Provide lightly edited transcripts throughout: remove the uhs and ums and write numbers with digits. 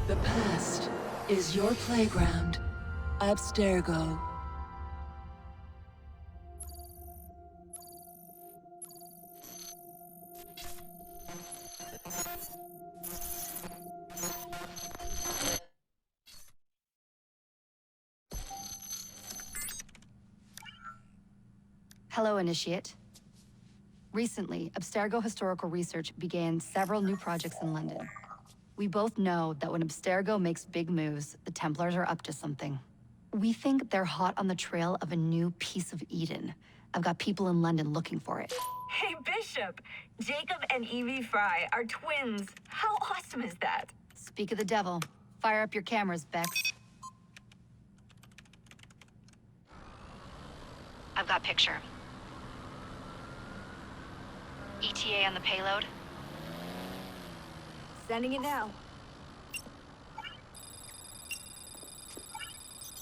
The past is your playground. Abstergo. Hello, Initiate. Recently, Abstergo Historical Research began several new projects in London. We both know that when Abstergo makes big moves, the Templars are up to something. We think they're hot on the trail of a new piece of Eden. I've got people in London looking for it. Hey, Bishop! Jacob and Evie Fry are twins. How awesome is that? Speak of the devil. Fire up your cameras, Bex. I've got picture. ETA on the payload? Sending it now.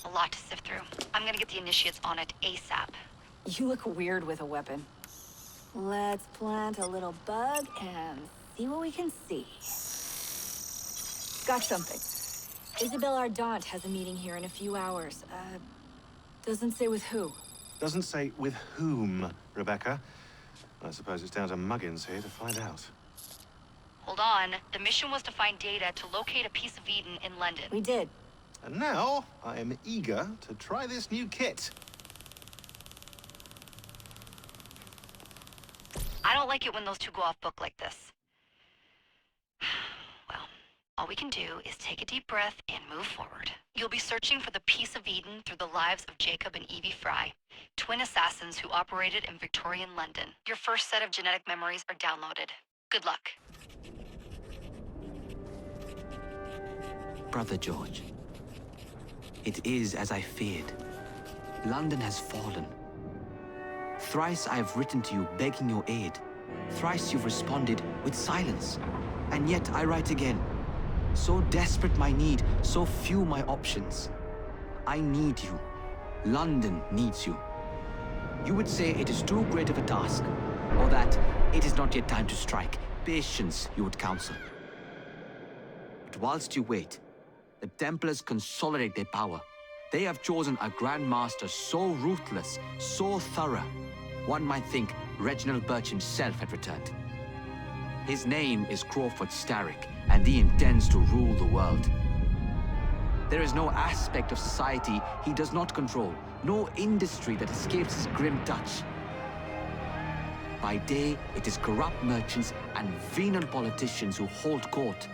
A lot to sift through. I'm gonna get the Initiates on it ASAP. You look weird with a weapon. Let's plant a little bug and see what we can see. Got something. Isabel Ardant has a meeting here in a few hours. Doesn't say with who. Doesn't say with whom, Rebecca. I suppose it's down to Muggins here to find out. Hold on. The mission was to find data to locate a piece of Eden in London. We did. And now, I am eager to try this new kit. I don't like it when those two go off book like this. Well, all we can do is take a deep breath and move forward. You'll be searching for the piece of Eden through the lives of Jacob and Evie Fry, twin assassins who operated in Victorian London. Your first set of genetic memories are downloaded. Good luck. Brother George, it is as I feared. London has fallen. Thrice I have written to you begging your aid. Thrice you've responded with silence. And yet I write again. So desperate my need, so few my options. I need you. London needs you. You would say it is too great of a task, or that it is not yet time to strike. Patience, you would counsel. But whilst you wait, the Templars consolidate their power. They have chosen a Grand Master so ruthless, so thorough. One might think Reginald Birch himself had returned. His name is Crawford Starrick, and he intends to rule the world. There is no aspect of society he does not control, no industry that escapes his grim touch. By day, it is corrupt merchants and venal politicians who hold court.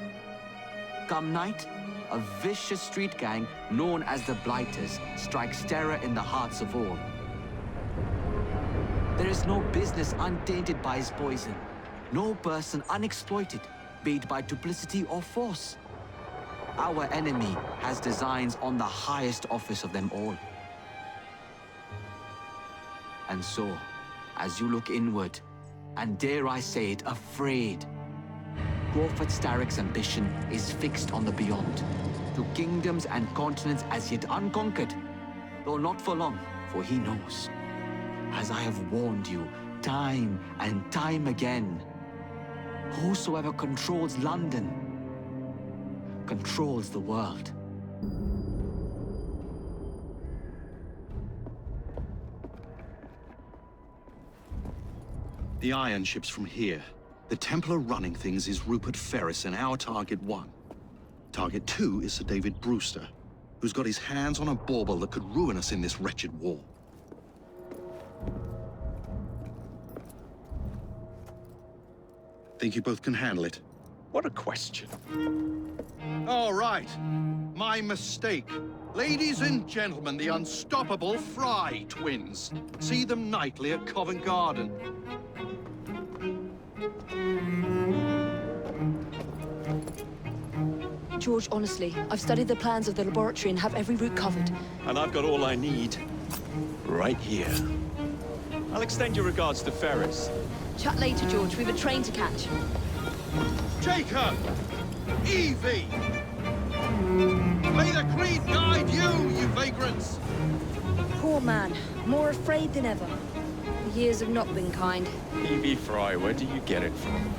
Come night, a vicious street gang known as the Blighters strikes terror in the hearts of all. There is no business untainted by his poison, no person unexploited, be it by duplicity or force. Our enemy has designs on the highest office of them all. And so, as you look inward, and dare I say it, afraid, Crawford Starrick's ambition is fixed on the beyond, to kingdoms and continents as yet unconquered, though not for long, for he knows, as I have warned you time and time again, whosoever controls London controls the world. The iron ship's from here. The Templar running things is Rupert Ferris and our Target 1. Target 2 is Sir David Brewster, who's got his hands on a bauble that could ruin us in this wretched war. Think you both can handle it? What a question. All right. My mistake. Ladies and gentlemen, the unstoppable Fry twins. See them nightly at Covent Garden. George, honestly, I've studied the plans of the laboratory and have every route covered. And I've got all I need right here. I'll extend your regards to Ferris. Chat later, George. We've a train to catch. Jacob! Evie! May the creed guide you, you vagrants! Poor man. More afraid than ever. The years have not been kind. Evie Fry, where do you get it from?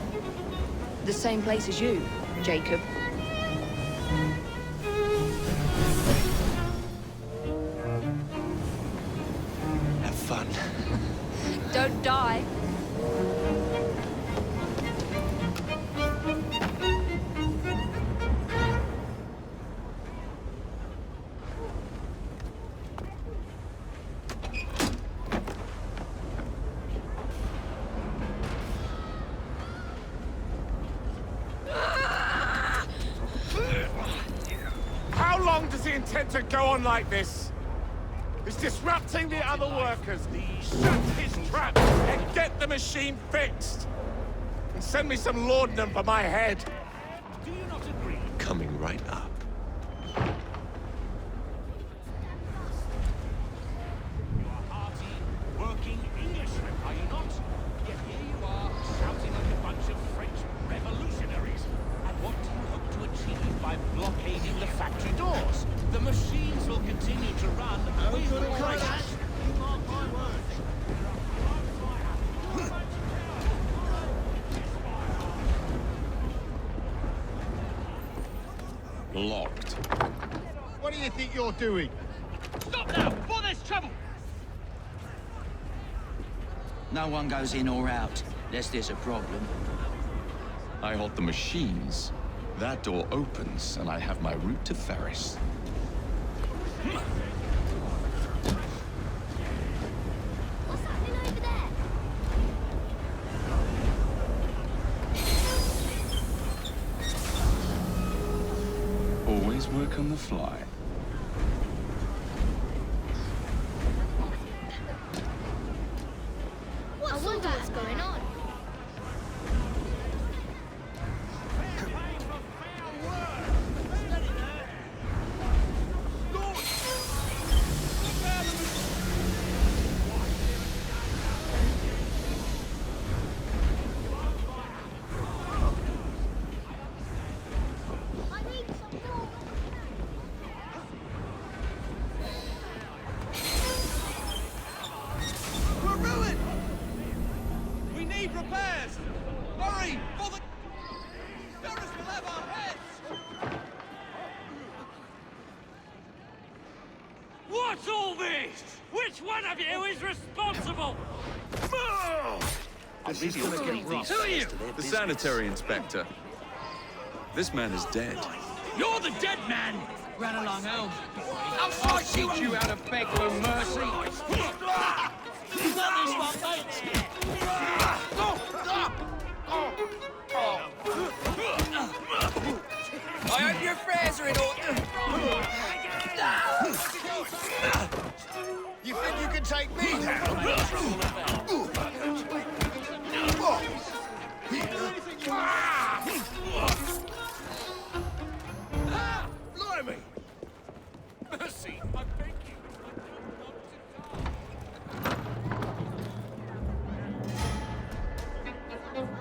The same place as you, Jacob. Have fun. Don't die. How long does he intend to go on like this? He's disrupting the other workers. Shut his trap and get the machine fixed. And send me some laudanum for my head. Do you not agree? Coming right up. You are hearty, working Englishmen, are you not? Yet here you are, shouting like a bunch of French revolutionaries. And what do you hope to achieve by blockading the factory doors? The machines will continue to run. We will crash. You mark my words. Locked. What do you think you're doing? Stop now, before there's trouble! No one goes in or out, unless there's a problem. I halt the machines. That door opens, and I have my route to Ferris. What's happening over there? Always work on the fly. I wonder what's going on. I need some more. We're ruined! We need repairs! Hurry! For the... Ferris will have our heads! What's all this? Which one of you is responsible? Who are you? The sanitary inspector. This man is dead. You're the dead man! Run along, Elm. I'll teach you how to beg for mercy! You got this one, mate! I hope your affairs are in order. You think you can take me down? Blimey! Mercy, I beg you.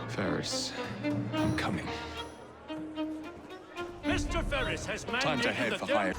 Ferris, I'm coming. Mr. Ferris has mandated Time to head the for dem- hire.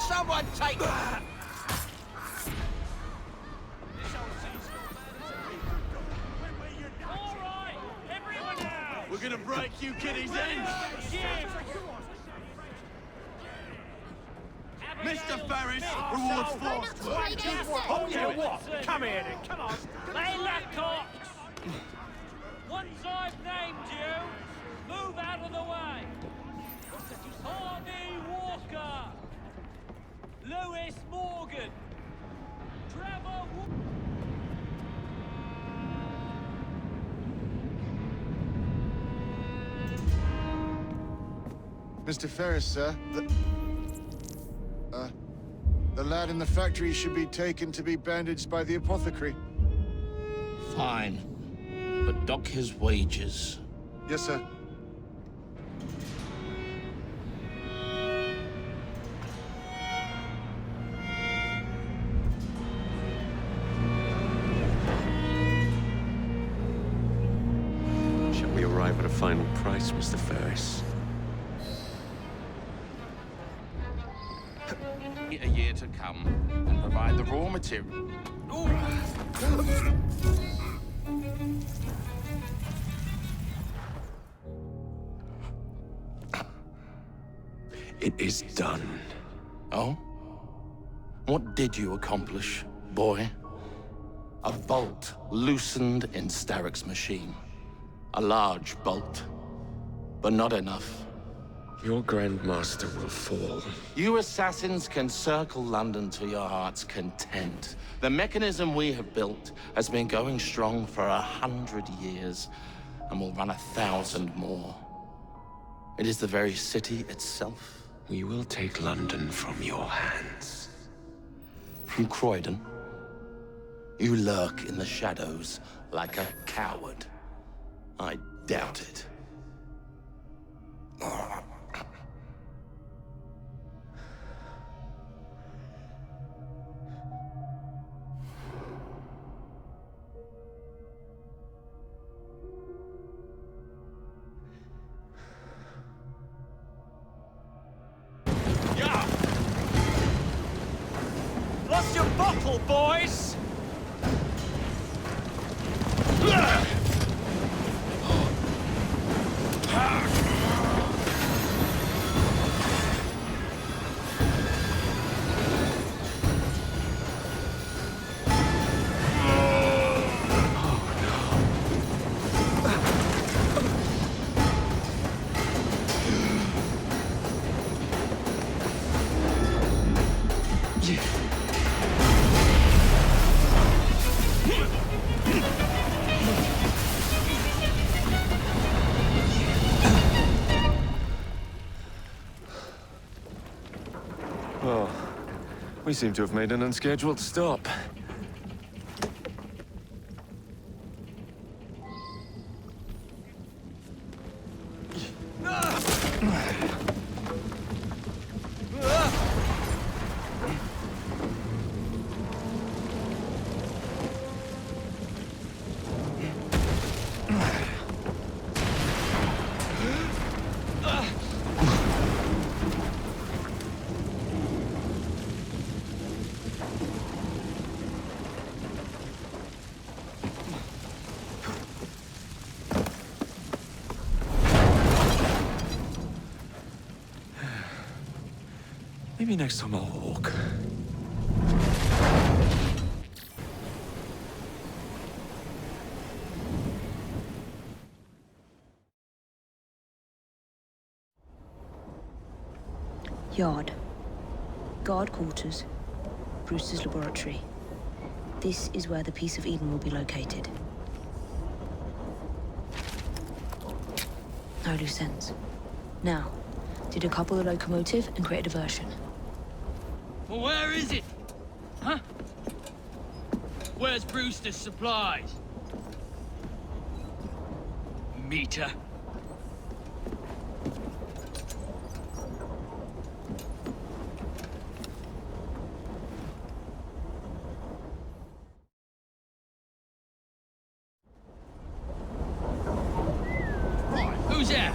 Someone take... We're gonna break you kiddies' ends! Mr. Ferris, rewards fast work. Oh, you know what? Come here then, come on. Lay that cocks! Once I've named you, move out of the way! Harvey Walker! Lewis Morgan! Mr. Ferris, sir, the lad in the factory should be taken to be bandaged by the apothecary. Fine. But dock his wages. Yes, sir. Shall we arrive at a final price, Mr. Ferris? A year to come and provide the raw material. It is done. Oh? What did you accomplish, boy? A bolt loosened in Starrick's machine. A large bolt, but not enough. Your Grandmaster will fall. You assassins can circle London to your heart's content. The mechanism we have built has been going strong for 100 years and will run 1,000 more. It is the very city itself. We will take London from your hands. From Croydon? You lurk in the shadows like a coward. I doubt it. Lost your bottle, boys! Well, we seem to have made an unscheduled stop. Maybe next time I'll walk. Yard. Guard quarters. Brewster's laboratory. This is where the Piece of Eden will be located. No loose ends. Now, decouple the locomotive and create a diversion. Well, where is it? Huh? Where's Brewster's supplies? Meter. Right, who's there?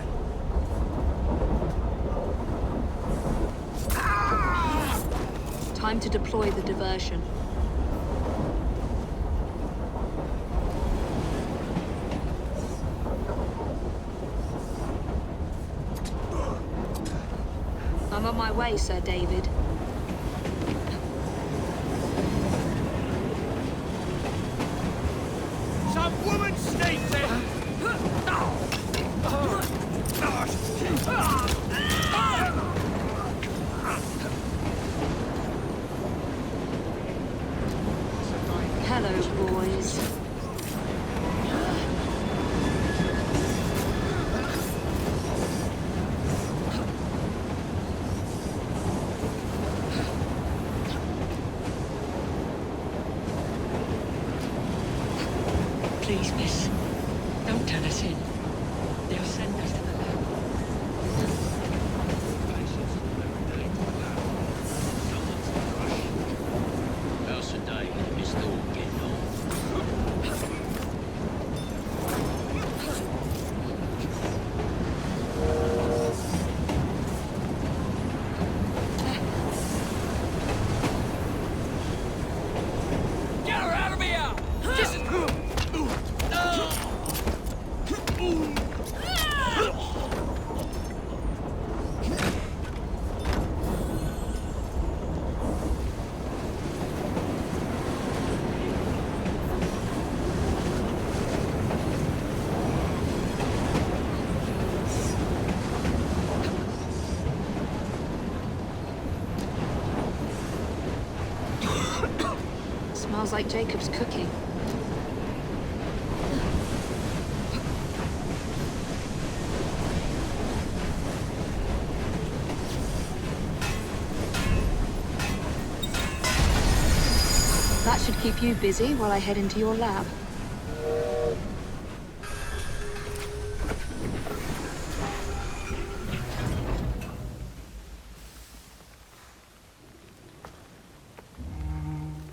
Time to deploy the diversion. I'm on my way, Sir David. Some woman sneaked in! Hello, boys. Please, miss. Don't turn us in. They'll send us to the lab. How's the day, Miss Thorne getting on? Get her out of here! Smells like Jacob's cooking. That should keep you busy while I head into your lab.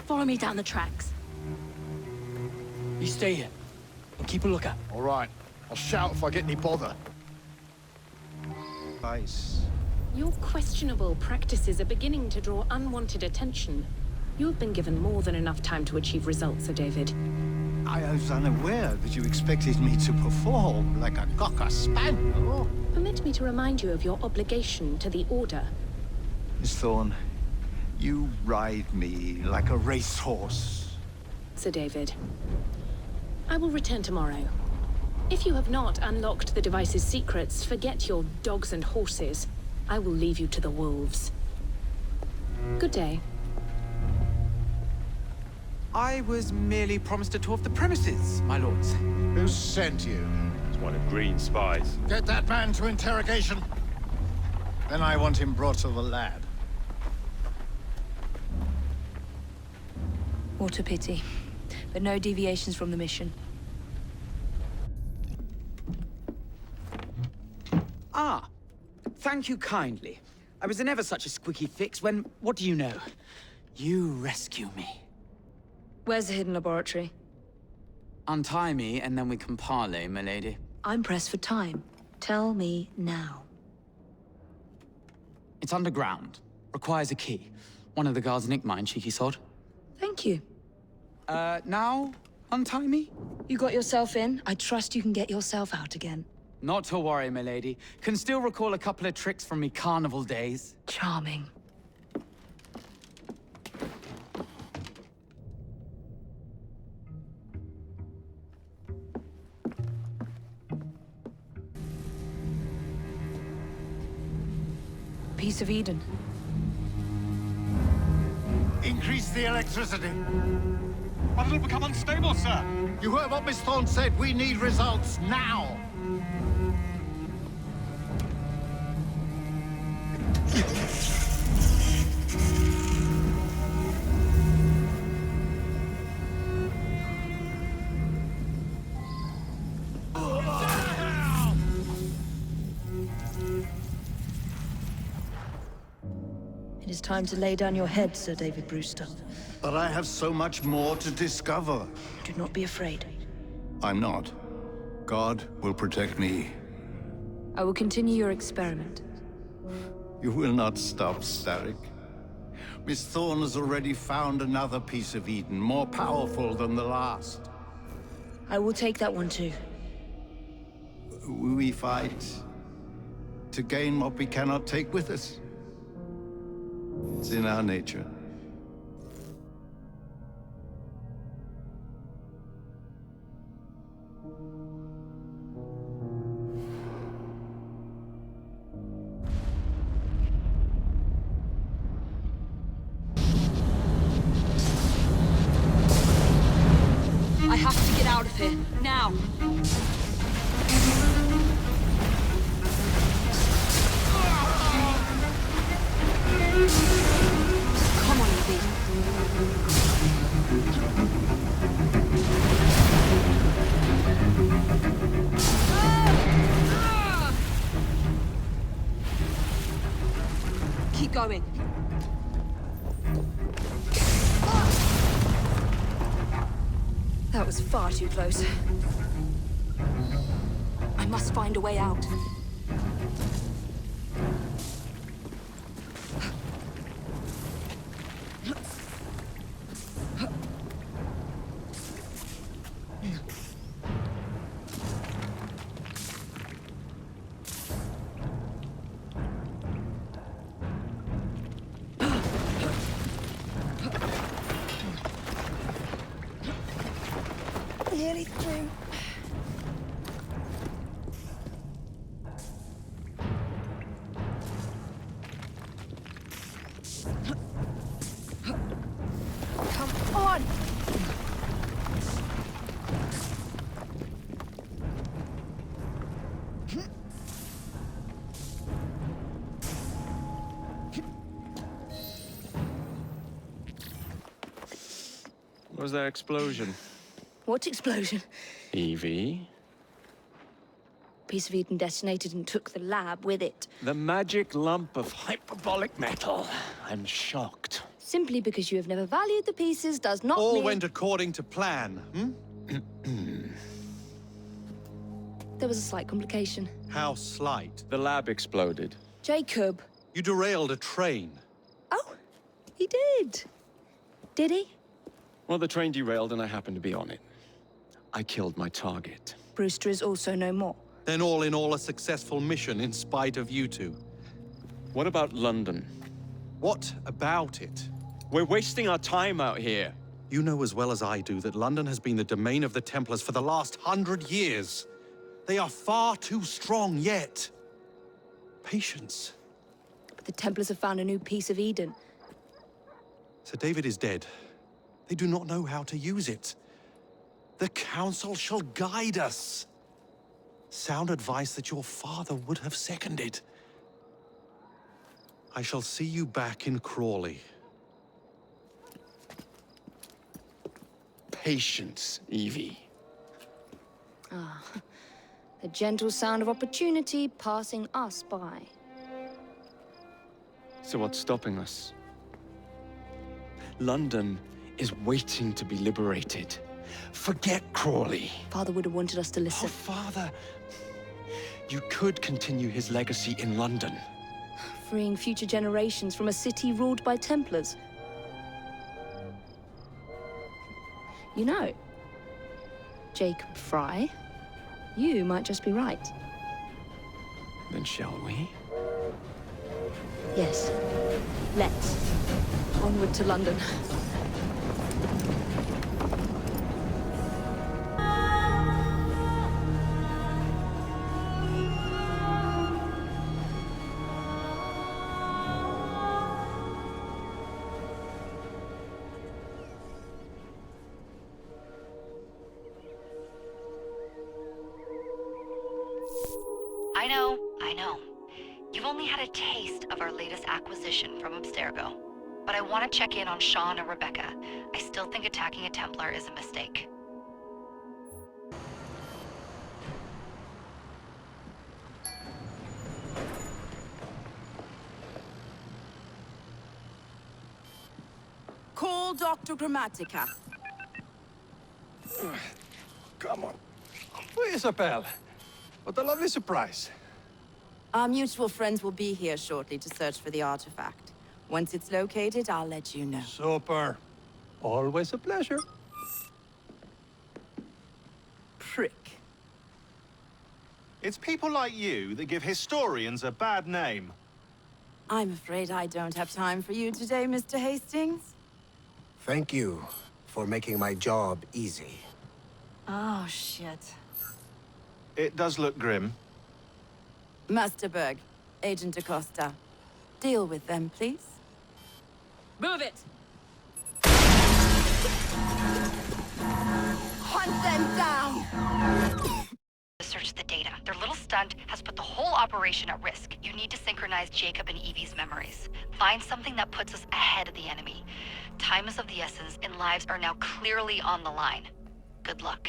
Follow me down the tracks. You stay here and keep a lookout. All right. I'll shout if I get any bother. Ice. Your questionable practices are beginning to draw unwanted attention. You have been given more than enough time to achieve results, Sir David. I was unaware that you expected me to perform like a cocker spaniel. Permit me to remind you of your obligation to the Order. Miss Thorne, you ride me like a racehorse. Sir David, I will return tomorrow. If you have not unlocked the device's secrets, forget your dogs and horses. I will leave you to the wolves. Good day. I was merely promised a tour of the premises, my lords. Who sent you? It's one of Green's spies. Get that man to interrogation. Then I want him brought to the lab. What a pity. But no deviations from the mission. Ah, thank you kindly. I was in ever such a squeaky fix when, what do you know? You rescue me. Where's the hidden laboratory? Untie me, and then we can parley, milady. I'm pressed for time. Tell me now. It's underground. Requires a key. One of the guards nicked mine, cheeky sod. Thank you. Now? Untie me? You got yourself in. I trust you can get yourself out again. Not to worry, milady. Can still recall a couple of tricks from me carnival days. Charming. Piece of Eden. Increase the electricity. But it'll become unstable, sir. You heard what Miss Thorne said. We need results now. It is time to lay down your head, Sir David Brewster. But I have so much more to discover. Do not be afraid. I'm not. God will protect me. I will continue your experiment. You will not stop, Starrick. Miss Thorne has already found another piece of Eden, more powerful than the last. I will take that one too. We fight to gain what we cannot take with us. It's in our nature. I have to get out of here, now! Come on, Evie. going. That was far too close. I must find a way out. Nearly through. Come on! What was that explosion? What explosion? Evie? Piece of Eden detonated and took the lab with it. The magic lump of hyperbolic metal. I'm shocked. Simply because you have never valued the pieces does not All mean... went according to plan, There was a slight complication. How slight? The lab exploded. Jacob. You derailed a train. Oh, he did. Did he? Well, the train derailed and I happened to be on it. I killed my target. Brewster is also no more. Then all in all, a successful mission in spite of you two. What about London? What about it? We're wasting our time out here. You know as well as I do that London has been the domain of the Templars for the last 100 years. They are far too strong yet. Patience. But the Templars have found a new piece of Eden. Sir David is dead. They do not know how to use it. The Council shall guide us. Sound advice that your father would have seconded. I shall see you back in Crawley. Patience, Evie. Ah, the gentle sound of opportunity passing us by. So what's stopping us? London is waiting to be liberated. Forget Crawley. Father would have wanted us to listen. Oh, Father. You could continue his legacy in London. Freeing future generations from a city ruled by Templars. You know, Jacob Fry, you might just be right. Then shall we? Yes. Let's. Onward to London. I know. You've only had a taste of our latest acquisition from Abstergo. But I want to check in on Sean and Rebecca. I still think attacking a Templar is a mistake. Call Dr. Grammatica. Come on. Isabel. What a lovely surprise. Our mutual friends will be here shortly to search for the artifact. Once it's located, I'll let you know. Super. Always a pleasure. Prick. It's people like you that give historians a bad name. I'm afraid I don't have time for you today, Mr. Hastings. Thank you for making my job easy. Oh, shit. It does look grim. Master Berg, Agent Acosta. Deal with them, please. Move it! Hunt them down! Search the data. Their little stunt has put the whole operation at risk. You need to synchronize Jacob and Evie's memories. Find something that puts us ahead of the enemy. Time is of the essence, and lives are now clearly on the line. Good luck.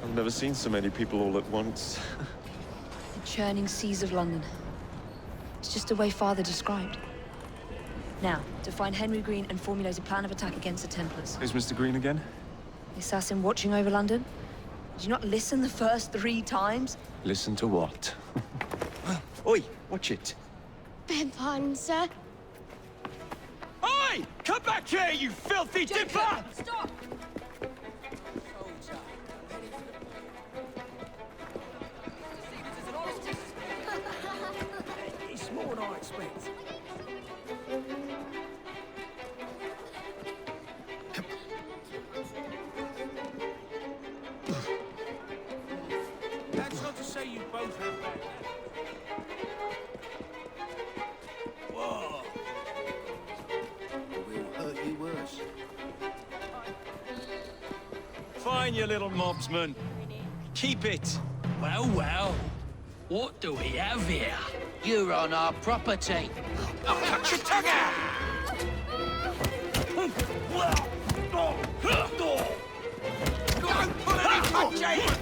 I've never seen so many people all at once. churning seas of London. It's just the way Father described. Now, to find Henry Green and formulate a plan of attack against the Templars. Who's Mr. Green again? The assassin watching over London? Did you not listen the first 3 times? Listen to what? Oi, watch it. Beg pardon, sir. Oi! Come back here, you filthy dipper! Stop! It's more than I expect. That's not to say you both have bad. Whoa! We'll hurt you worse. Fine, you little mobsman. Keep it. Well, well. What do we have here? You're on our property. I'll cut your tongue out! Don't pull any punches!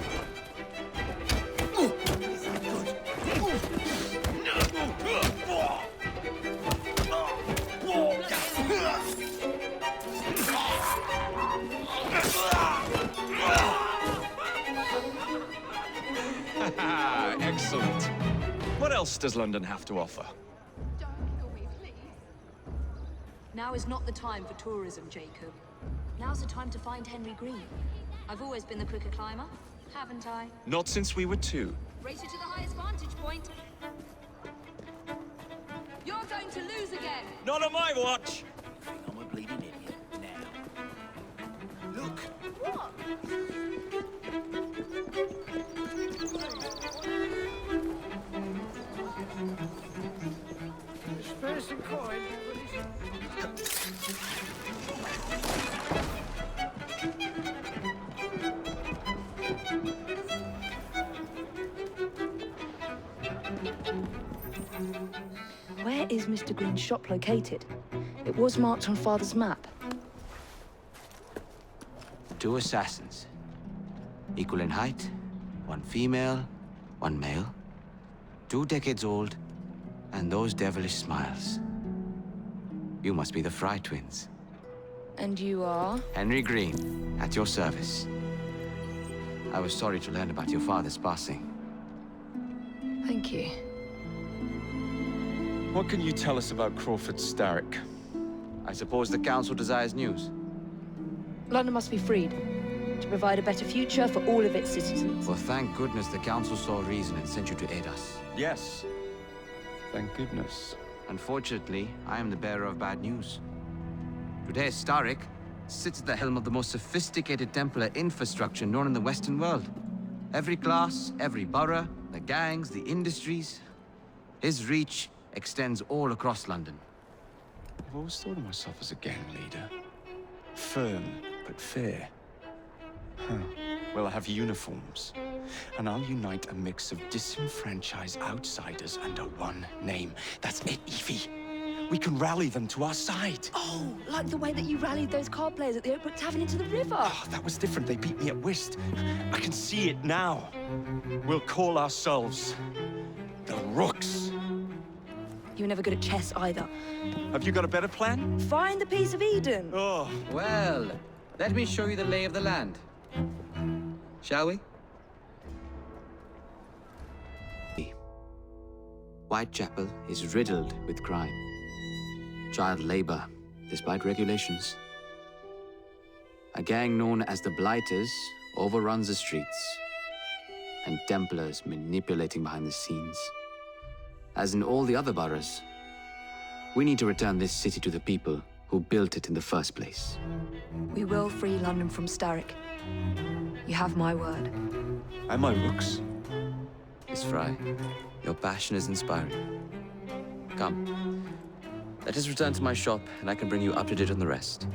Excellent. What else does London have to offer? Now is not the time for tourism, Jacob. Now's the time to find Henry Green. I've always been the quicker climber, haven't I? Not since we were 2. Race you to the highest vantage point. You're going to lose again. Not on my watch! I'm a bleeding idiot now. Look! What? Spares some coin, Where is Mr. Green's shop located? It was marked on Father's map. 2 assassins. Equal in height. 1 female, 1 male. 2 decades old. And those devilish smiles. You must be the Fry twins. And you are? Henry Green, at your service. I was sorry to learn about your father's passing. Thank you. What can you tell us about Crawford Starrick? I suppose the Council desires news. London must be freed, to provide a better future for all of its citizens. Well, thank goodness the Council saw reason and sent you to aid us. Yes. Thank goodness. Unfortunately, I am the bearer of bad news. Today, Starrick sits at the helm of the most sophisticated Templar infrastructure known in the Western world. Every class, every borough, the gangs, the industries. His reach extends all across London. I've always thought of myself as a gang leader. Firm, but fair. Huh. Well, I have uniforms. And I'll unite a mix of disenfranchised outsiders under one name. That's it, Evie. We can rally them to our side. Oh, like the way that you rallied those card players at the Oakbrook Tavern into the river. Oh, that was different. They beat me at whist. I can see it now. We'll call ourselves the Rooks. You were never good at chess either. Have you got a better plan? Find the piece of Eden. Oh. Well, let me show you the lay of the land. Shall we? Whitechapel is riddled with crime. Child labor, despite regulations. A gang known as the Blighters overruns the streets, and Templars manipulating behind the scenes. As in all the other boroughs, we need to return this city to the people who built it in the first place. We will free London from Starrick. You have my word. And my Rooks. Miss Fry, your passion is inspiring. Come, let us return to my shop, and I can bring you up to date on the rest.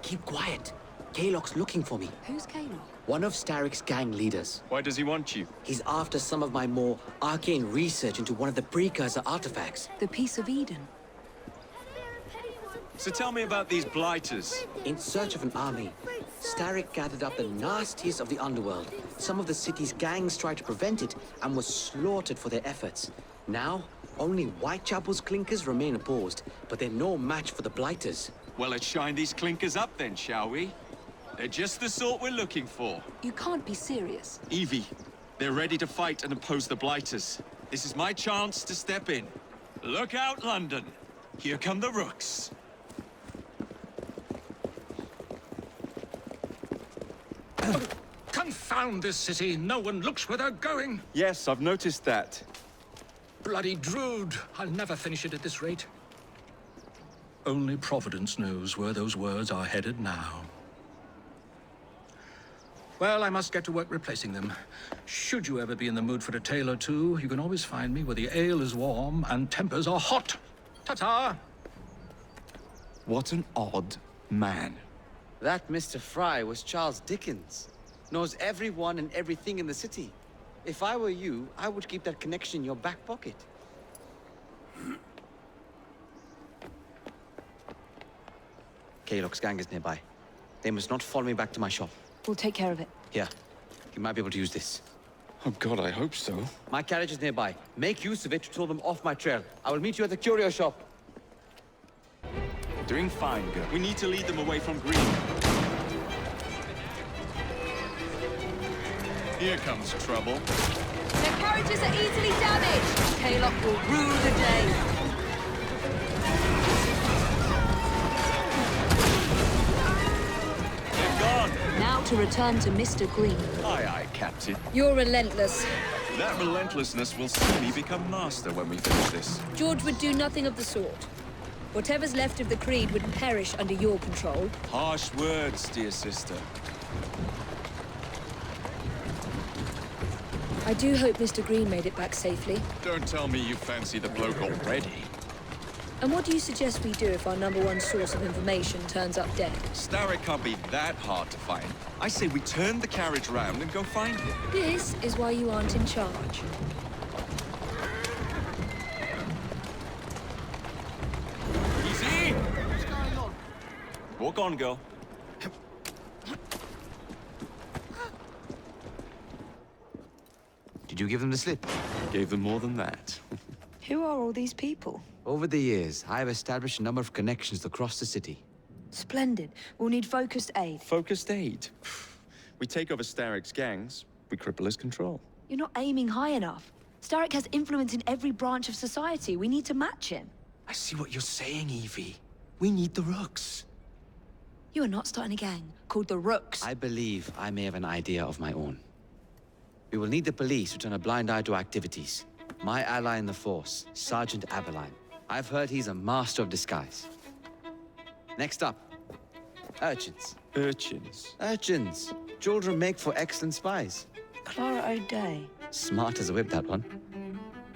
Keep quiet. Kalok's looking for me. Who's Kalok? One of Starrick's gang leaders. Why does he want you? He's after some of my more arcane research into one of the precursor artifacts. The Piece of Eden. So tell me about these blighters. In search of an army, Starrick gathered up the nastiest of the underworld. Some of the city's gangs tried to prevent it and were slaughtered for their efforts. Now, only Whitechapel's clinkers remain opposed, but they're no match for the blighters. Well, let's shine these clinkers up then, shall we? They're just the sort we're looking for. You can't be serious. Evie, they're ready to fight and oppose the blighters. This is my chance to step in. Look out, London. Here come the rooks. Confound this city! No one looks where they're going! Yes, I've noticed that. Bloody Drood! I'll never finish it at this rate. Only Providence knows where those words are headed now. Well, I must get to work replacing them. Should you ever be in the mood for a tale or two, you can always find me where the ale is warm and tempers are hot. Ta-ta! What an odd man. That Mr. Fry was Charles Dickens. Knows everyone and everything in the city. If I were you, I would keep that connection in your back pocket. Kalok's gang is nearby. They must not follow me back to my shop. We'll take care of it. Here, you might be able to use this. Oh God, I hope so. My carriage is nearby. Make use of it to throw them off my trail. I will meet you at the curio shop. Doing fine, girl. We need to lead them away from Green. Here comes trouble. Their carriages are easily damaged. Kalok will rue the day. They're gone. Now to return to Mr. Green. Aye, aye, Captain. You're relentless. That relentlessness will see me become master when we finish this. George would do nothing of the sort. Whatever's left of the Creed would perish under your control. Harsh words, dear sister. I do hope Mr. Green made it back safely. Don't tell me you fancy the bloke already. And what do you suggest we do if our #1 source of information turns up dead? Starrick can't be that hard to find. I say we turn the carriage round and go find him. This is why you aren't in charge. Easy! Walk on, girl. Did you give them the slip? Gave them more than that. Who are all these people? Over the years, I have established a number of connections across the city. Splendid. We'll need focused aid. Focused aid. We take over Starrick's gangs, we cripple his control. You're not aiming high enough. Starrick has influence in every branch of society. We need to match him. I see what you're saying, Evie. We need the rooks. You are not starting a gang called the Rooks. I believe I may have an idea of my own. We will need the police to turn a blind eye to our activities. My ally in the force, Sergeant Aberline. I've heard he's a master of disguise. Next up, urchins. Urchins? Urchins. Children make for excellent spies. Clara O'Day. Smart as a whip, that one.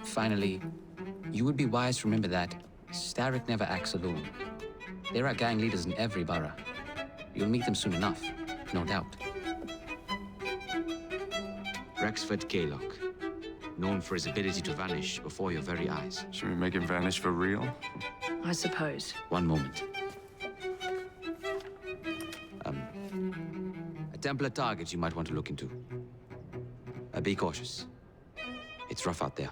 Finally, you would be wise to remember that Starrick never acts alone. There are gang leaders in every borough. You'll meet them soon enough, no doubt. Rexford Kalok, known for his ability to vanish before your very eyes. Should we make him vanish for real? I suppose. One moment. A Templar target you might want to look into. Be cautious. It's rough out there.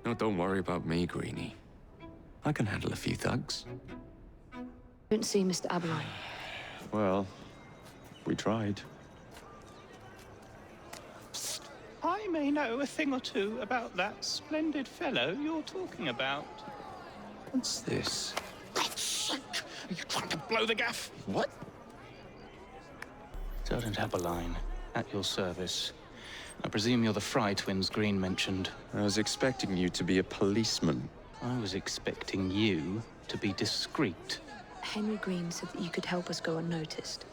No, don't worry about me, Greenie. I can handle a few thugs. Don't see Mr. Aberline. Well, we tried. I may know a thing or two about that splendid fellow you're talking about. What's this? God's sake! Are you trying to blow the gaff? What? Sergeant Aberline, at your service. I presume you're the Fry twins Green mentioned. I was expecting you to be a policeman. I was expecting you to be discreet. Henry Green said that you could help us go unnoticed.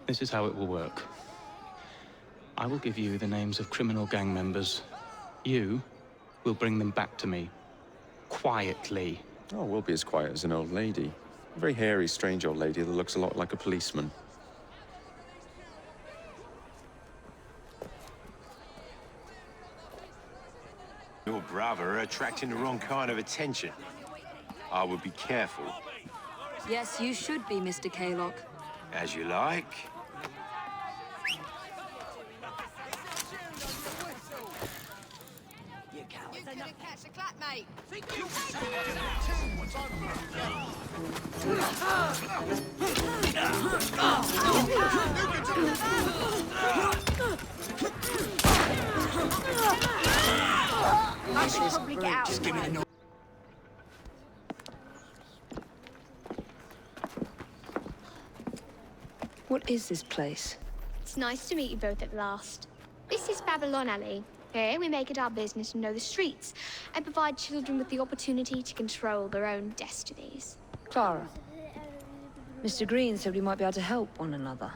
This is how it will work. I will give you the names of criminal gang members. You will bring them back to me. Quietly. Oh, we'll be as quiet as an old lady. A very hairy, strange old lady that looks a lot like a policeman. Your brother are attracting the wrong kind of attention. I would be careful. Yes, you should be, Mr. Kaylock. As you like. You couldn't catch a clap, mate. I should probably get out. Just give me the note. What is this place? It's nice to meet you both at last. This is Babylon Alley. Here we make it our business to know the streets and provide children with the opportunity to control their own destinies. Clara. Mr. Green said we might be able to help one another.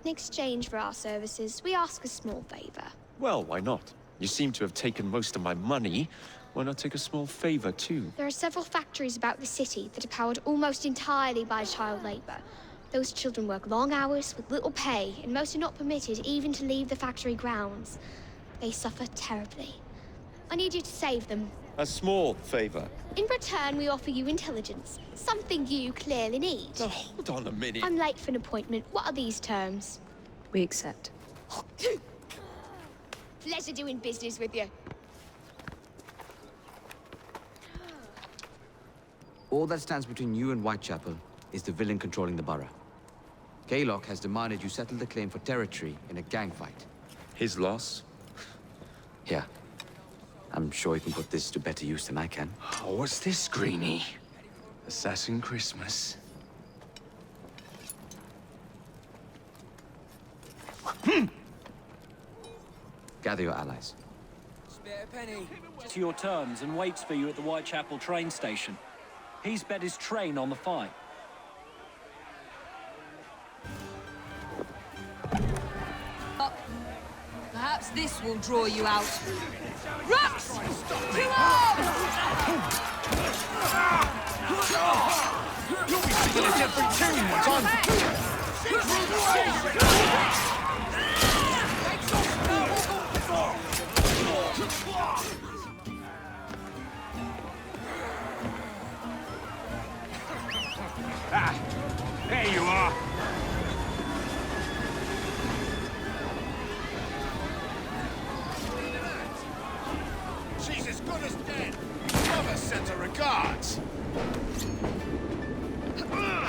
In exchange for our services, we ask a small favor. Well, why not? You seem to have taken most of my money. Why not take a small favor, too? There are several factories about the city that are powered almost entirely by child labor. Those children work long hours with little pay, and most are not permitted even to leave the factory grounds. They suffer terribly. I need you to save them. A small favor. In return, we offer you intelligence, something you clearly need. Now, hold on a minute. I'm late for an appointment. What are these terms? We accept. Pleasure doing business with you. All that stands between you and Whitechapel is the villain controlling the borough. Kaylock has demanded you settle the claim for territory in a gang fight. His loss? Yeah. I'm sure he can put this to better use than I can. Oh, what's this, Greenie? Assassin Christmas. Gather your allies. Spare a penny. To your terms and waits for you at the Whitechapel train station. He's bet his train on the fight. Perhaps this will draw you out. Rux! To arms! You'll be singing a different tune once Ah, there you are. She's as good as dead. Mother sends her regards.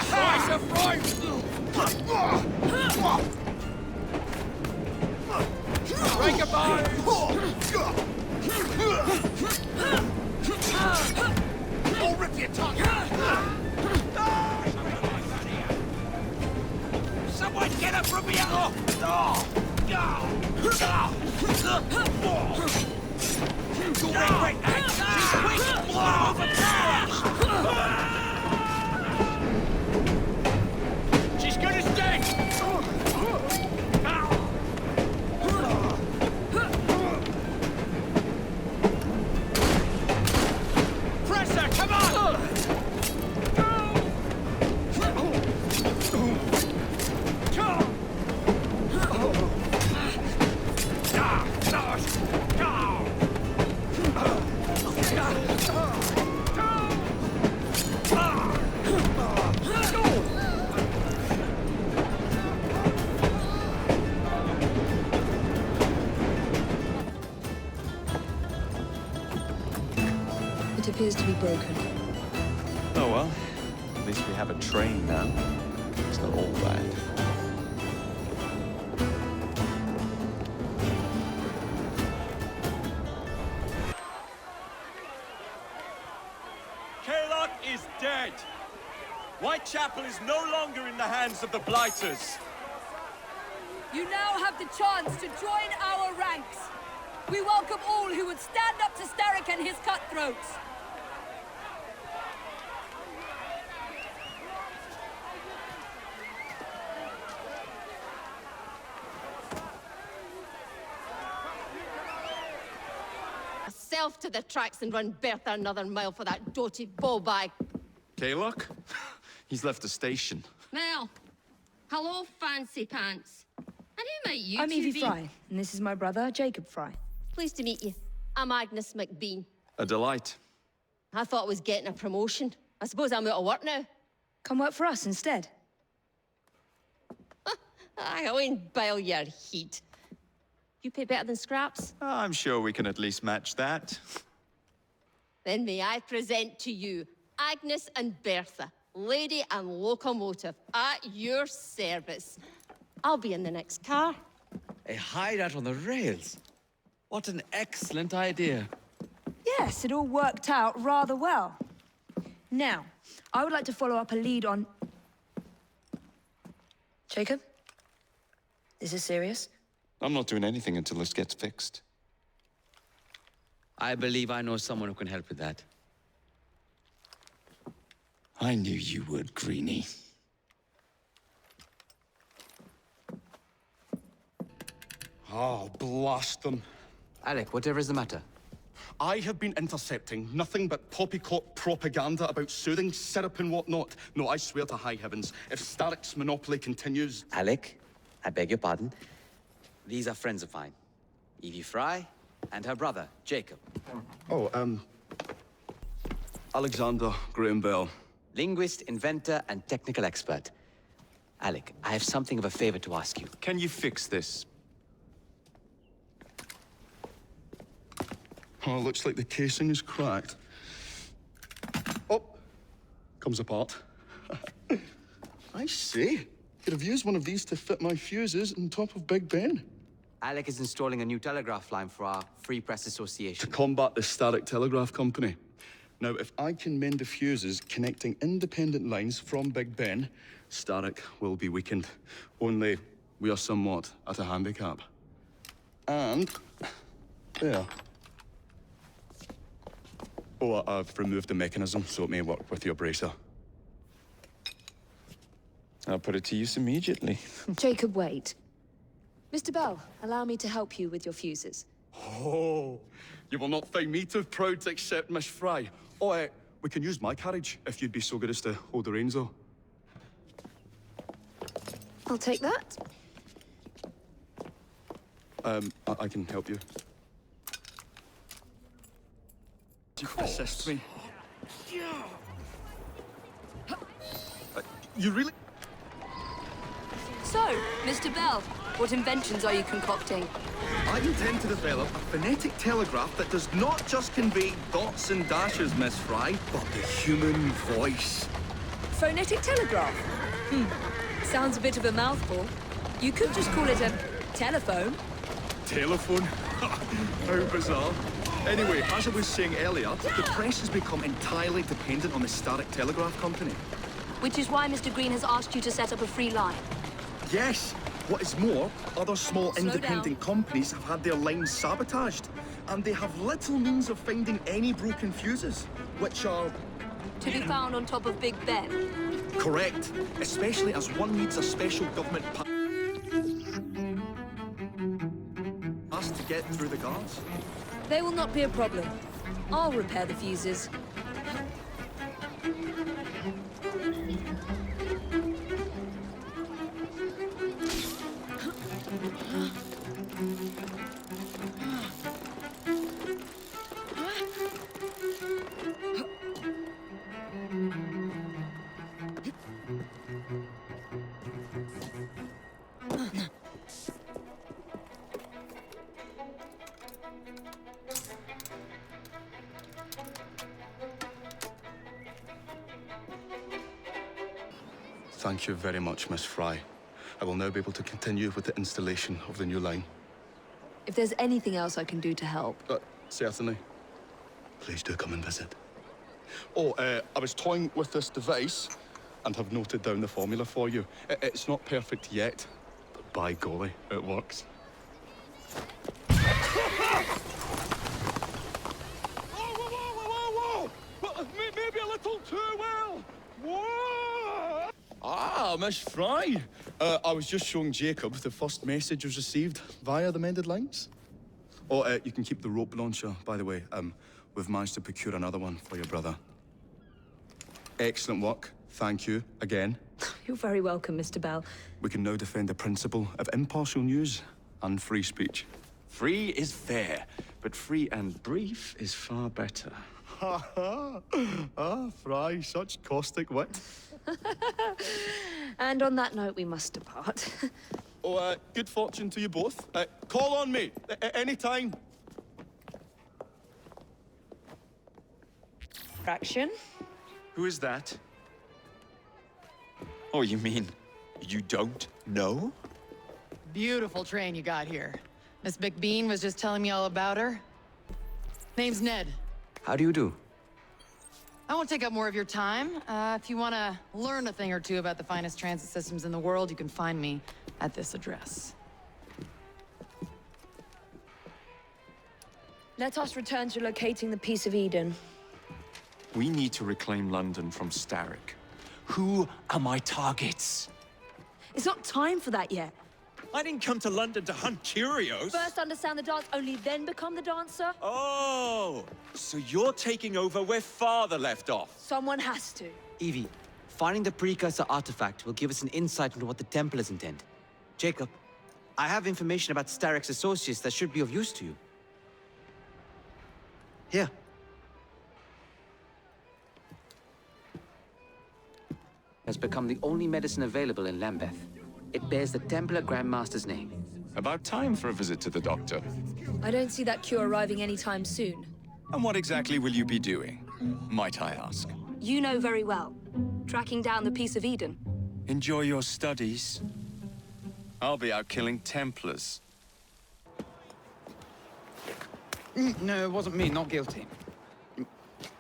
Slice of fright! Break a bone! I'll rip your tongue out! Someone get her from here! She's good as dead! Press her, come on! It appears to be broken. Oh well, at least we have a train now. It's not all bad. Kaylock is dead. Whitechapel is no longer in the hands of the Blighters. You now have the chance to join our ranks. We welcome all who would stand up to Starrick and his cutthroats. Self to the tracks and run Bertha another mile for that doty ball bag. Kaylock? He's left the station. Well, hello, fancy pants. And who might you I'm two Evie be? Fry, and this is my brother, Jacob Fry. Pleased to meet you. I'm Agnes McBean. A delight. I thought I was getting a promotion. I suppose I'm out of work now. Come work for us instead. I won't bile your heat. You pay better than scraps? I'm sure we can at least match that. Then may I present to you Agnes and Bertha, lady and locomotive, at your service. I'll be in the next car. A hideout on the rails. What an excellent idea. Yes, it all worked out rather well. Now, I would like to follow up a lead on... Jacob? Is this serious? I'm not doing anything until this gets fixed. I believe I know someone who can help with that. I knew you would, Greenie. Oh, blast them. Alec, whatever is the matter? I have been intercepting nothing but poppycock propaganda about soothing syrup and whatnot. No, I swear to high heavens, if Starrick's monopoly continues... Alec, I beg your pardon. These are friends of mine. Evie Fry and her brother, Jacob. Oh, Alexander Graham Bell. Linguist, inventor, and technical expert. Alec, I have something of a favor to ask you. Can you fix this? Oh, looks like the casing is cracked. Oh, comes apart. I see. Could have used one of these to fit my fuses on top of Big Ben. Alec is installing a new telegraph line for our Free Press Association. To combat the Starrick Telegraph Company. Now, if I can mend the fuses connecting independent lines from Big Ben, Starrick will be weakened. Only we are somewhat at a handicap. And there. Oh, I've removed the mechanism so it may work with your bracer. I'll put it to use immediately. Jacob, wait. Mr. Bell, allow me to help you with your fuses. Oh, you will not find me too proud to accept Miss Fry. Oh, we can use my carriage if you'd be so good as to hold the reins, though. I'll take that. I can help you. Assist me. You really... So, Mr. Bell, what inventions are you concocting? I intend to develop a phonetic telegraph that does not just convey dots and dashes, Miss Fry, but the human voice. Phonetic telegraph? Sounds a bit of a mouthful. You could just call it a telephone. Telephone? How bizarre. Anyway, as I was saying earlier, the press has become entirely dependent on the Starrick Telegraph Company. Which is why Mr. Green has asked you to set up a free line. Yes! What is more, other small Slow independent companies have had their lines sabotaged, and they have little means of finding any broken fuses, which are... To be found on top of Big Ben. correct, especially as one needs a special government pass to get through the guards. They will not be a problem. I'll repair the fuses. Thank you very much, Miss Fry. I will now be able to continue with the installation of the new line. If there's anything else I can do to help. Certainly. Please do come and visit. Oh, I was toying with this device and have noted down the formula for you. It's not perfect yet, but by golly, it works. Maybe a little too well. Whoa! Ah, Miss Fry. I was just showing Jacob the first message was received via the mended lines. Oh, you can keep the rope launcher, by the way. We've managed to procure another one for your brother. Excellent work. Thank you, again. You're very welcome, Mr. Bell. We can now defend the principle of impartial news and free speech. Free is fair, but free and brief is far better. Ha ha! Ah, Fry, such caustic wit. And on that note, we must depart. Oh, good fortune to you both. Call on me, any time. Action. Who is that? Oh, you mean you don't know? Beautiful train you got here. Miss McBean was just telling me all about her. Name's Ned. How do you do? I won't take up more of your time. If you want to learn a thing or two about the finest transit systems in the world, you can find me at this address. Let us return to locating the Piece of Eden. We need to reclaim London from Starrick. Who are my targets? It's not time for that yet. I didn't come to London to hunt curios. First understand the dance, only then become the dancer. Oh, so you're taking over where Father left off. Someone has to. Evie, finding the precursor artifact will give us an insight into what the Templars intend. Jacob, I have information about Starrick's associates that should be of use to you. Here. Has become the only medicine available in Lambeth. It bears the Templar Grandmaster's name. About time for a visit to the doctor. I don't see that cure arriving anytime soon. And what exactly will you be doing, might I ask? You know very well. Tracking down the Piece of Eden. Enjoy your studies. I'll be out killing Templars. No, it wasn't me, not guilty.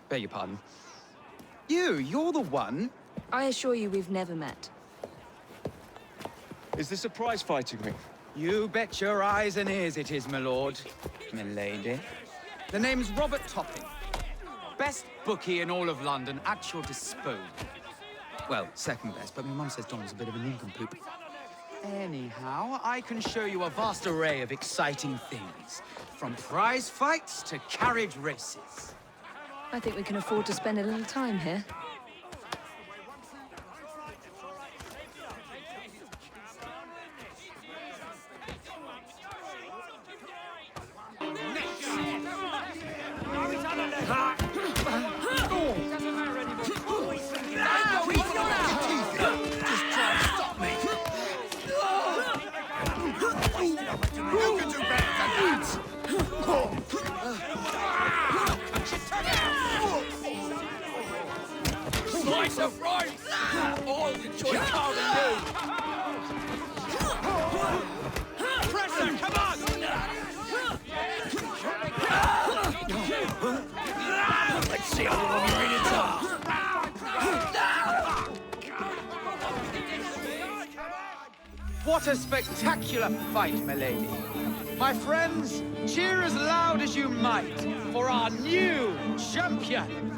Beg your pardon. You're the one... I assure you we've never met. Is this a prize fighting ring? You bet your eyes and ears it is, my lord. Milady. The name's Robert Topping. Best bookie in all of London, at your disposal. Well, second best, but my mum says Don's a bit of an nincompoop. Anyhow, I can show you a vast array of exciting things. From prize fights to carriage races. I think we can afford to spend a little time here. Slice of rice! All the choice carving you! Presser, come on! Let's see how long you're in it are. What a spectacular fight, milady. My friends, cheer as loud as you might for our new champion.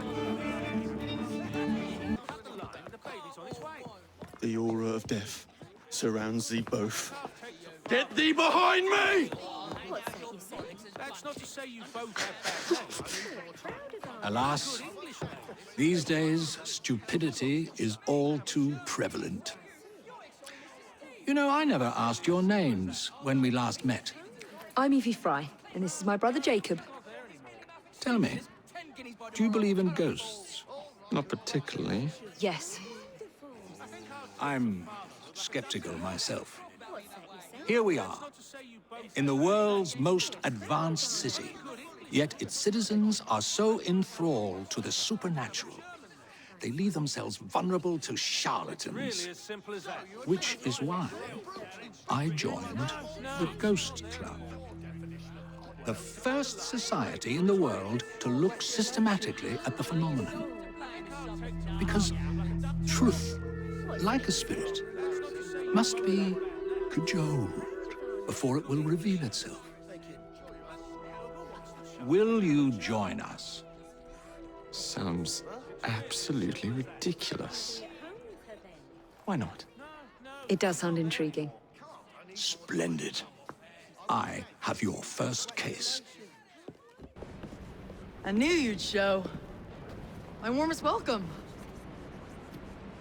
The aura of death surrounds thee both. Get thee behind me! That's not to say you both have bad Alas, these days, stupidity is all too prevalent. You know, I never asked your names when we last met. I'm Evie Fry, and this is my brother Jacob. Tell me, do you believe in ghosts? Not particularly. Yes. I'm skeptical myself. Here we are, in the world's most advanced city, yet its citizens are so enthralled to the supernatural, they leave themselves vulnerable to charlatans. Really as simple as that. Which is why I joined the Ghost Club. The first society in the world to look systematically at the phenomenon. Because truth, like a spirit, must be cajoled before it will reveal itself. Will you join us? Sounds absolutely ridiculous. Why not? It does sound intriguing. Splendid. I have your first case. I knew you'd show. My warmest welcome.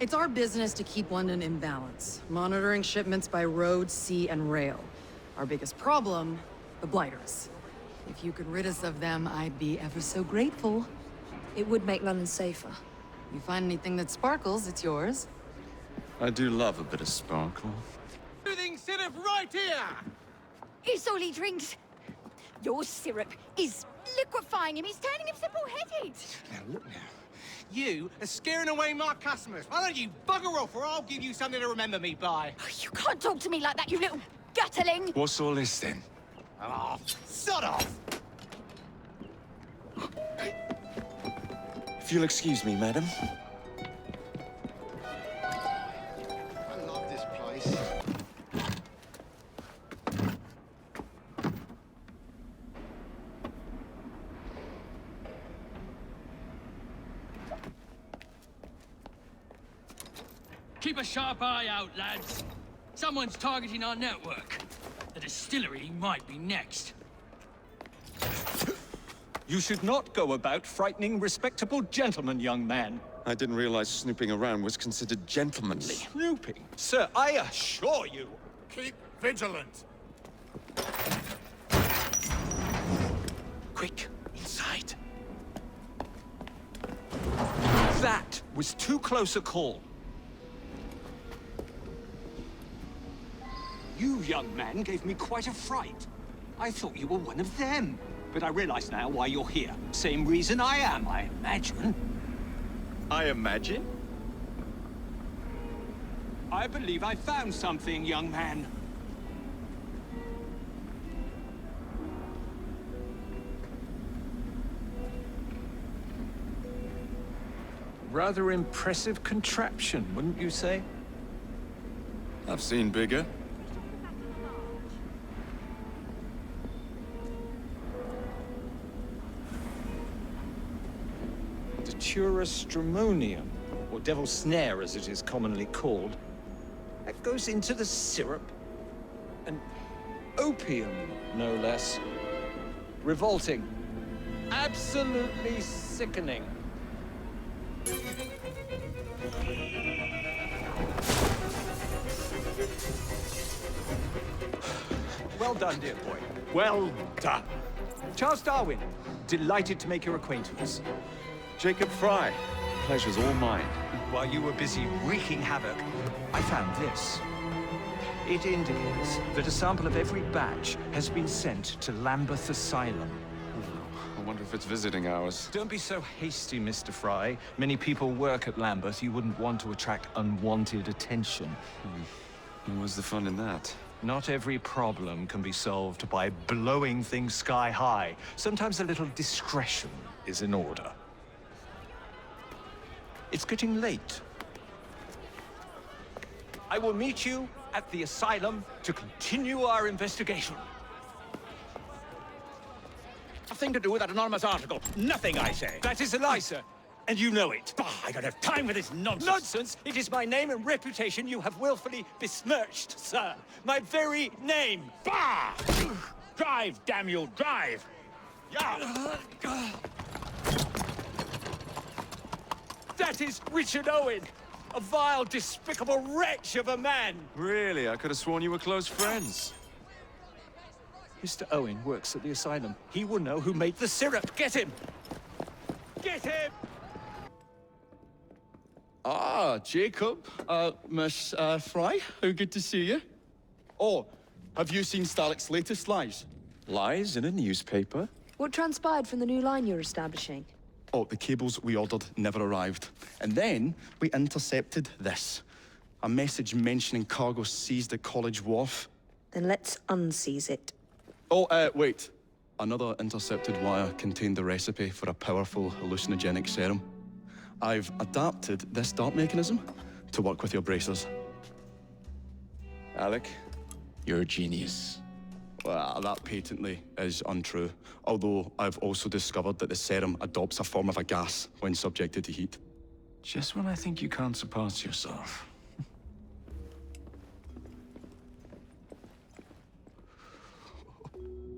It's our business to keep London in balance, monitoring shipments by road, sea, and rail. Our biggest problem, the blighters. If you could rid us of them, I'd be ever so grateful. It would make London safer. You find anything that sparkles, it's yours. I do love a bit of sparkle. Everything sit up right here! It's all he drinks. Your syrup is liquefying him. It's turning him simple-headed. Now, look now. You are scaring away my customers. Why don't you bugger off, or I'll give you something to remember me by. Oh, you can't talk to me like that, you little gutterling. What's all this then? Oh, sod off! If you'll excuse me, madam. I love this place. Keep a sharp eye out, lads. Someone's targeting our network. The distillery might be next. You should not go about frightening respectable gentlemen, young man. I didn't realize snooping around was considered gentlemanly. Snooping? Sir, I assure you. Keep vigilant. Quick, inside. That was too close a call. You, young man, gave me quite a fright. I thought you were one of them. But I realize now why you're here. Same reason I am, I imagine. I imagine? I believe I found something, young man. Rather impressive contraption, wouldn't you say? I've seen bigger. Stramonium, or devil's snare as it is commonly called. That goes into the syrup. And opium, no less. Revolting. Absolutely sickening. Well done, dear boy. Well done. Charles Darwin, delighted to make your acquaintance. Jacob Fry, pleasure's all mine. While you were busy wreaking havoc, I found this. It indicates that a sample of every batch has been sent to Lambeth Asylum. I wonder if it's visiting hours. Don't be so hasty, Mr. Fry. Many people work at Lambeth. You wouldn't want to attract unwanted attention. What's the fun in that? Not every problem can be solved by blowing things sky high. Sometimes a little discretion is in order. It's getting late. I will meet you at the asylum to continue our investigation. Nothing to do with that anonymous article. Nothing, I say. That is a lie, sir. And you know it. Bah, I don't have time for this nonsense. Nonsense? It is my name and reputation you have willfully besmirched, sir. My very name. Bah! Drive, damn you, drive! Yeah! That is Richard Owen, a vile, despicable wretch of a man. Really? I could have sworn you were close friends. Mr. Owen works at the asylum. He will know who made the syrup. Get him! Get him! Ah, Jacob. Miss Fry, how good to see you. Oh, have you seen Starrick's latest lies? Lies in a newspaper? What transpired from the new line you're establishing? Oh, the cables we ordered never arrived. And then we intercepted this. A message mentioning cargo seized at College Wharf. Then let's unseize it. Oh, wait. Another intercepted wire contained the recipe for a powerful hallucinogenic serum. I've adapted this dart mechanism to work with your bracers. Alec, you're a genius. Well, that patently is untrue. Although I've also discovered that the serum adopts a form of a gas when subjected to heat. Just when I think you can't surpass yourself.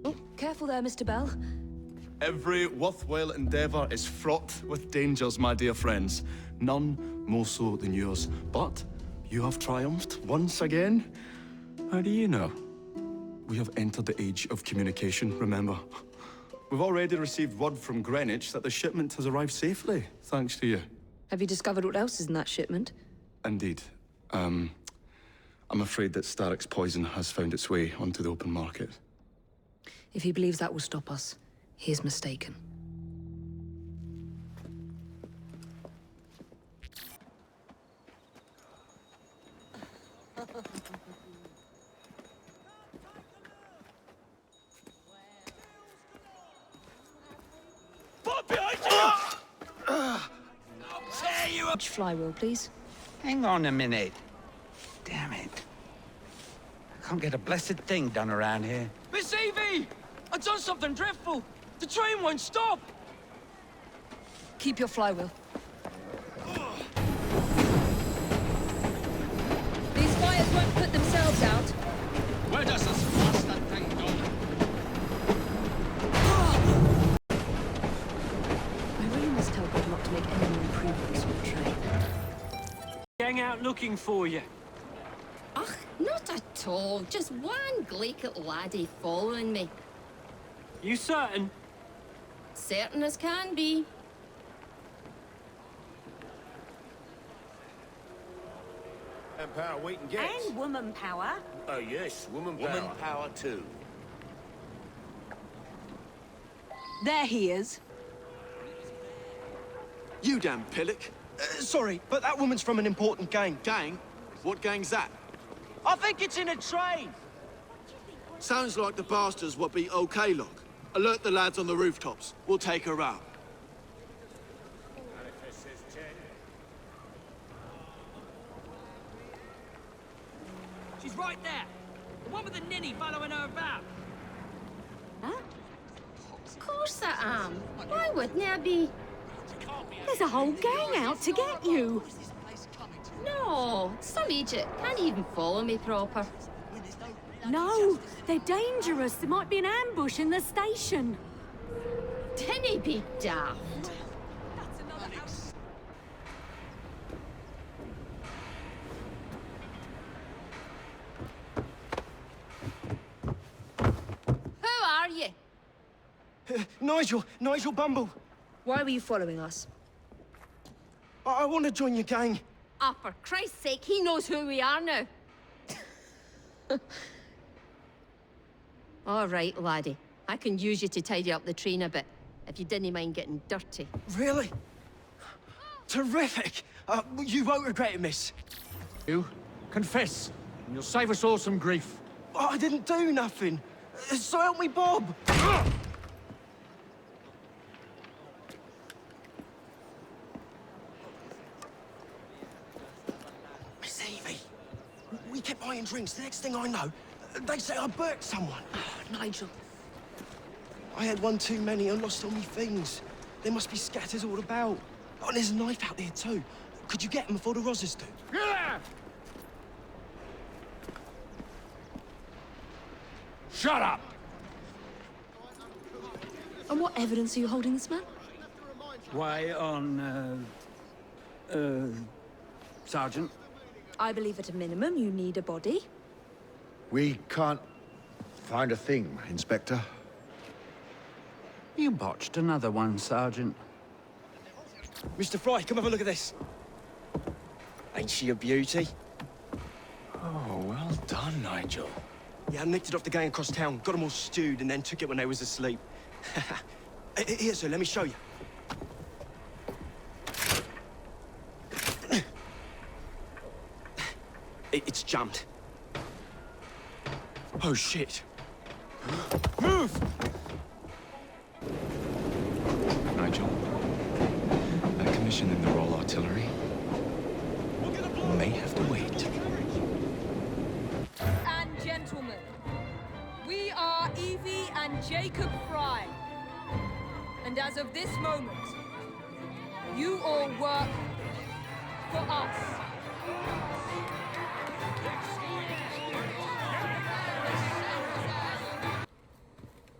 Oh, careful there, Mr. Bell. Every worthwhile endeavor is fraught with dangers, my dear friends. none more so than yours. But you have triumphed once again. How do you know? We have entered the age of communication, remember? We've already received word from Greenwich that the shipment has arrived safely, thanks to you. Have you discovered what else is in that shipment? Indeed. I'm afraid that Starrick's poison has found its way onto the open market. If he believes that will stop us, he is mistaken. Flywheel, please. Hang on a minute. Damn it. I can't get a blessed thing done around here. Miss Evie! I've done something dreadful! The train won't stop! Keep your flywheel. These fires won't put themselves out. Where does this bastard thing go? I really must tell God not to make any more improvements on the train. Gang out looking for you. Ach, not at all. Just one gleekit laddie following me. You certain? Certain as can be. And power we can get. And woman power. Oh yes, woman power. Woman power too. There he is. You damn pillock. Sorry, but that woman's from an important gang. Gang? What gang's that? I think it's in a train. Sounds like the bastards what beat OK Log. Alert the lads on the rooftops. We'll take her out. She's right there! The one with the ninny following her about! Of course I am. Why wouldn't I be? There's a whole gang out to get you. No, some idiot can't even follow me proper. No, they're dangerous. There might be an ambush in the station. Didn't he be daft? Who are you? Nigel Bumble. Why were you following us? I want to join your gang. Ah, for Christ's sake, he knows who we are now. All right, laddie. I can use you to tidy up the train a bit, if you didn't mind getting dirty. Really? Terrific. You won't regret it, miss. You confess, and you'll save us all some grief. I didn't do nothing. So help me, Bob. Miss Evie, we kept buying drinks. The next thing I know, they say I burnt someone. Oh, Nigel. I had one too many and lost all my things. They must be scattered all about. Oh, and there's a knife out there too. Could you get them before the Rozzers do? Yeah! Shut up! And what evidence are you holding this man? Why, on, Sergeant? I believe at a minimum you need a body. We can't find a thing, Inspector. You botched another one, Sergeant. Mr. Fry, come have a look at this. Ain't she a beauty? Oh, well done, Nigel. Yeah, I nicked it off the gang across town, got them all stewed, and then took it when they was asleep. Here, sir, let me show you. It's jumped. Oh, shit. Move! Nigel, that commission in the Royal Artillery may have to wait. And gentlemen, we are Evie and Jacob Fry. And as of this moment, you all work for us.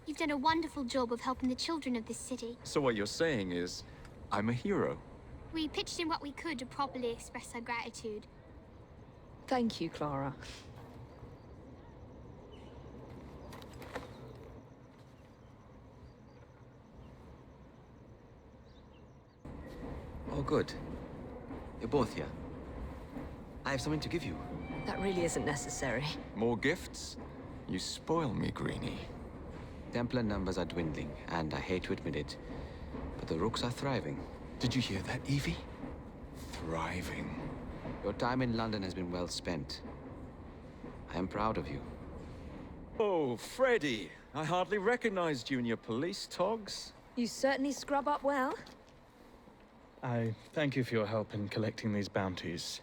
You've done a wonderful job of helping the children of this city. So what you're saying is, I'm a hero? We pitched in what we could to properly express our gratitude. Thank you, Clara. Oh, good. You're both here. I have something to give you. That really isn't necessary. More gifts? You spoil me, Greenie. Templar numbers are dwindling, and I hate to admit it, but the Rooks are thriving. Did you hear that, Evie? Thriving. Your time in London has been well spent. I am proud of you. Oh, Freddy! I hardly recognized you in your police togs. You certainly scrub up well. I thank you for your help in collecting these bounties.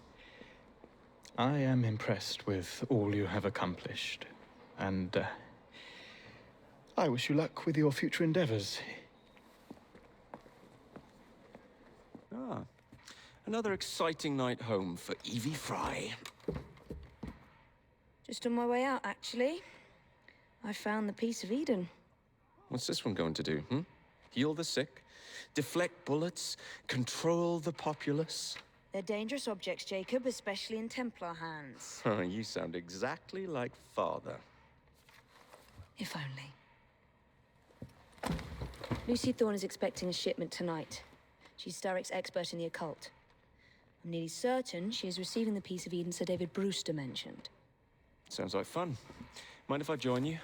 I am impressed with all you have accomplished, and I wish you luck with your future endeavors. Ah, another exciting night home for Evie Fry. Just on my way out, actually. I found the Piece of Eden. What's this one going to do, hmm? Heal the sick, deflect bullets, control the populace? They're dangerous objects, Jacob, especially in Templar hands. Oh, you sound exactly like Father. If only. Lucy Thorne is expecting a shipment tonight. She's Starrick's expert in the occult. I'm nearly certain she is receiving the Piece of Eden Sir David Brewster mentioned. Sounds like fun. Mind if I join you?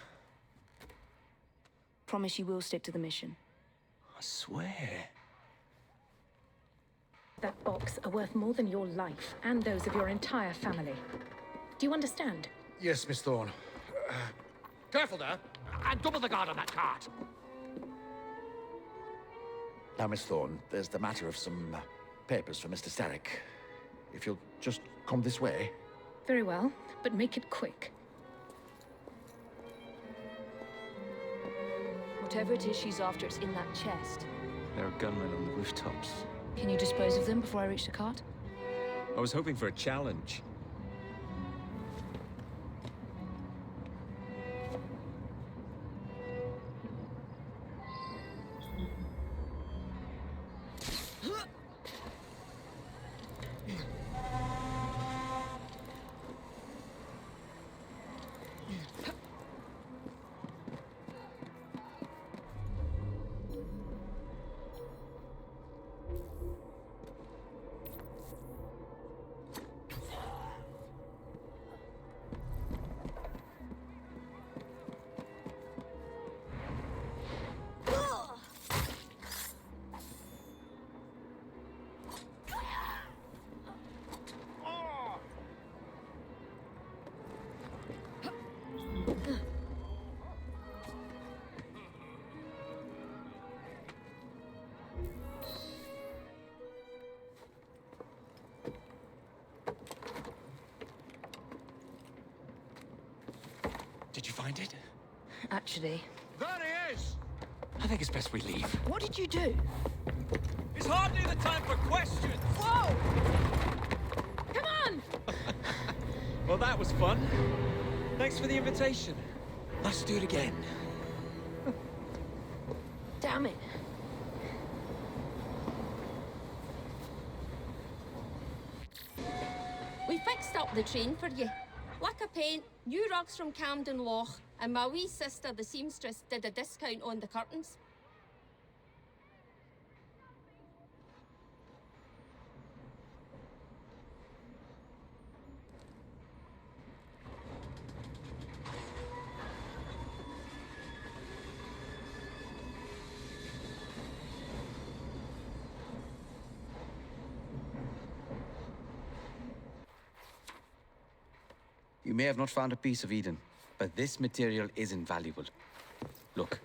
Promise you will stick to the mission. I swear. That box are worth more than your life and those of your entire family. Do you understand? Yes, Miss Thorne. Careful there! And double the guard on that cart! Now, Miss Thorne, there's the matter of some papers for Mr. Starrick. If you'll just come this way. Very well, but make it quick. Whatever it is she's after, it's in that chest. There are gunmen on the rooftops. Can you dispose of them before I reach the cart? I was hoping for a challenge. Did you find it? Actually. There he is! I think it's best we leave. What did you do? It's hardly the time for questions! Whoa! Come on! Well, that was fun. Thanks for the invitation. Let's do it again. Damn it. We fixed up the train for you. Lacquer paint, new rugs from Camden Loch, and my wee sister, the seamstress, did a discount on the curtains. You may have not found a Piece of Eden, but this material is invaluable. Look.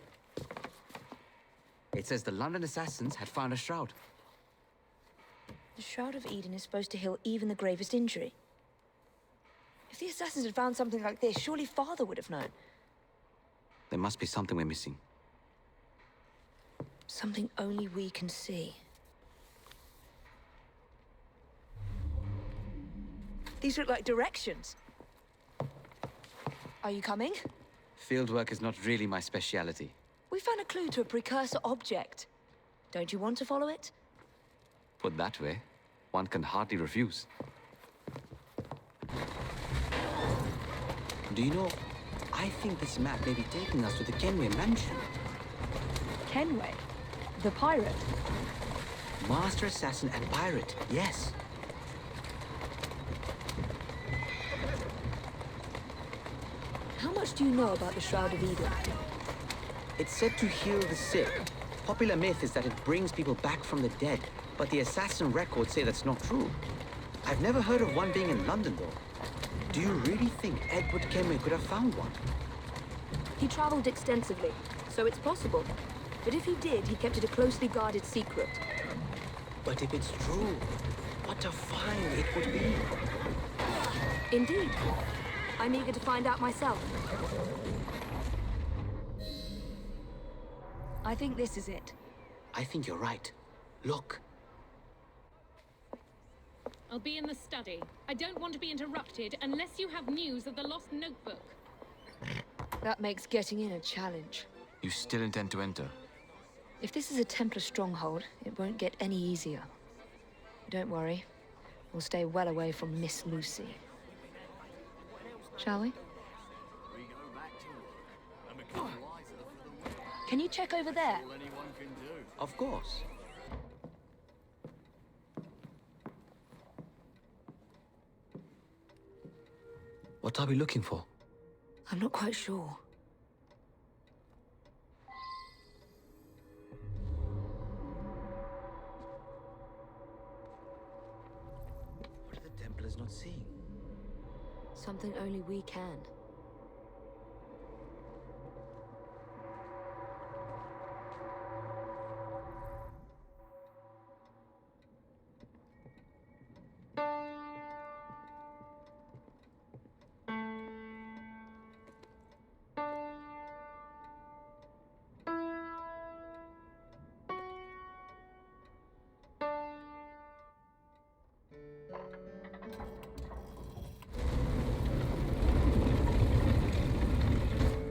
It says the London assassins had found a shroud. The Shroud of Eden is supposed to heal even the gravest injury. If the assassins had found something like this, surely Father would have known. There must be something we're missing. Something only we can see. These look like directions. Are you coming? Fieldwork is not really my speciality. We found a clue to a precursor object. Don't you want to follow it? Put that way, one can hardly refuse. Do you know, I think this map may be taking us to the Kenway mansion. Kenway? The pirate? Master assassin and pirate, yes. How much do you know about the Shroud of Eden? It's said to heal the sick. Popular myth is that it brings people back from the dead, but the assassin records say that's not true. I've never heard of one being in London, though. Do you really think Edward Kenway could have found one? He traveled extensively, so it's possible. But if he did, he kept it a closely guarded secret. But if it's true, what a find it would be. Indeed. I'm eager to find out myself. I think this is it. I think you're right. Look. I'll be in the study. I don't want to be interrupted unless you have news of the lost notebook. That makes getting in a challenge. You still intend to enter? If this is a Templar stronghold, it won't get any easier. Don't worry. We'll stay well away from Miss Lucy. Shall we? Can you check over there? Of course. What are we looking for? I'm not quite sure. What are the Templars not seeing? Something only we can.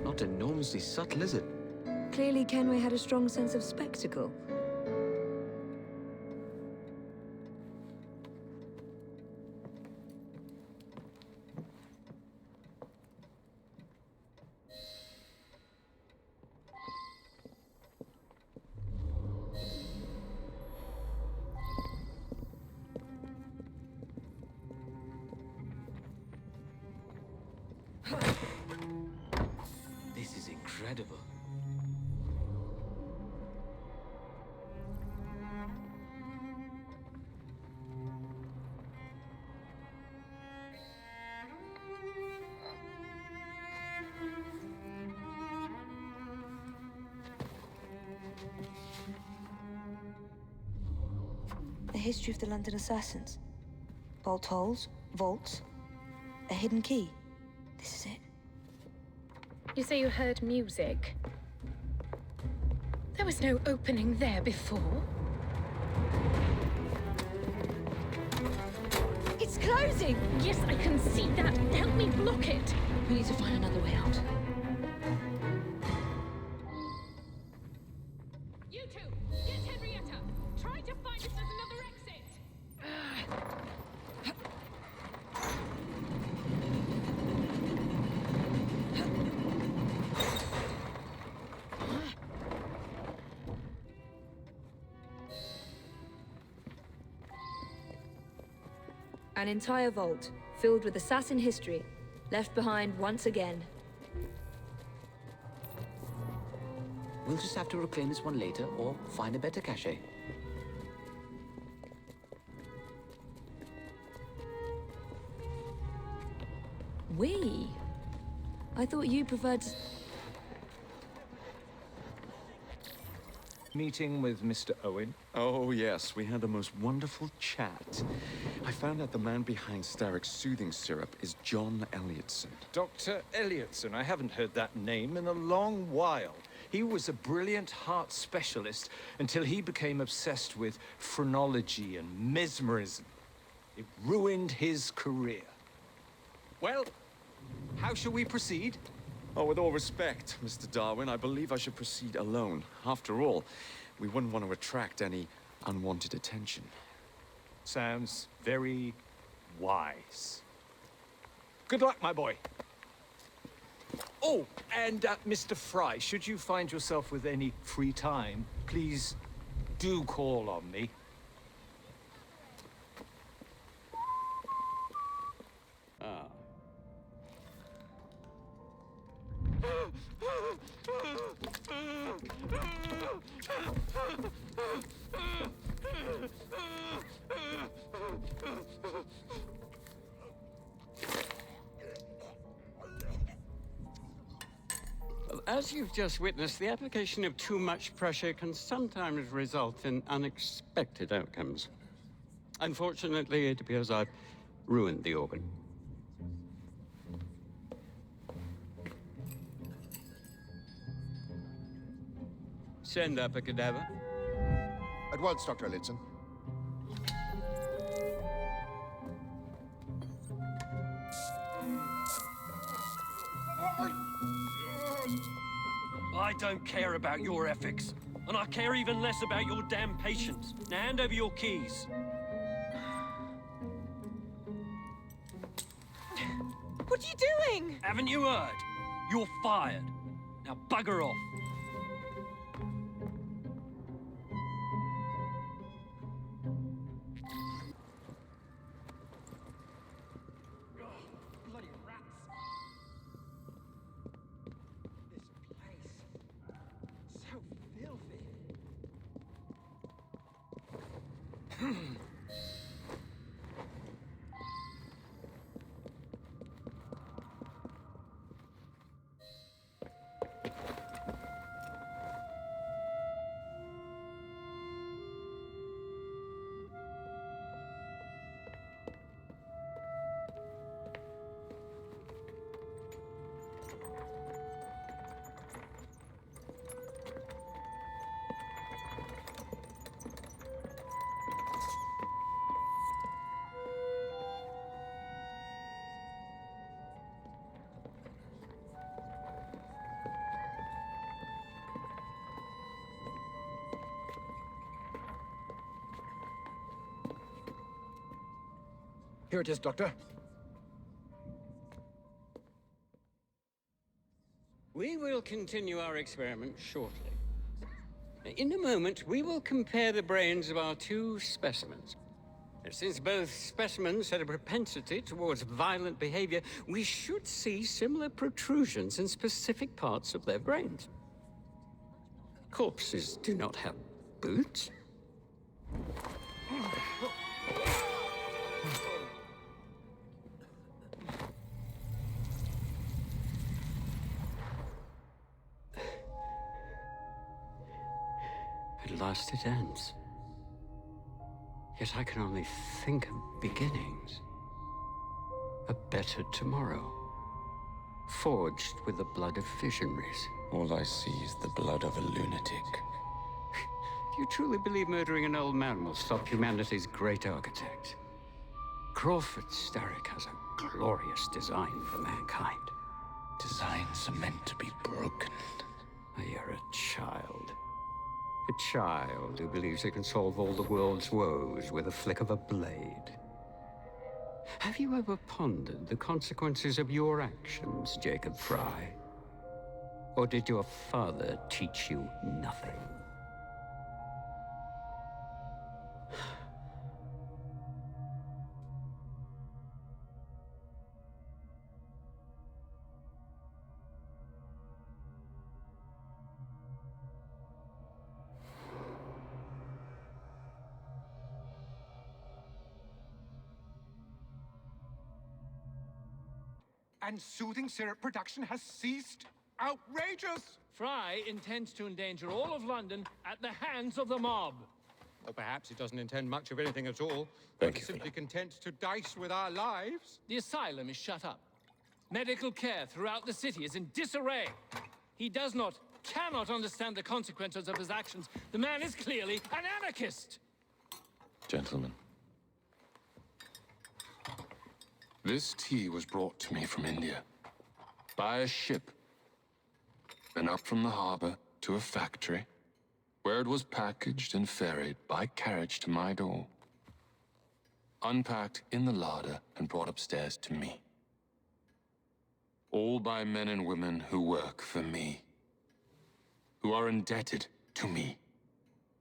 Not enormously subtle, is it? Clearly, Kenway had a strong sense of spectacle. This is incredible. The history of the London assassins. Bolt holes, vaults, a hidden key. This is it. You say you heard music. There was no opening there before. It's closing! Yes, I can see that. Help me block it. We need to find another way out. You two, get Henrietta. Try to find if there's another exit. An entire vault, filled with assassin history, left behind once again. We'll just have to reclaim this one later, or find a better cache. We? I thought you preferred... Meeting with Mr. Owen? Oh, yes. We had the most wonderful chat. I found out the man behind Starrick's soothing syrup is John Elliotson. Dr. Elliotson. I haven't heard that name in a long while. He was a brilliant heart specialist until he became obsessed with phrenology and mesmerism. It ruined his career. Well, how shall we proceed? Oh, with all respect, Mr. Darwin, I believe I should proceed alone. After all, we wouldn't want to attract any unwanted attention. Sounds very wise. Good luck, my boy. Oh, and Mr. Fry, should you find yourself with any free time, please do call on me. Ah. Well, as you've just witnessed, the application of too much pressure can sometimes result in unexpected outcomes. Unfortunately, it appears I've ruined the organ. Send up a cadaver. At once, Dr. Elliotson. I don't care about your ethics, and I care even less about your damn patience. Now hand over your keys. What are you doing? Haven't you heard? You're fired. Now bugger off. Bloody rats. This place. So filthy. Here it is, Doctor. We will continue our experiment shortly. In a moment, we will compare the brains of our two specimens. Since both specimens had a propensity towards violent behavior, we should see similar protrusions in specific parts of their brains. Corpses do not have boots. At last it ends. Yet I can only think of beginnings. A better tomorrow. Forged with the blood of visionaries. All I see is the blood of a lunatic. Do you truly believe murdering an old man will stop humanity's great architect? Crawford Starrick has a glorious design for mankind. Designs are meant to be broken. You're a child. A child who believes he can solve all the world's woes with a flick of a blade. Have you ever pondered the consequences of your actions, Jacob Fry? Or did your father teach you nothing? And soothing syrup production has ceased? Outrageous! Fry intends to endanger all of London at the hands of the mob. Or perhaps he doesn't intend much of anything at all. Thank but you, simply content to dice with our lives. The asylum is shut up. Medical care throughout the city is in disarray. He cannot understand the consequences of his actions. The man is clearly an anarchist! Gentlemen. This tea was brought to me from India. By a ship. Then up from the harbor to a factory, where it was packaged and ferried by carriage to my door. unpacked in the larder and brought upstairs to me. All by men and women who work for me, who are indebted to me,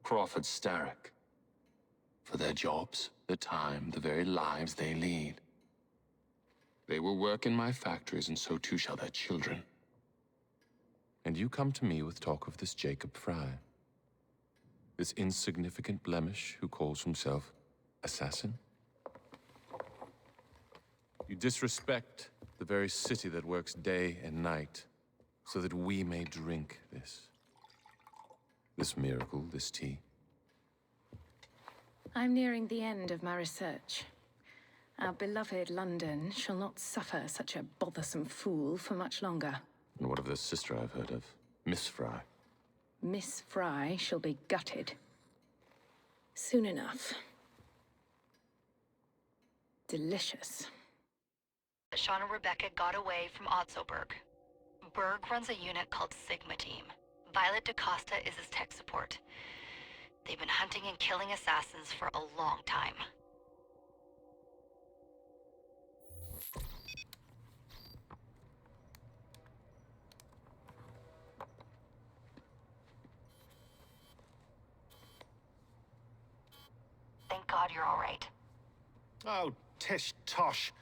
Crawford Starrick, for their jobs, the time, the very lives they lead. They will work in my factories, and so too shall their children. And you come to me with talk of this Jacob Fry, this insignificant blemish who calls himself assassin? You disrespect the very city that works day and night so that we may drink this miracle, this tea. I'm nearing the end of my research. Our beloved London shall not suffer such a bothersome fool for much longer. And what of the sister I've heard of, Miss Fry? Miss Fry shall be gutted. Soon enough. Delicious. Sean and Rebecca got away from Otzoberg. Berg runs a unit called Sigma Team. Violet DaCosta is his tech support. They've been hunting and killing assassins for a long time. Thank God you're all right. Oh, tish tosh.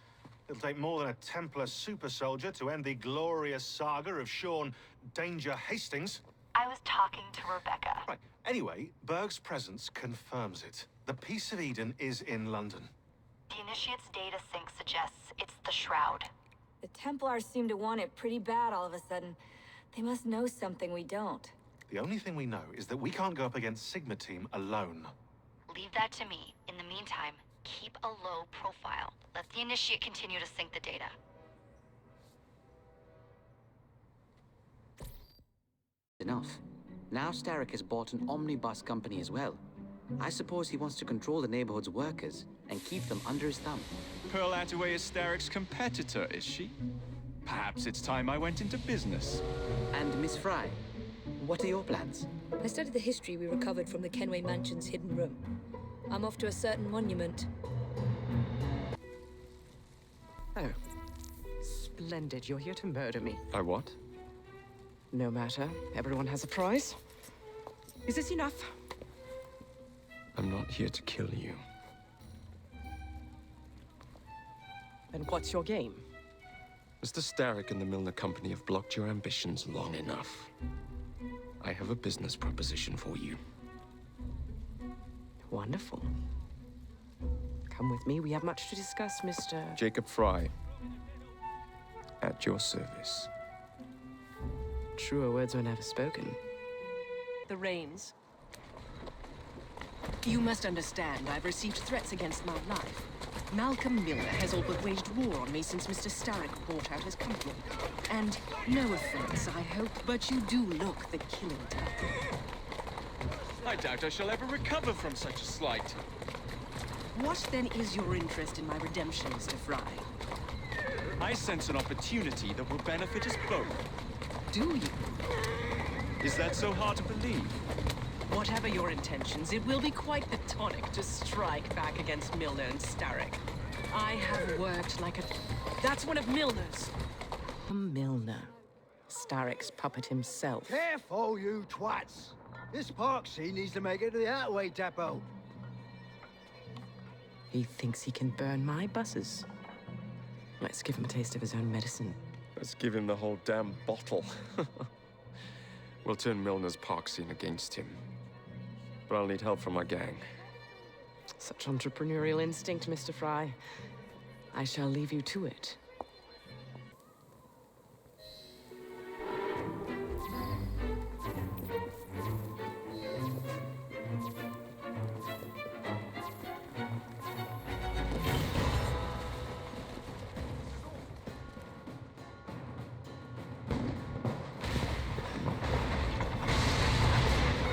It'll take more than a Templar super soldier to end the glorious saga of Sean Danger Hastings. I was talking to Rebecca. Right. Anyway, Berg's presence confirms it. The Peace of Eden is in London. The Initiate's data sync suggests it's the Shroud. The Templars seem to want it pretty bad all of a sudden. They must know something we don't. The only thing we know is that we can't go up against Sigma Team alone. Leave that to me. In the meantime, keep a low profile. Let the Initiate continue to sync the data. Enough. Now Starrick has bought an omnibus company as well. I suppose he wants to control the neighborhood's workers and keep them under his thumb. Pearl Attaway is Starrick's competitor, is she? Perhaps it's time I went into business. And Miss Fry, what are your plans? I studied the history we recovered from the Kenway Mansion's hidden room. I'm off to a certain monument. Oh. Splendid. You're here to murder me. I what? No matter. Everyone has a price. Is this enough? I'm not here to kill you. Then what's your game? Mr. Starrick and the Milner Company have blocked your ambitions long enough. I have a business proposition for you. Wonderful. Come with me. We have much to discuss, Mr. Jacob Fry. At your service. Truer words were never spoken. The reins. You must understand, I've received threats against my life. Malcolm Milner has all but waged war on me since Mr. Starrick bought out his company. And no offense, I hope, but you do look the killing type. I doubt I shall ever recover from such a slight. What then is your interest in my redemption, Mr. Fry? I sense an opportunity that will benefit us both. Do you? Is that so hard to believe? Whatever your intentions, it will be quite the tonic to strike back against Milner and Starrick. I have worked like a... That's one of Milner's. Milner. Starrick's puppet himself. Careful, you twats! This Parksy needs to make it to the Attaway depot. He thinks he can burn my buses. Let's give him a taste of his own medicine. Let's give him the whole damn bottle. We'll turn Milner's park scene against him. But I'll need help from my gang. Such entrepreneurial instinct, Mr. Fry. I shall leave you to it.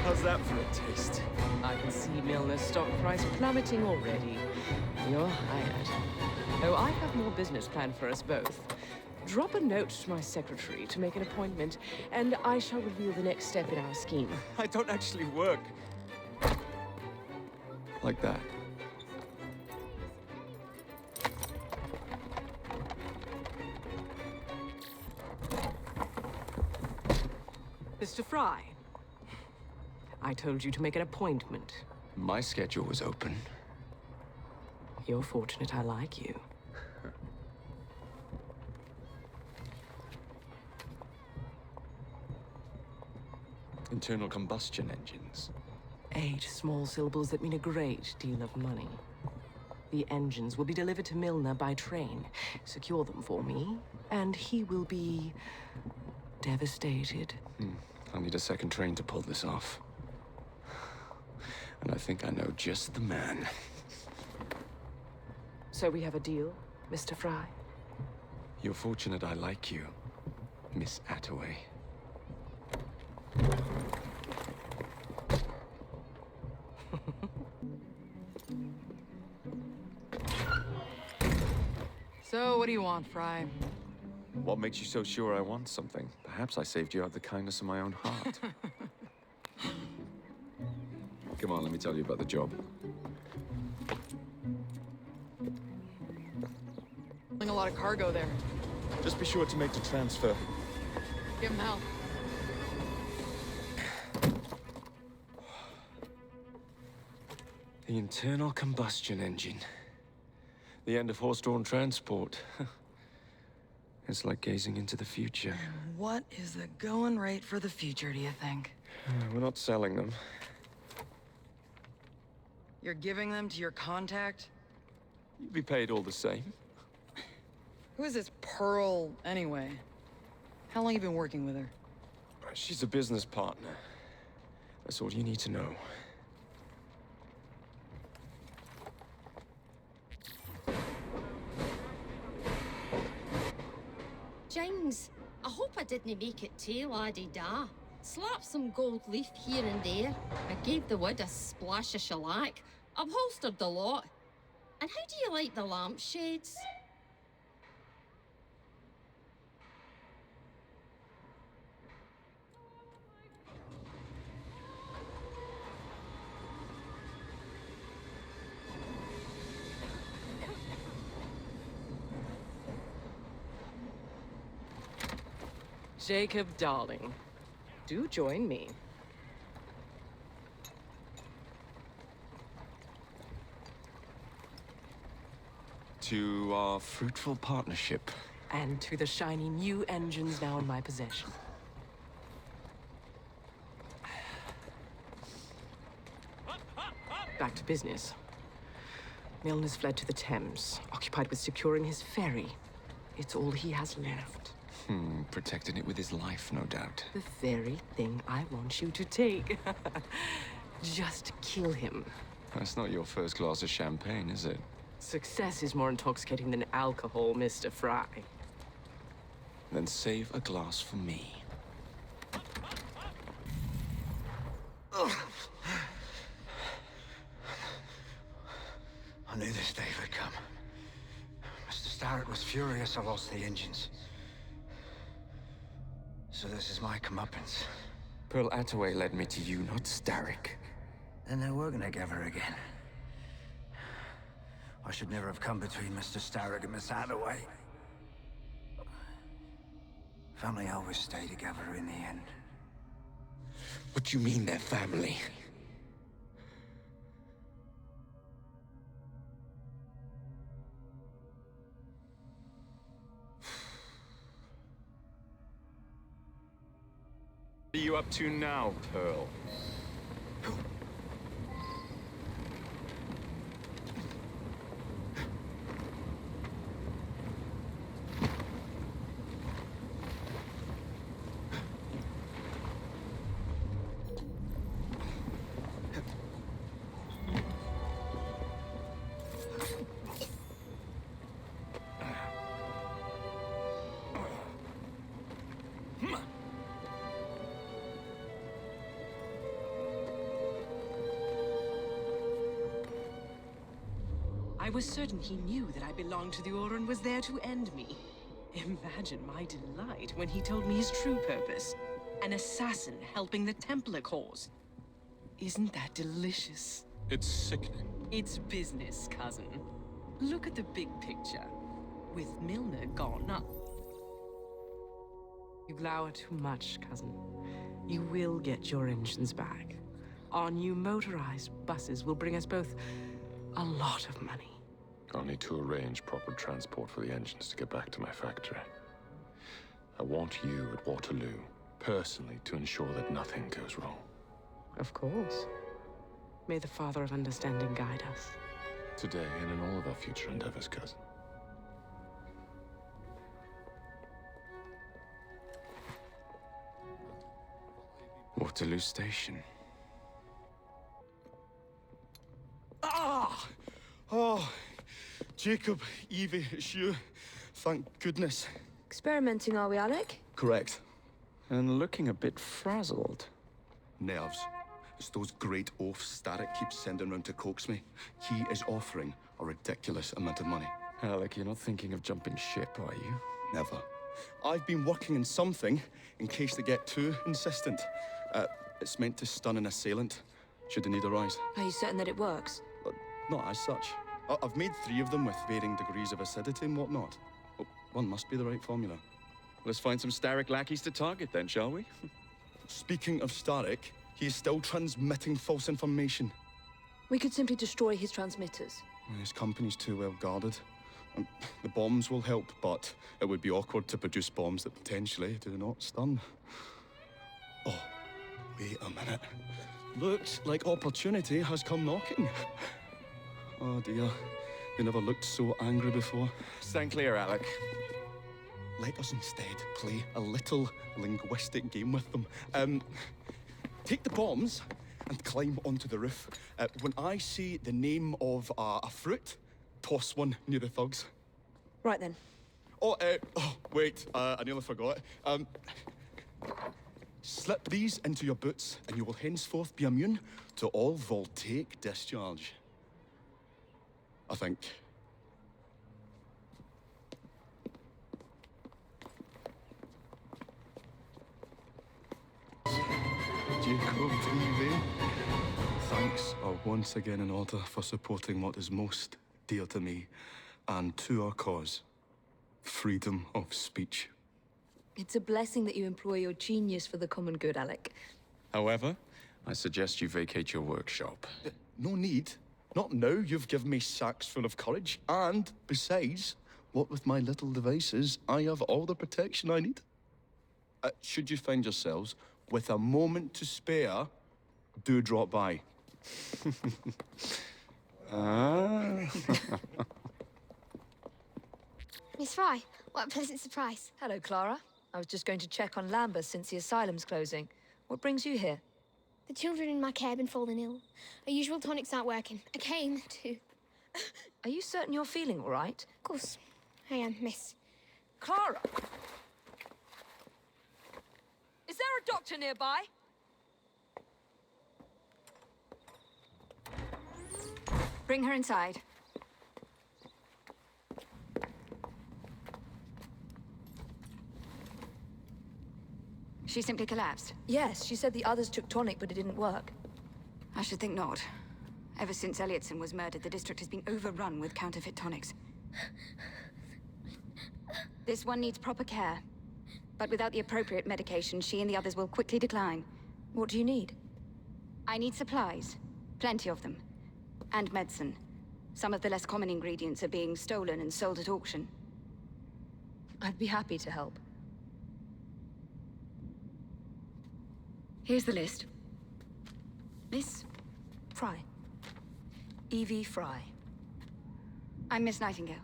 How's that for a taste? I can see Milner's stock price plummeting already. You're hired. Oh, I have more business planned for us both. Drop a note to my secretary to make an appointment, and I shall reveal the next step in our scheme. I don't actually work. Like that. Mr. Fry, I told you to make an appointment. My schedule was open. You're fortunate I like you. Internal combustion engines. 8 small syllables that mean a great deal of money. The engines will be delivered to Milner by train. Secure them for me, and he will be devastated. I'll need a second train to pull this off. And I think I know just the man. So we have a deal, Mr. Fry? You're fortunate I like you, Miss Attaway. So, what do you want, Fry? What makes you so sure I want something? Perhaps I saved you out of the kindness of my own heart. Come on, let me tell you about the job. A lot of cargo there. Just be sure to make the transfer. Give him hell. The internal combustion engine. The end of horse-drawn transport. It's like gazing into the future. What is the going rate for the future, do you think? We're not selling them. You're giving them to your contact? You'd be paid all the same. Who is this Pearl, anyway? How long you been working with her? She's a business partner. That's all you need to know. Jings, I hope I didn't make it too la-di-da. Slap some gold leaf here and there. I gave the wood a splash of shellac. Upholstered the lot. And how do you like the lampshades? Jacob, darling, do join me. To our fruitful partnership. And to the shiny new engines now in my possession. Back to business. Milner's fled to the Thames, occupied with securing his ferry. It's all he has left. Protecting it with his life, no doubt. The very thing I want you to take. Just kill him. That's not your first glass of champagne, is it? Success is more intoxicating than alcohol, Mr. Fry. Then save a glass for me. I knew this day would come. Mr. Starrett was furious I lost the engines. So this is my comeuppance. Pearl Attaway led me to you, not Starrick. Then they're working together again. I should never have come between Mr. Starrett and Miss Attaway. Family always stay together in the end. What do you mean they're family? What are you up to now, Pearl? I was certain he knew that I belonged to the Order and was there to end me. Imagine my delight when he told me his true purpose. An assassin helping the Templar cause. Isn't that delicious? It's sickening. It's business, cousin. Look at the big picture. With Milner gone up. You glower too much, cousin. You will get your engines back. Our new motorized buses will bring us both a lot of money. I'll need to arrange proper transport for the engines to get back to my factory. I want you at Waterloo, personally, to ensure that nothing goes wrong. Of course. May the Father of Understanding guide us. Today and in all of our future endeavors, cousin. Waterloo Station. Ah! Oh, Jacob, Evie, it's you. Thank goodness. Experimenting, are we, Alec? Correct. And looking a bit frazzled. Nerves. It's those great oafs Starrick keeps sending round to coax me. He is offering a ridiculous amount of money. Alec, you're not thinking of jumping ship, are you? Never. I've been working on something in case they get too insistent. It's meant to stun an assailant, should the need arise. Are you certain that it works? Not as such. I've made 3 of them with varying degrees of acidity and whatnot. Oh, one must be the right formula. Let's find some Starrick lackeys to target then, shall we? Speaking of Starrick, he is still transmitting false information. We could simply destroy his transmitters. His company's too well guarded. The bombs will help, but it would be awkward to produce bombs that potentially do not stun. Oh, wait a minute. Looks like opportunity has come knocking. Oh dear, they never looked so angry before. Stand clear, Alec. Let us instead play a little linguistic game with them. Take the bombs and climb onto the roof. When I say the name of a fruit, toss one near the thugs. Right then. Oh, wait, I nearly forgot. Slip these into your boots and you will henceforth be immune to all voltaic discharge. I think. Jacob, Evie, thanks are once again in order for supporting what is most dear to me and to our cause, freedom of speech. It's a blessing that you employ your genius for the common good, Alec. However, I suggest you vacate your workshop. No need. Not now you've given me sacks full of courage. And, besides, what with my little devices, I have all the protection I need. Should you find yourselves with a moment to spare, do drop by. Miss Fry, what a pleasant surprise. Hello, Clara. I was just going to check on Lambeth since the asylum's closing. What brings you here? The children in my care have been falling ill. Our usual tonics aren't working. I came to... Are you certain you're feeling all right? Of course, I am, miss. Clara! Is there a doctor nearby? Bring her inside. She simply collapsed. Yes, she said the others took tonic, but it didn't work. I should think not. Ever since Elliotson was murdered, the district has been overrun with counterfeit tonics. This one needs proper care. But without the appropriate medication, she and the others will quickly decline. What do you need? I need supplies. Plenty of them. And medicine. Some of the less common ingredients are being stolen and sold at auction. I'd be happy to help. Here's the list. Miss? Fry. Evie Fry. I'm Miss Nightingale.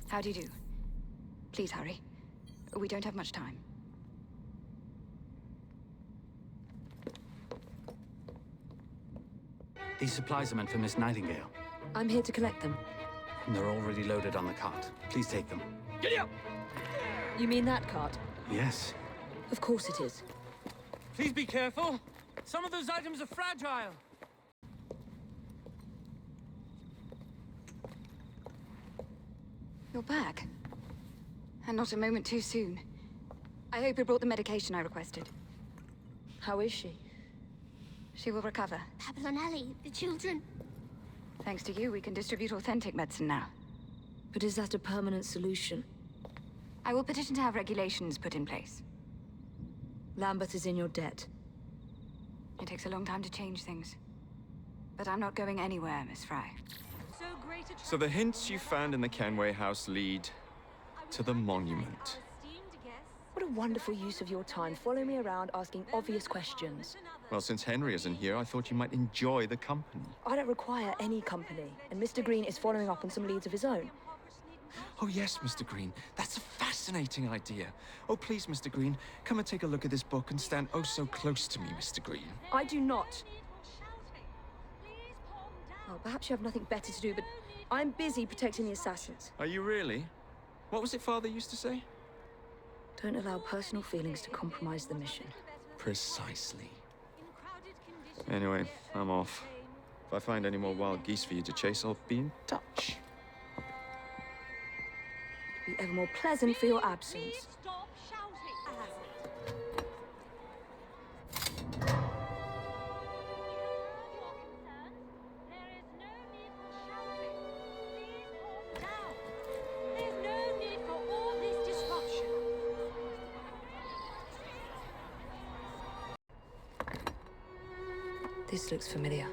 How do you do? Please hurry. We don't have much time. These supplies are meant for Miss Nightingale. I'm here to collect them. They're already loaded on the cart. Please take them. Giddy up! You mean that cart? Yes. Of course it is. Please be careful. Some of those items are fragile. You're back. And not a moment too soon. I hope you brought the medication I requested. How is she? She will recover. Babylon Alley, the children. Thanks to you, we can distribute authentic medicine now. But is that a permanent solution? I will petition to have regulations put in place. Lambeth is in your debt. It takes a long time to change things. But I'm not going anywhere, Miss Fry. So the hints you found in the Kenway house lead to the monument. What a wonderful use of your time, following me around asking obvious questions. Well, since Henry isn't here, I thought you might enjoy the company. I don't require any company, and Mr. Green is following up on some leads of his own. Oh, yes, Mr. Green. That's a fascinating idea. Oh, please, Mr. Green, come and take a look at this book and stand oh so close to me, Mr. Green. I do not. Well, perhaps you have nothing better to do, but I'm busy protecting the assassins. Are you really? What was it Father used to say? Don't allow personal feelings to compromise the mission. Precisely. Anyway, I'm off. If I find any more wild geese for you to chase, I'll be in touch. Be ever more pleasant for your absence. This looks familiar.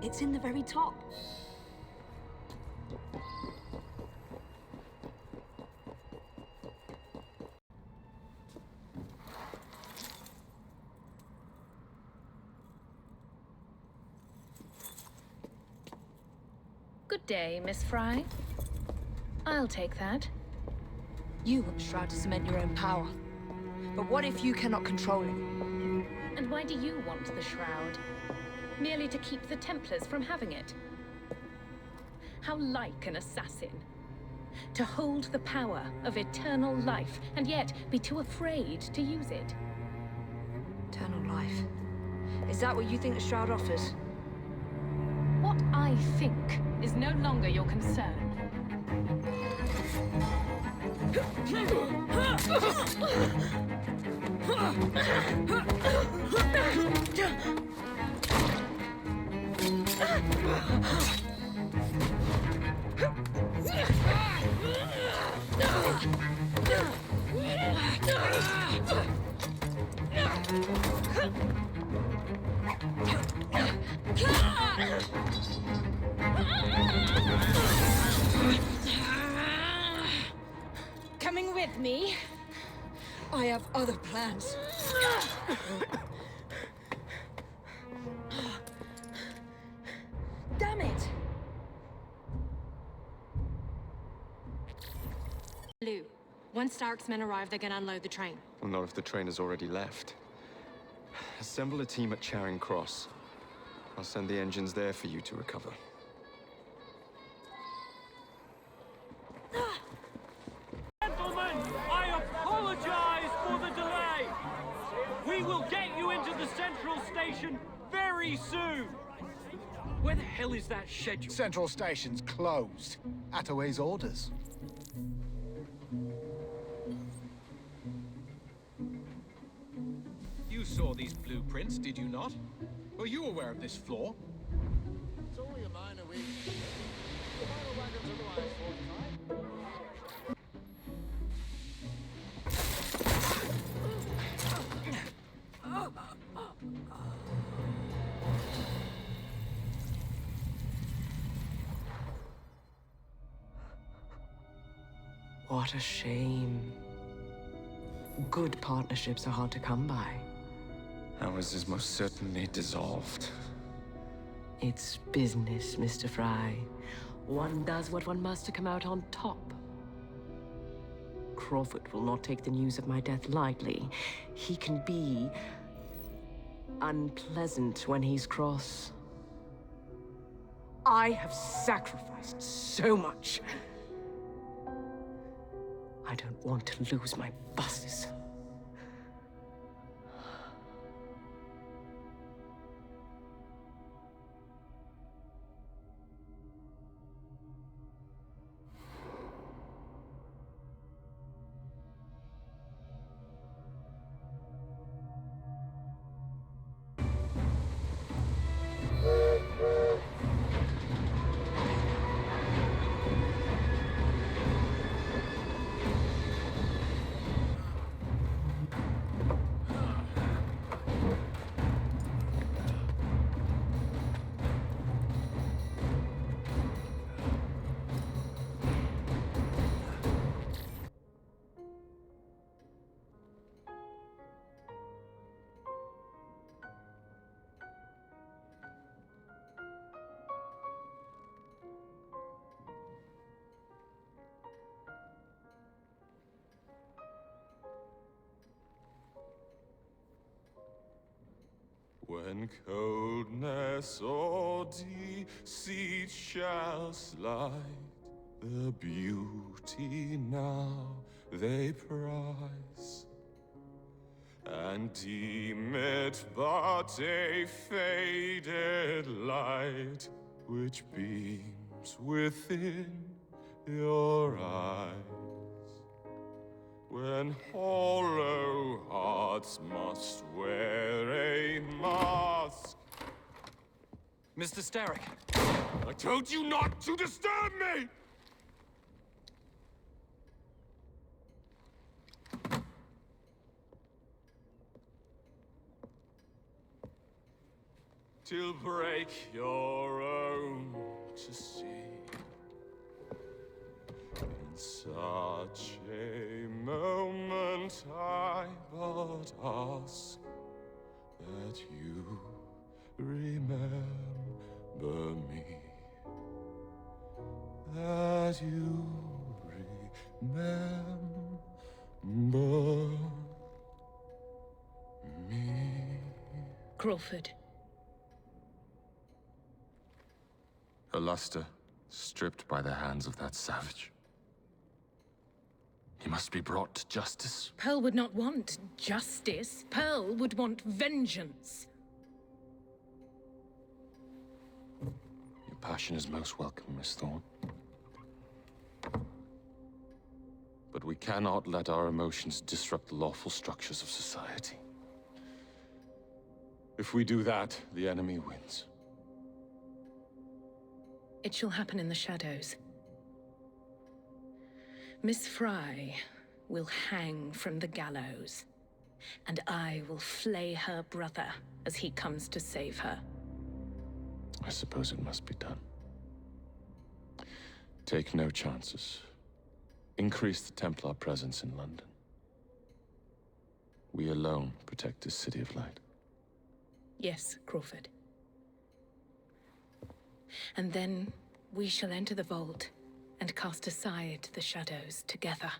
It's in the very top. Good day, Miss Fry. I'll take that. You want Shroud to cement your own power. But what if you cannot control it? And why do you want the Shroud? Merely to keep the Templars from having it? How like an assassin. To hold the power of eternal life, and yet be too afraid to use it. Eternal life. Is that what you think the Shroud offers? What I think is no longer your concern. Coming with me? I have other plans. Damn it! Lou, once Stark's men arrive, they're gonna unload the train. Well, not if the train has already left. Assemble a team at Charing Cross. I'll send the engines there for you to recover. Gentlemen, I apologize for the delay. We will get you into the central station very soon. Where the hell is that schedule? Central Station's closed. Attaway's orders. You saw these blueprints, did you not? Were you aware of this flaw? It's only a minor week. The final wagon's arrived 45. What a shame. Good partnerships are hard to come by. Ours is most certainly dissolved. It's business, Mr. Fry. One does what one must to come out on top. Crawford will not take the news of my death lightly. He can be unpleasant when he's cross. I have sacrificed so much. I don't want to lose my buses. When coldness or deceit shall slide, the beauty now they prize, and deem it but a faded light which beams within your eyes. When hollow hearts must wear a mask. Mr. Starrick! I told you not to disturb me! Till break your own to see. In such a moment I but ask that you remember me. That you remember me. Crawford. Her luster stripped by the hands of that savage. He must be brought to justice. Pearl would not want justice. Pearl would want vengeance. Your passion is most welcome, Miss Thorne. But we cannot let our emotions disrupt the lawful structures of society. If we do that, the enemy wins. It shall happen in the shadows. Miss Fry will hang from the gallows, and I will flay her brother as he comes to save her. I suppose it must be done. Take no chances. Increase the Templar presence in London. We alone protect this city of light. Yes, Crawford. And then we shall enter the vault and cast aside the shadows together.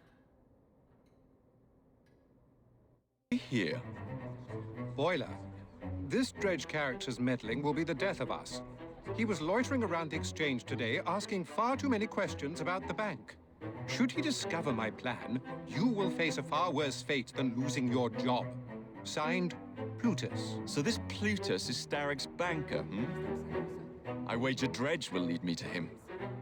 Here. Boiler, this Dredge character's meddling will be the death of us. He was loitering around the exchange today, asking far too many questions about the bank. Should he discover my plan, you will face a far worse fate than losing your job. Signed, Plutus. So this Plutus is Starrick's banker, I wager Dredge will lead me to him.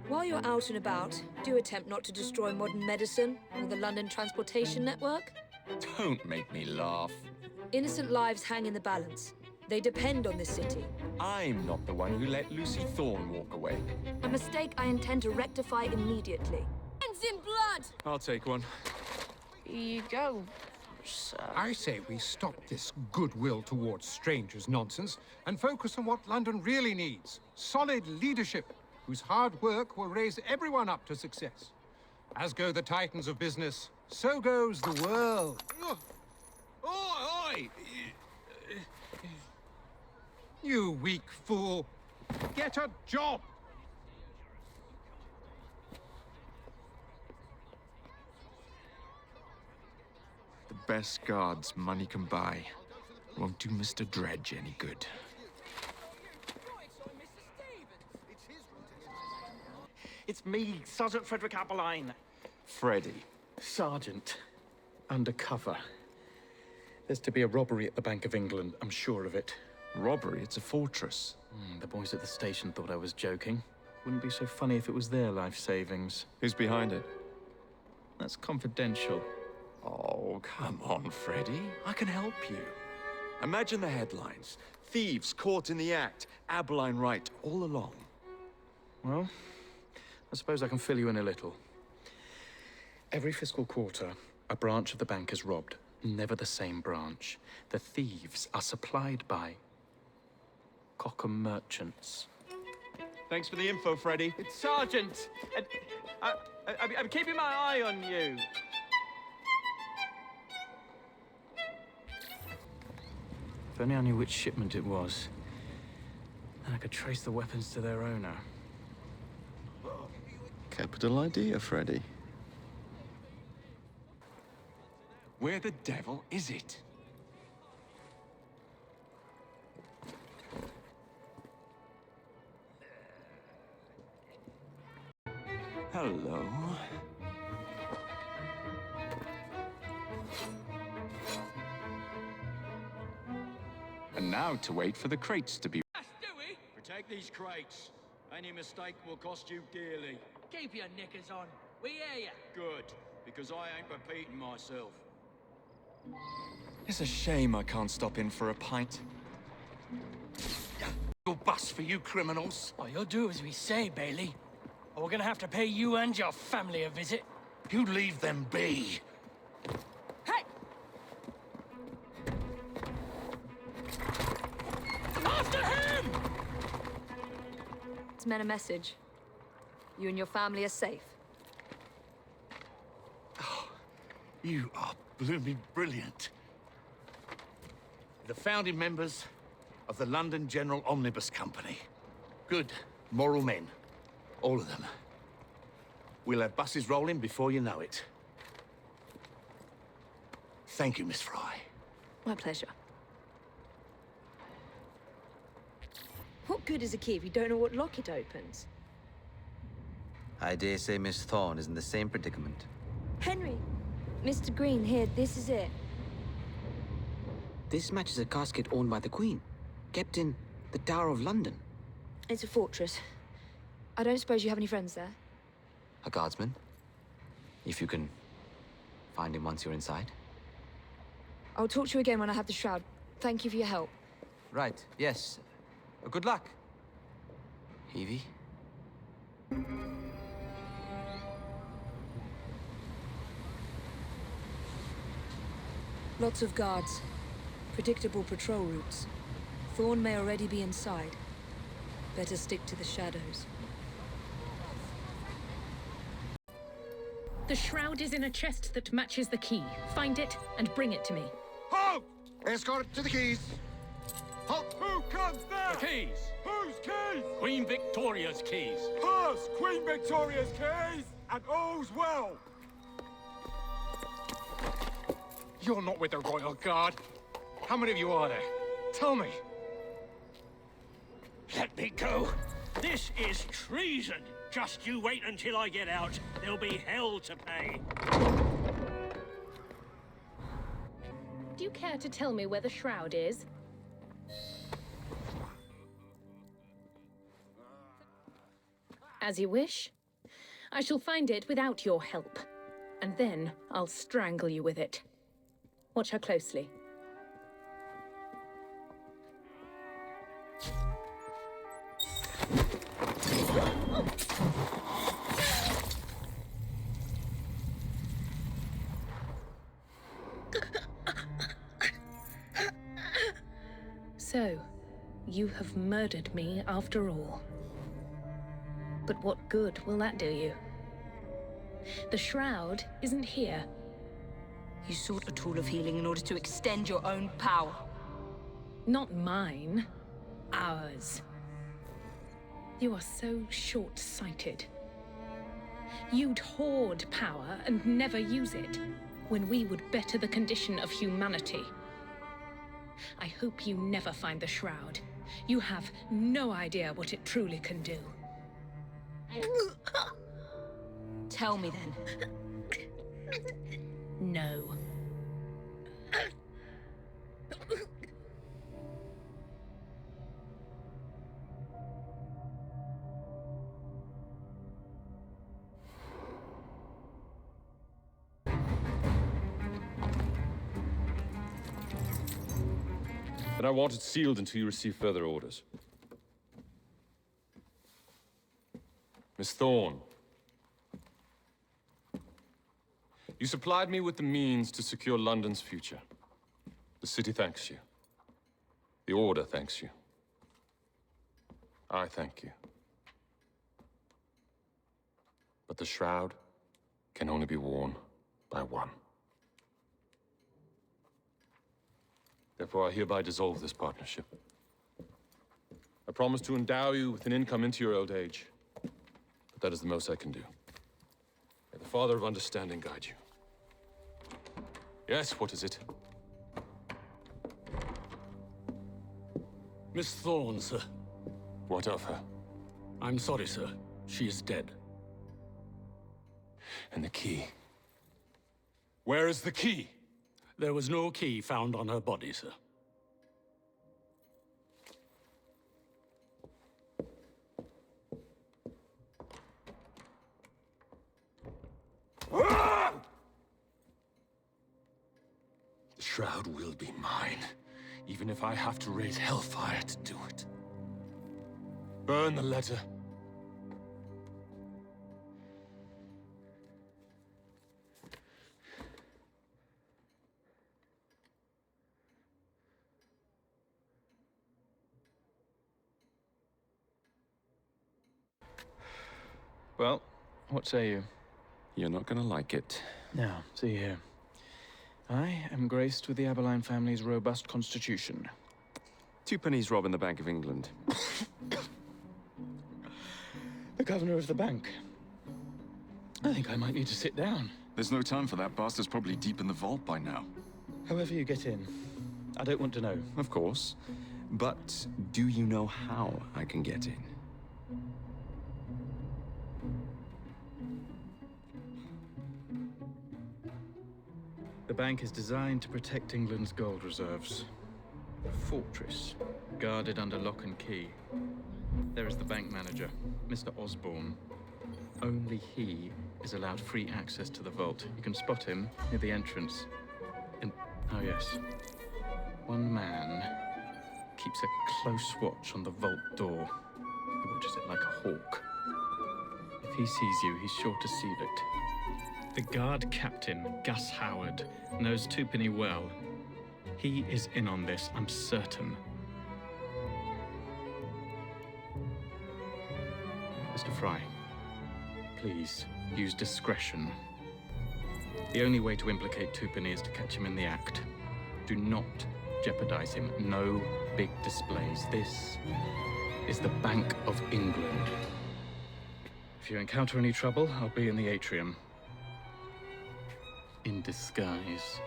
While you're out and about, do attempt not to destroy modern medicine or the London transportation network. Don't make me laugh. Innocent lives hang in the balance. They depend on this city. I'm not the one who let Lucy Thorne walk away. A mistake I intend to rectify immediately. Hands in blood! I'll take one. Here you go, sir. I say we stop this goodwill towards strangers nonsense and focus on what London really needs. Solid leadership, whose hard work will raise everyone up to success. As go the titans of business, so goes the world. Oi! You weak fool. Get a job! The best guards money can buy won't do Mr. Dredge any good. It's me, Sergeant Frederick Aberline. Freddy. Sergeant. Undercover. There's to be a robbery at the Bank of England, I'm sure of it. Robbery? It's a fortress. The boys at the station thought I was joking. Wouldn't be so funny if it was their life savings. Who's behind it? That's confidential. Oh, come on, Freddy. I can help you. Imagine the headlines. Thieves caught in the act. Aberline right all along. Well, I suppose I can fill you in a little. Every fiscal quarter, a branch of the bank is robbed. Never the same branch. The thieves are supplied by Cockham merchants. Thanks for the info, Freddy. It's Sergeant! I'm keeping my eye on you. If only I knew which shipment it was, then I could trace the weapons to their owner. Capital idea, Freddy. Where the devil is it? Hello. And now to wait for the crates to be... Protect these crates. Any mistake will cost you dearly. Keep your knickers on. We hear ya. Good, because I ain't repeating myself. It's a shame I can't stop in for a pint. You'll bust for you criminals. Oh, you'll do as we say, Bailey. Or we're gonna have to pay you and your family a visit. You leave them be. Hey! After him! It's meant a message. You and your family are safe. You are blooming brilliant. The founding members of the London General Omnibus Company. Good, moral men. All of them. We'll have buses rolling before you know it. Thank you, Miss Fry. My pleasure. What good is a key if you don't know what lock it opens? I dare say Miss Thorne is in the same predicament. Henry! Mr. Green, here, this is it. This matches a casket owned by the Queen, kept in the Tower of London. It's a fortress. I don't suppose you have any friends there? A guardsman? If you can find him once you're inside. I'll talk to you again when I have the shroud. Thank you for your help. Right, yes. Good luck. Evie? Lots of guards. Predictable patrol routes. Thorne may already be inside. Better stick to the shadows. The shroud is in a chest that matches the key. Find it and bring it to me. Halt! Escort to the keys. Halt! Who comes there? The keys. Whose keys? Queen Victoria's keys. Hers! Queen Victoria's keys! And all's well! You're not with the Royal Guard. How many of you are there? Tell me. Let me go. This is treason. Just you wait until I get out. There'll be hell to pay. Do you care to tell me where the shroud is? As you wish. I shall find it without your help. And then I'll strangle you with it. Watch her closely. So, you have murdered me after all. But what good will that do you? The Shroud isn't here. You sought a tool of healing in order to extend your own power. Not mine. Ours. You are so short-sighted. You'd hoard power and never use it, when we would better the condition of humanity. I hope you never find the Shroud. You have no idea what it truly can do. Tell me then. No. But I want it sealed until you receive further orders. Miss Thorne. You supplied me with the means to secure London's future. The city thanks you. The Order thanks you. I thank you. But the Shroud can only be worn by one. Therefore, I hereby dissolve this partnership. I promise to endow you with an income into your old age. But that is the most I can do. May the Father of Understanding guide you. Yes, what is it? Miss Thorne, sir. What of her? I'm sorry, sir. She is dead. And the key? Where is the key? There was no key found on her body, sir. The Shroud will be mine, even if I have to raise hellfire to do it. Burn the letter. Well, what say you? You're not gonna like it. Now, see here. I am graced with the Aberline family's robust constitution. 2 pennies robbing the Bank of England. The governor of the bank. I think I might need to sit down. There's no time for that. Bastard's probably deep in the vault by now. However you get in. I don't want to know. Of course. But do you know how I can get in? The bank is designed to protect England's gold reserves. A fortress, guarded under lock and key. There is the bank manager, Mr. Osborne. Only he is allowed free access to the vault. You can spot him near the entrance. And, oh yes, one man keeps a close watch on the vault door. He watches it like a hawk. If he sees you, he's sure to seal it. The guard captain, Gus Howard, knows Twopenny well. He is in on this, I'm certain. Mr. Fry, please use discretion. The only way to implicate Twopenny is to catch him in the act. Do not jeopardize him. No big displays. This is the Bank of England. If you encounter any trouble, I'll be in the atrium. In disguise.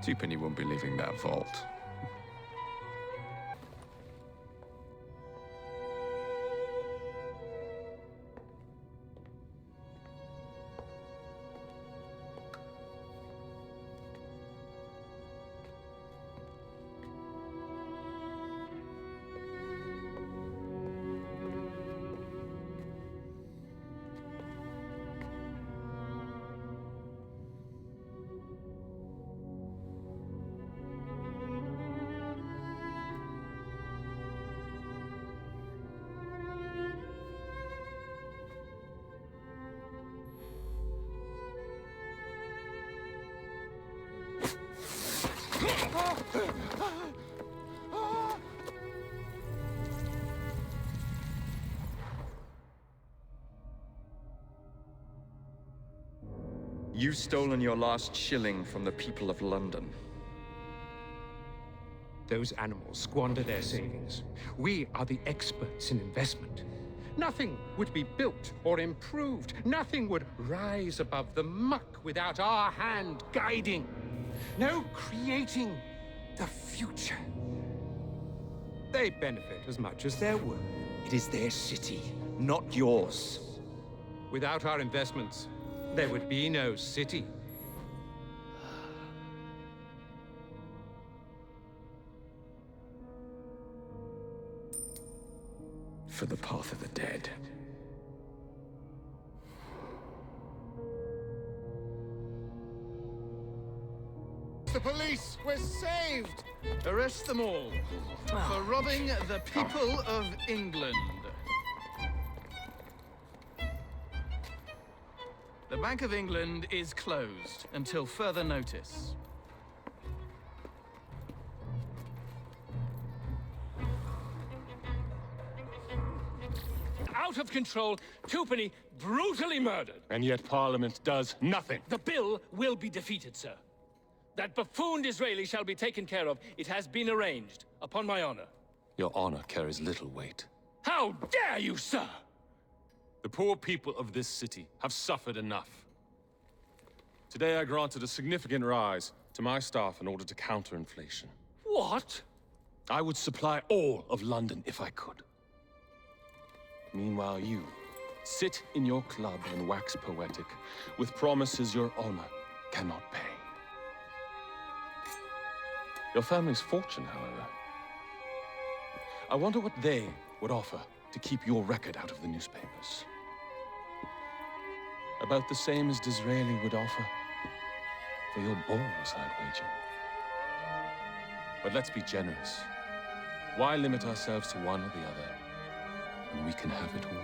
2 won't be leaving that vault. You've stolen your last shilling from the people of London. Those animals squander their savings. We are the experts in investment. Nothing would be built or improved. Nothing would rise above the muck without our hand guiding. No creating the future. They benefit as much as they're worth. It is their city, not yours. Without our investments, there would be no city. For the path of the dead. The police! We're saved! Arrest them all for robbing the people of England. The Bank of England is closed until further notice. Out of control, Twopenny brutally murdered. And yet Parliament does nothing. The bill will be defeated, sir. That buffoon Disraeli shall be taken care of. It has been arranged, upon my honor. Your honor carries little weight. How dare you, sir! The poor people of this city have suffered enough. Today I granted a significant rise to my staff in order to counter inflation. What? I would supply all of London if I could. Meanwhile, you sit in your club and wax poetic with promises your honor cannot pay. Your family's fortune, however. I wonder what they would offer to keep your record out of the newspapers. About the same as Disraeli would offer for your balls, I'd wager. But let's be generous. Why limit ourselves to one or the other when we can have it all?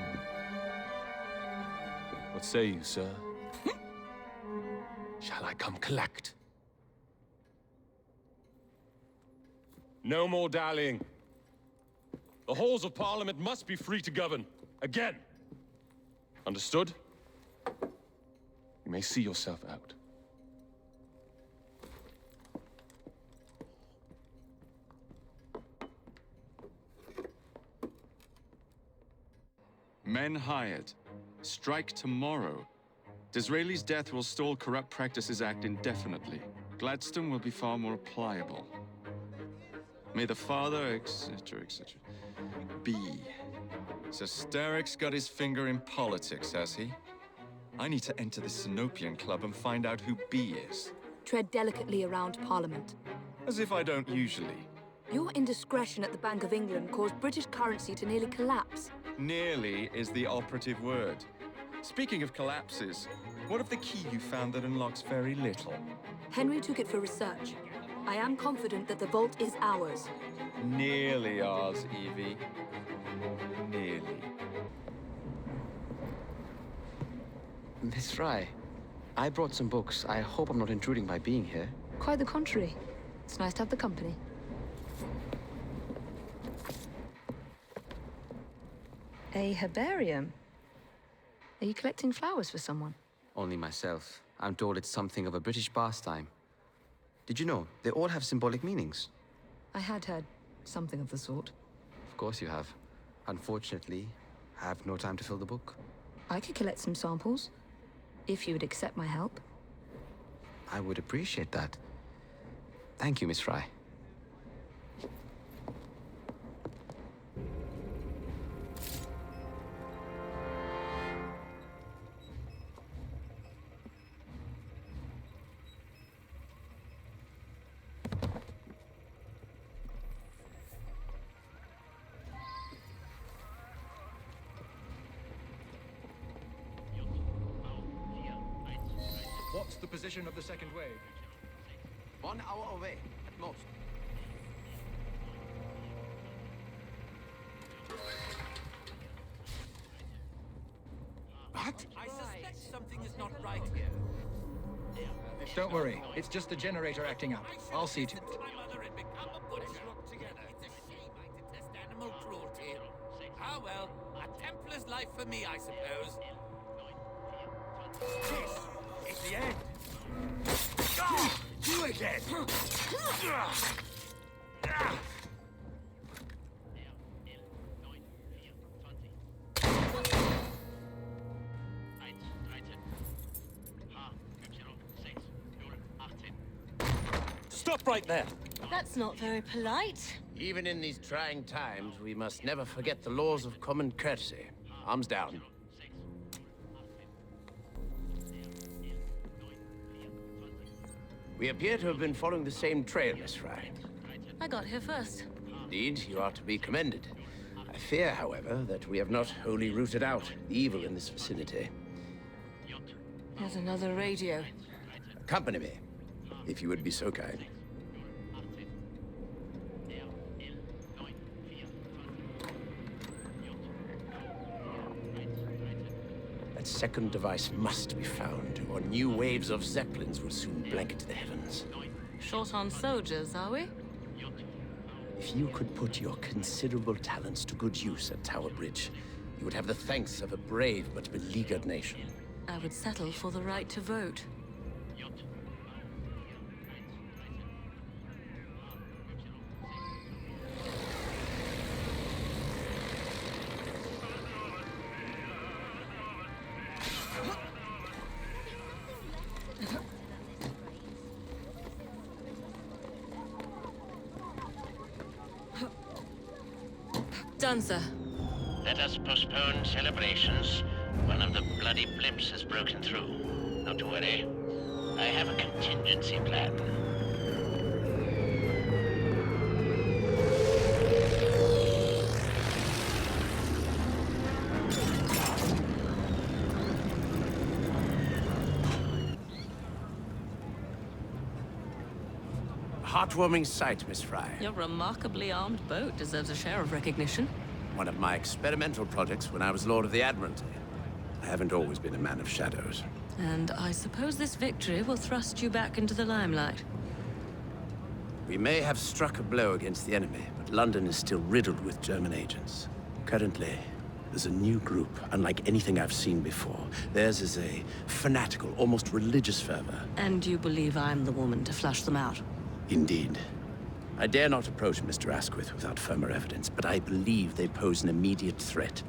What say you, sir? Shall I come collect? No more dallying. The halls of Parliament must be free to govern. Again. Understood? You may see yourself out. Men hired. Strike tomorrow. Disraeli's death will stall Corrupt Practices Act indefinitely. Gladstone will be far more pliable. May the father, etc., etc. be. So Starrick's got his finger in politics, has he? I need to enter the Sinopian Club and find out who B is. Tread delicately around Parliament. As if I don't usually. Your indiscretion at the Bank of England caused British currency to nearly collapse. Nearly is the operative word. Speaking of collapses, what of the key you found that unlocks very little? Henry took it for research. I am confident that the vault is ours. Nearly ours, Evie. Nearly. Miss Fry, I brought some books. I hope I'm not intruding by being here. Quite the contrary. It's nice to have the company. A herbarium? Are you collecting flowers for someone? Only myself. I'm told it's something of a British pastime. Did you know they all have symbolic meanings? I had heard something of the sort. Of course you have. Unfortunately, I have no time to fill the book. I could collect some samples, if you would accept my help. I would appreciate that. Thank you, Miss Fry. What's the position of the second wave? 1 hour away, at most. What? I suspect something is not right here. Don't worry, it's just the generator acting up. I'll see to it. My mother had become a Buddhist. Look together. It's a shame I detest animal cruelty. Ah well, a Templar's life for me, I suppose. This is the end. You again! Stop right there! That's not very polite. Even in these trying times, we must never forget the laws of common courtesy. Arms down. We appear to have been following the same trail, Miss Fry. I got here first. Indeed, you are to be commended. I fear, however, that we have not wholly rooted out the evil in this vicinity. There's another radio. Accompany me, if you would be so kind. That second device must be found, or new waves of Zeppelins will soon blanket the heavens. Short on soldiers, are we? If you could put your considerable talents to good use at Tower Bridge, you would have the thanks of a brave but beleaguered nation. I would settle for the right to vote. Done, sir. Let us postpone celebrations. One of the bloody blimps has broken through. Not to worry. I have a contingency plan. Heartwarming sight, Miss Fry. Your remarkably armed boat deserves a share of recognition. One of my experimental projects when I was Lord of the Admiralty. I haven't always been a man of shadows. And I suppose this victory will thrust you back into the limelight. We may have struck a blow against the enemy, but London is still riddled with German agents. Currently, there's a new group, unlike anything I've seen before. Theirs is a fanatical, almost religious fervor. And you believe I'm the woman to flush them out? Indeed. I dare not approach Mr. Asquith without firmer evidence, but I believe they pose an immediate threat.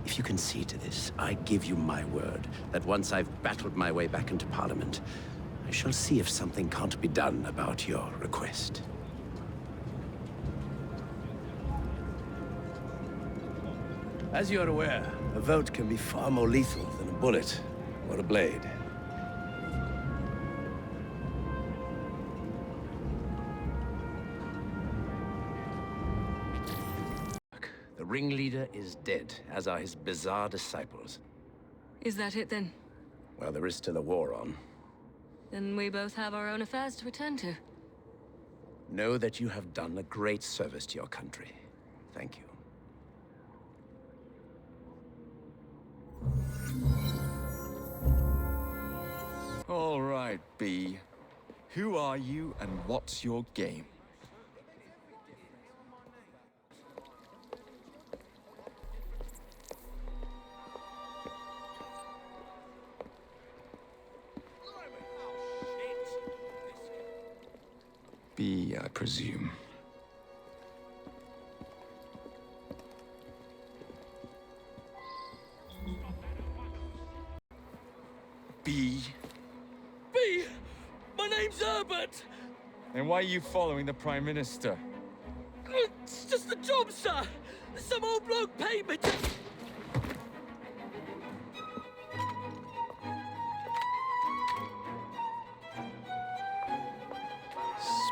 If you can see to this, I give you my word that once I've battled my way back into Parliament, I shall see if something can't be done about your request. As you are aware, a vote can be far more lethal than a bullet or a blade. The ringleader is dead, as are his bizarre disciples. Is that it then? Well, there is still a war on. Then we both have our own affairs to attend to. Know that you have done a great service to your country. Thank you. All right, B. Who are you and what's your game? B, I presume. B. B! My name's Herbert! Then why are you following the Prime Minister? It's just a job, sir! Some old bloke paid me to...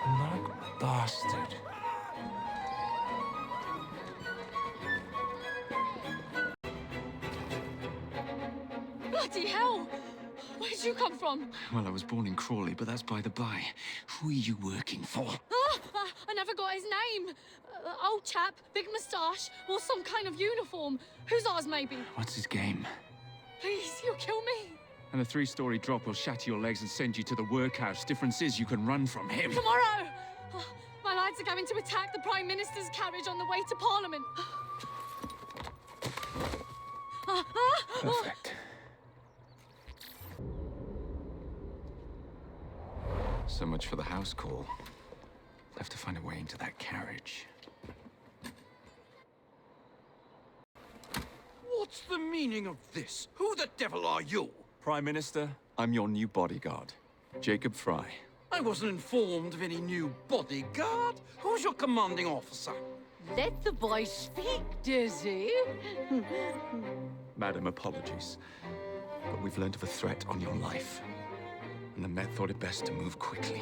Smug bastard. Bloody hell! Where'd you come from? Well, I was born in Crawley, but that's by the by. Who are you working for? I never got his name. Old chap, big moustache, wore some kind of uniform. Whose ours, maybe? What's his game? Please, you'll kill me. And a 3-story drop will shatter your legs and send you to the workhouse. Difference is you can run from him. Tomorrow! My lads are going to attack the Prime Minister's carriage on the way to Parliament. Perfect. So much for the house call. Have to find a way into that carriage. What's the meaning of this? Who the devil are you? Prime Minister, I'm your new bodyguard, Jacob Fry. I wasn't informed of any new bodyguard. Who's your commanding officer? Let the boy speak, Dizzy. Madam, apologies. But we've learned of a threat on your life. And the Met thought it best to move quickly.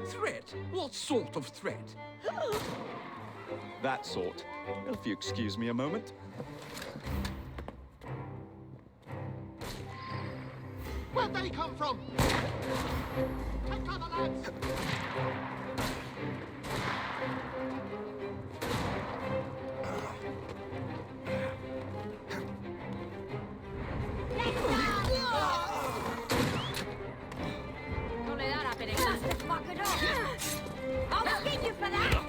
Threat? What sort of threat? That sort. If you excuse me a moment. Where'd they come from? Take cover, lads! Don't let that happen again. Fuck it up. I'll get you for that.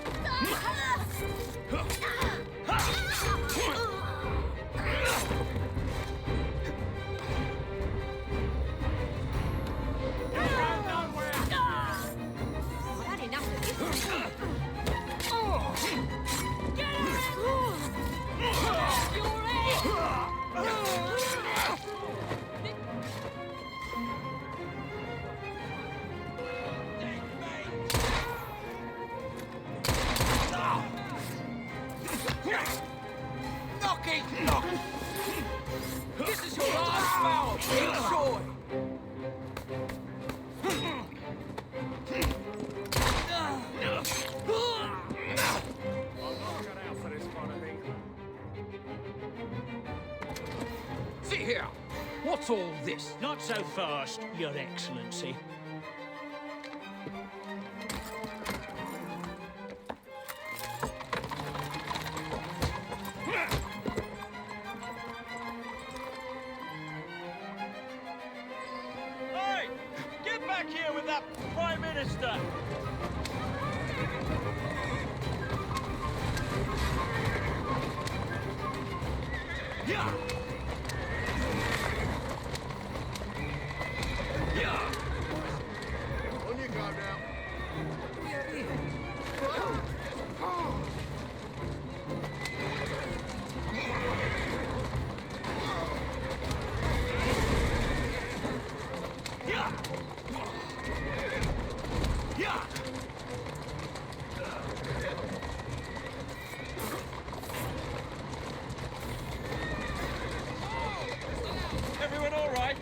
Knock it! Knock! This is your last hour! Enjoy! See here! What's all this? Not so fast, Your Excellency. Hey! Get back here with that Prime Minister! Yeah! Yeah! On you go now. Yeah! Yeah! Everyone all right?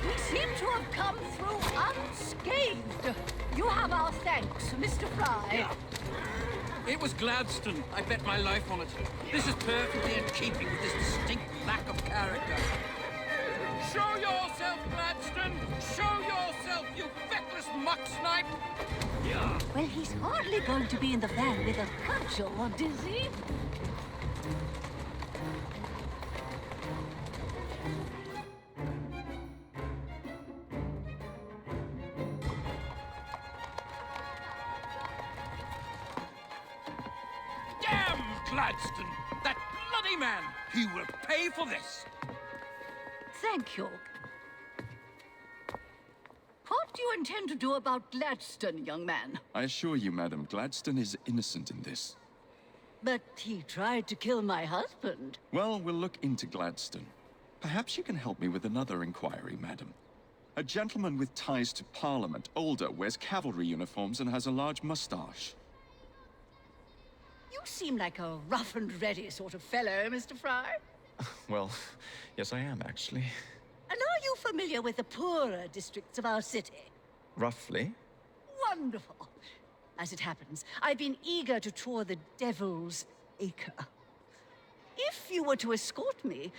We seem to have come through unscathed. You have our thanks, Mr. Fry. It was Gladstone. I bet my life on it. This is perfectly in keeping with this distinct lack of character. Show yourself, Gladstone! Show yourself, you feckless muck snipe! Yeah. Well, he's hardly going to be in the van with a cudgel, is he? Damn Gladstone! That bloody man! He will pay for this! Thank you. What do you intend to do about Gladstone, young man? I assure you, Madam, Gladstone is innocent in this. But he tried to kill my husband. Well, we'll look into Gladstone. Perhaps you can help me with another inquiry, Madam. A gentleman with ties to Parliament, older, wears cavalry uniforms and has a large mustache. You seem like a rough and ready sort of fellow, Mr. Fry. Well, yes, I am, actually. And are you familiar with the poorer districts of our city? Roughly. Wonderful. As it happens, I've been eager to tour the Devil's Acre. If you were to escort me,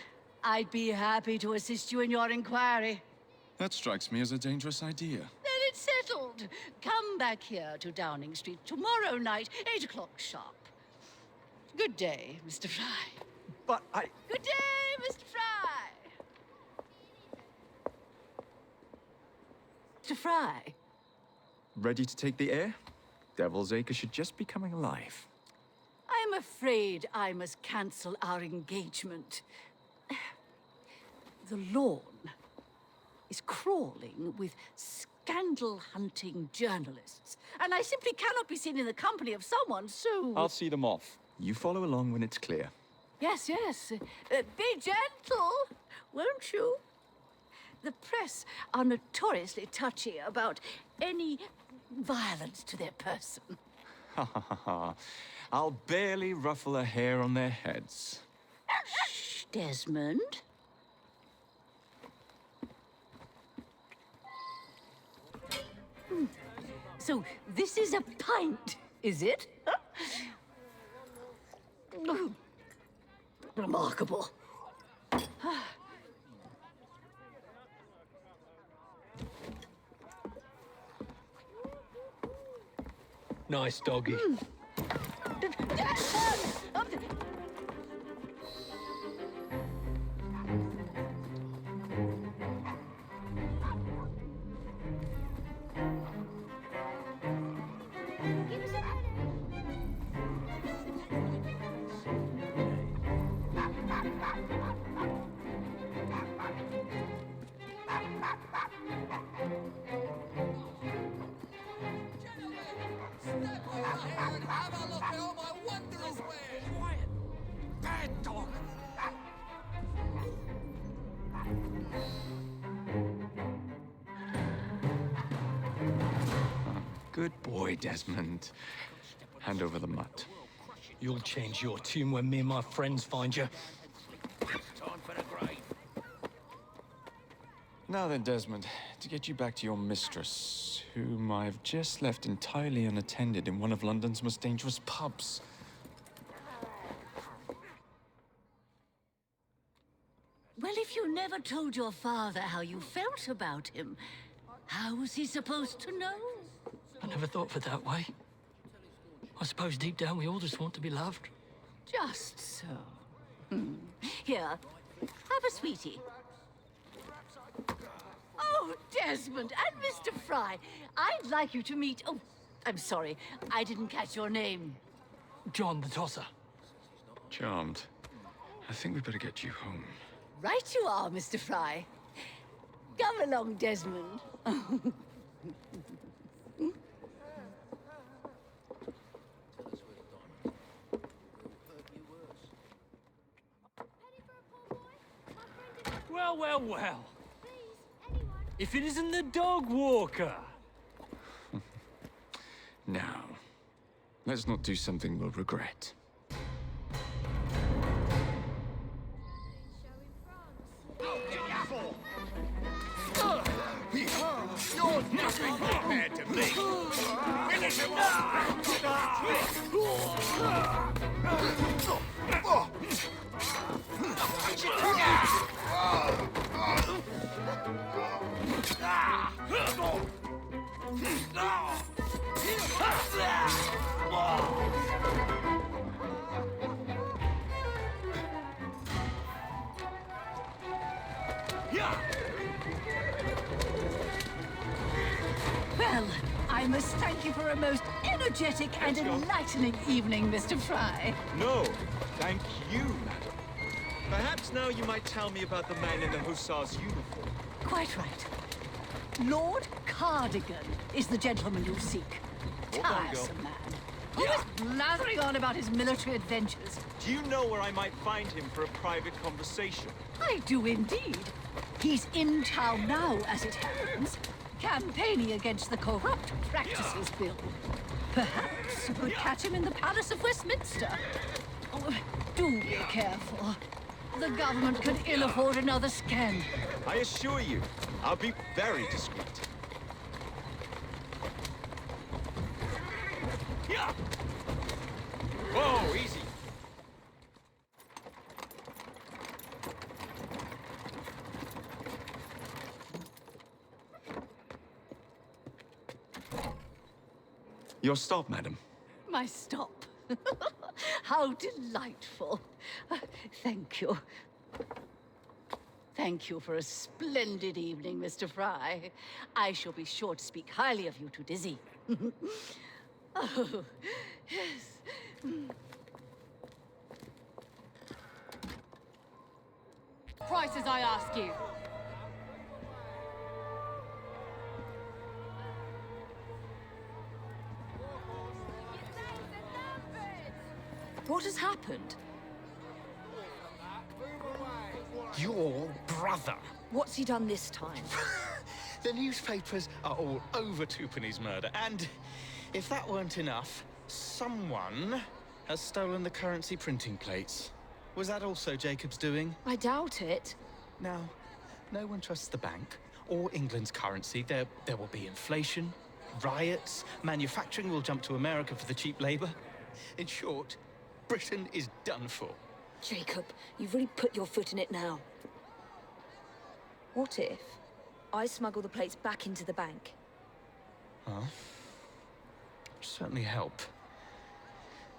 I'd be happy to assist you in your inquiry. That strikes me as a dangerous idea. Then it's settled. Come back here to Downing Street tomorrow night, 8 o'clock sharp. Good day, Mr. Fry. But I... Good day, Mr. Fry. Mr. Fry. Ready to take the air? Devil's Acre should just be coming alive. I'm afraid I must cancel our engagement. The lawn is crawling with scandal-hunting journalists, and I simply cannot be seen in the company of someone so... I'll see them off. You follow along when it's clear. Yes, yes. Be gentle, won't you? The press are notoriously touchy about any violence to their person. Ha ha ha ha. I'll barely ruffle a hair on their heads. Shh, Desmond. So, this is a pint, is it? Remarkable. Nice doggy. Good boy, Desmond. Hand over the mutt. You'll change your tune when me and my friends find you. Now then, Desmond, to get you back to your mistress, whom I've just left entirely unattended in one of London's most dangerous pubs. Well, if you never told your father how you felt about him, how was he supposed to know? I never thought of it that way. I suppose deep down we all just want to be loved. Just so. Here, have a sweetie. Oh, Desmond and Mr. Fry, I'd like you to meet... Oh, I'm sorry, I didn't catch your name. John the Tosser. Charmed. I think we'd better get you home. Right you are, Mr. Fry. Come along, Desmond. Well, well, well. If it isn't the dog walker. Now, let's not do something we'll regret. You're nothing compared to me! Finish him Well, I must thank you for a most energetic and enlightening evening, Mr. Fry. No, thank you, madam. Perhaps now you might tell me about the man in the hussar's uniform. Quite right. Lord Cardigan is the gentleman you seek. Tiresome man. Always blathering on about his military adventures. Do you know where I might find him for a private conversation? I do indeed. He's in town now, as it happens, campaigning against the Corrupt Practices Bill. Perhaps you could catch him in the Palace of Westminster. Oh, do be careful. The government could ill afford another scandal. I assure you, I'll be very discreet. Whoa, easy. Your stop, madam. My stop. How delightful. Thank you. Thank you for a splendid evening, Mr. Fry. I shall be sure to speak highly of you to Dizzy. Oh, yes. Prices, I ask you. What has happened? Your brother. What's he done this time? The newspapers are all over Tupani's murder, and if that weren't enough, someone has stolen the currency printing plates. Was that also Jacob's doing? I doubt it. Now, no one trusts the bank or England's currency. There will be inflation, riots, manufacturing will jump to America for the cheap labor. In short, Britain is done for. Jacob, you've really put your foot in it now. What if I smuggle the plates back into the bank? Well, it'd certainly help.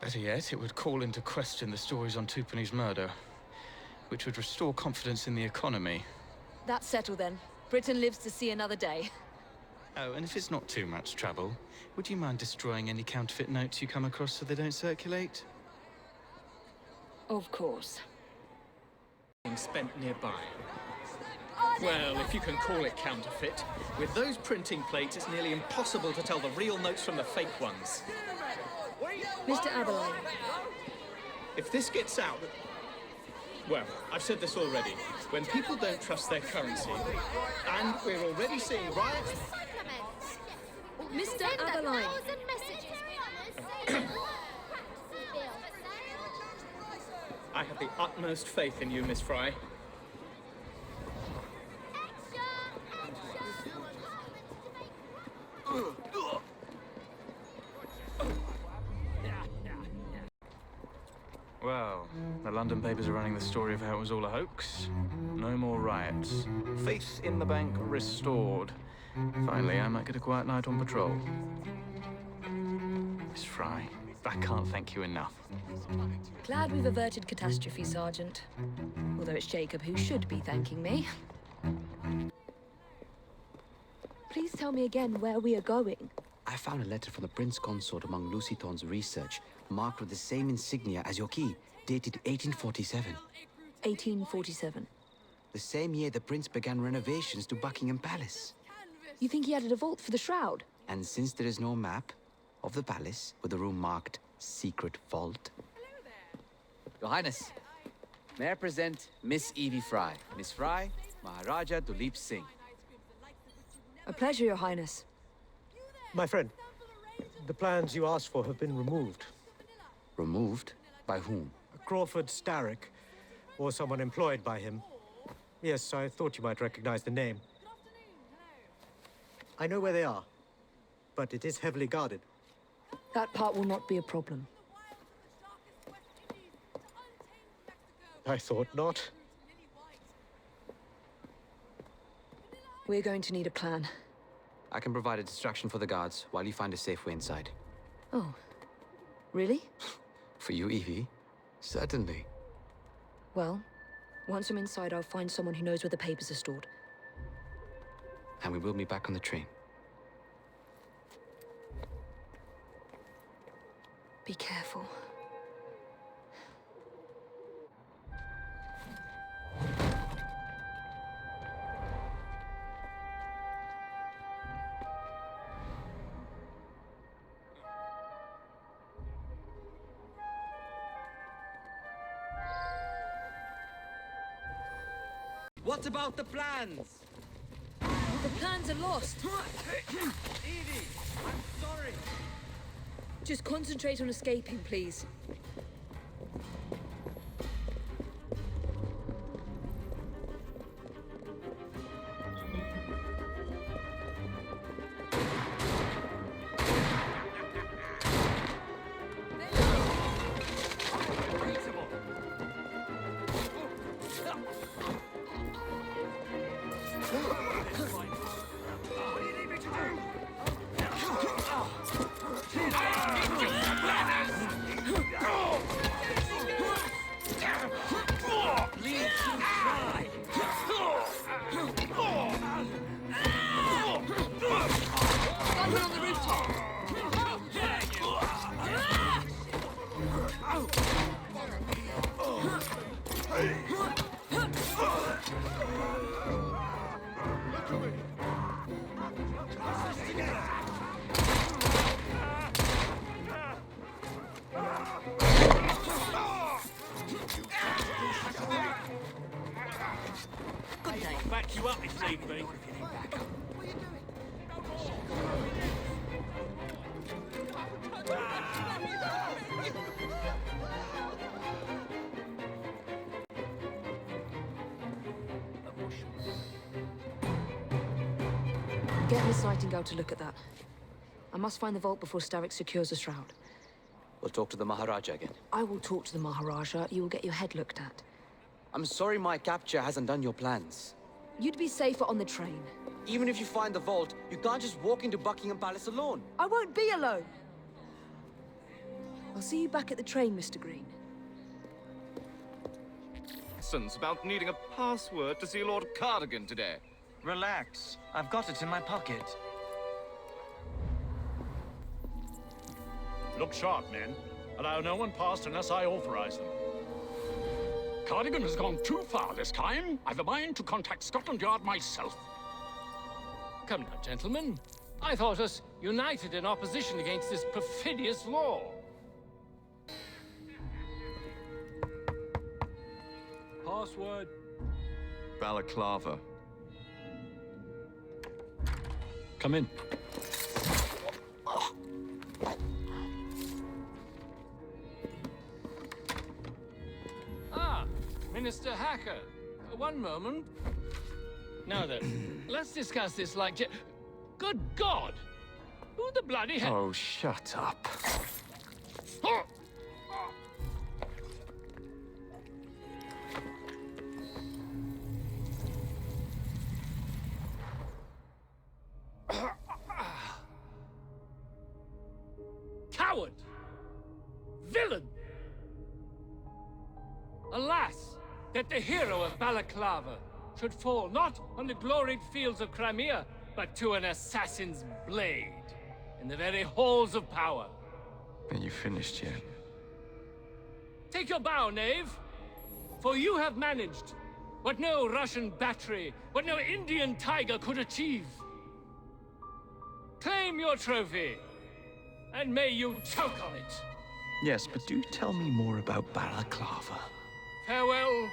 Better yet, it would call into question the stories on Tupani's murder, which would restore confidence in the economy. That's settled then. Britain lives to see another day. Oh, and if it's not too much trouble, would you mind destroying any counterfeit notes you come across so they don't circulate? Of course. Spent nearby. Well, if you can call it counterfeit. With those printing plates, it's nearly impossible to tell the real notes from the fake ones. Mr. Aberline. If this gets out... Well, I've said this already. When people don't trust their currency, and we're already seeing riots... Mr. Aberline. I have the utmost faith in you, Miss Fry. Well, the London papers are running the story of how it was all a hoax. No more riots. Faith in the bank restored. Finally, I might get a quiet night on patrol. Miss Fry, I can't thank you enough. Glad we've averted catastrophe, Sergeant. Although it's Jacob who should be thanking me. Please tell me again where we are going. I found a letter from the Prince Consort among Lucy Thorne's research, marked with the same insignia as your key, dated 1847. 1847. The same year the Prince began renovations to Buckingham Palace. You think he added a vault for the shroud? And since there is no map of the palace with the room marked Secret Vault... Your Highness, may I present Miss Evie Fry. Miss Fry, Maharaja Duleep Singh. A pleasure, Your Highness. My friend, the plans you asked for have been removed. Removed? By whom? Crawford Starrick, or someone employed by him. Yes, I thought you might recognize the name. I know where they are, but it is heavily guarded. That part will not be a problem. I thought not. We're going to need a plan. I can provide a distraction for the guards while you find a safe way inside. Oh, really? For you, Evie? Certainly. Well, once I'm inside, I'll find someone who knows where the papers are stored. And we will meet back on the train. Be careful. What about the plans? The plans are lost. Evie, I'm sorry. Just concentrate on escaping, please. back you up if need be. Get Miss Nightingale to look at that. I must find the vault before Starrick secures the shroud. We'll talk to the Maharaja again. I will talk to the Maharaja. You will get your head looked at. I'm sorry my capture hasn't done your plans. You'd be safer on the train. Even if you find the vault, you can't just walk into Buckingham Palace alone. I won't be alone! I'll see you back at the train, Mr. Green. Nonsense about needing a password to see Lord Cardigan today. Relax. I've got it in my pocket. Look sharp, men. Allow no one past unless I authorize them. Cardigan has gone too far this time. I've a mind to contact Scotland Yard myself. Come now, gentlemen. I thought us united in opposition against this perfidious law. Password. Balaclava. Come in. Ah, Minister Hacker. One moment. Now then, let's discuss this like... Good God! Who the bloody hell... Oh, shut up. Oh! Coward! Villain! Alas, that the hero of Balaclava should fall not on the gloried fields of Crimea, but to an assassin's blade in the very halls of power. Are you finished yet? Take your bow, knave, for you have managed what no Russian battery, what no Indian tiger could achieve. Claim your trophy, and may you choke on it. Yes, but do tell me more about Balaclava. Farewell.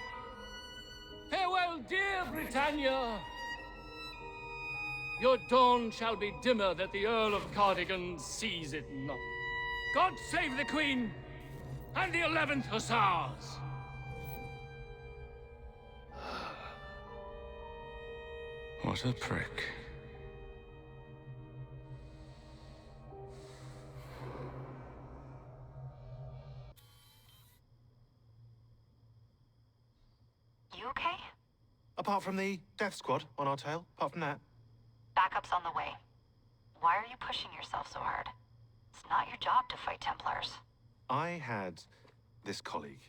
Farewell, dear Britannia. Your dawn shall be dimmer that the Earl of Cardigan sees it not. God save the Queen and the 11th Hussars. What a prick. You okay? Apart from the death squad on our tail, apart from that. Backup's on the way. Why are you pushing yourself so hard? It's not your job to fight Templars. I had this colleague.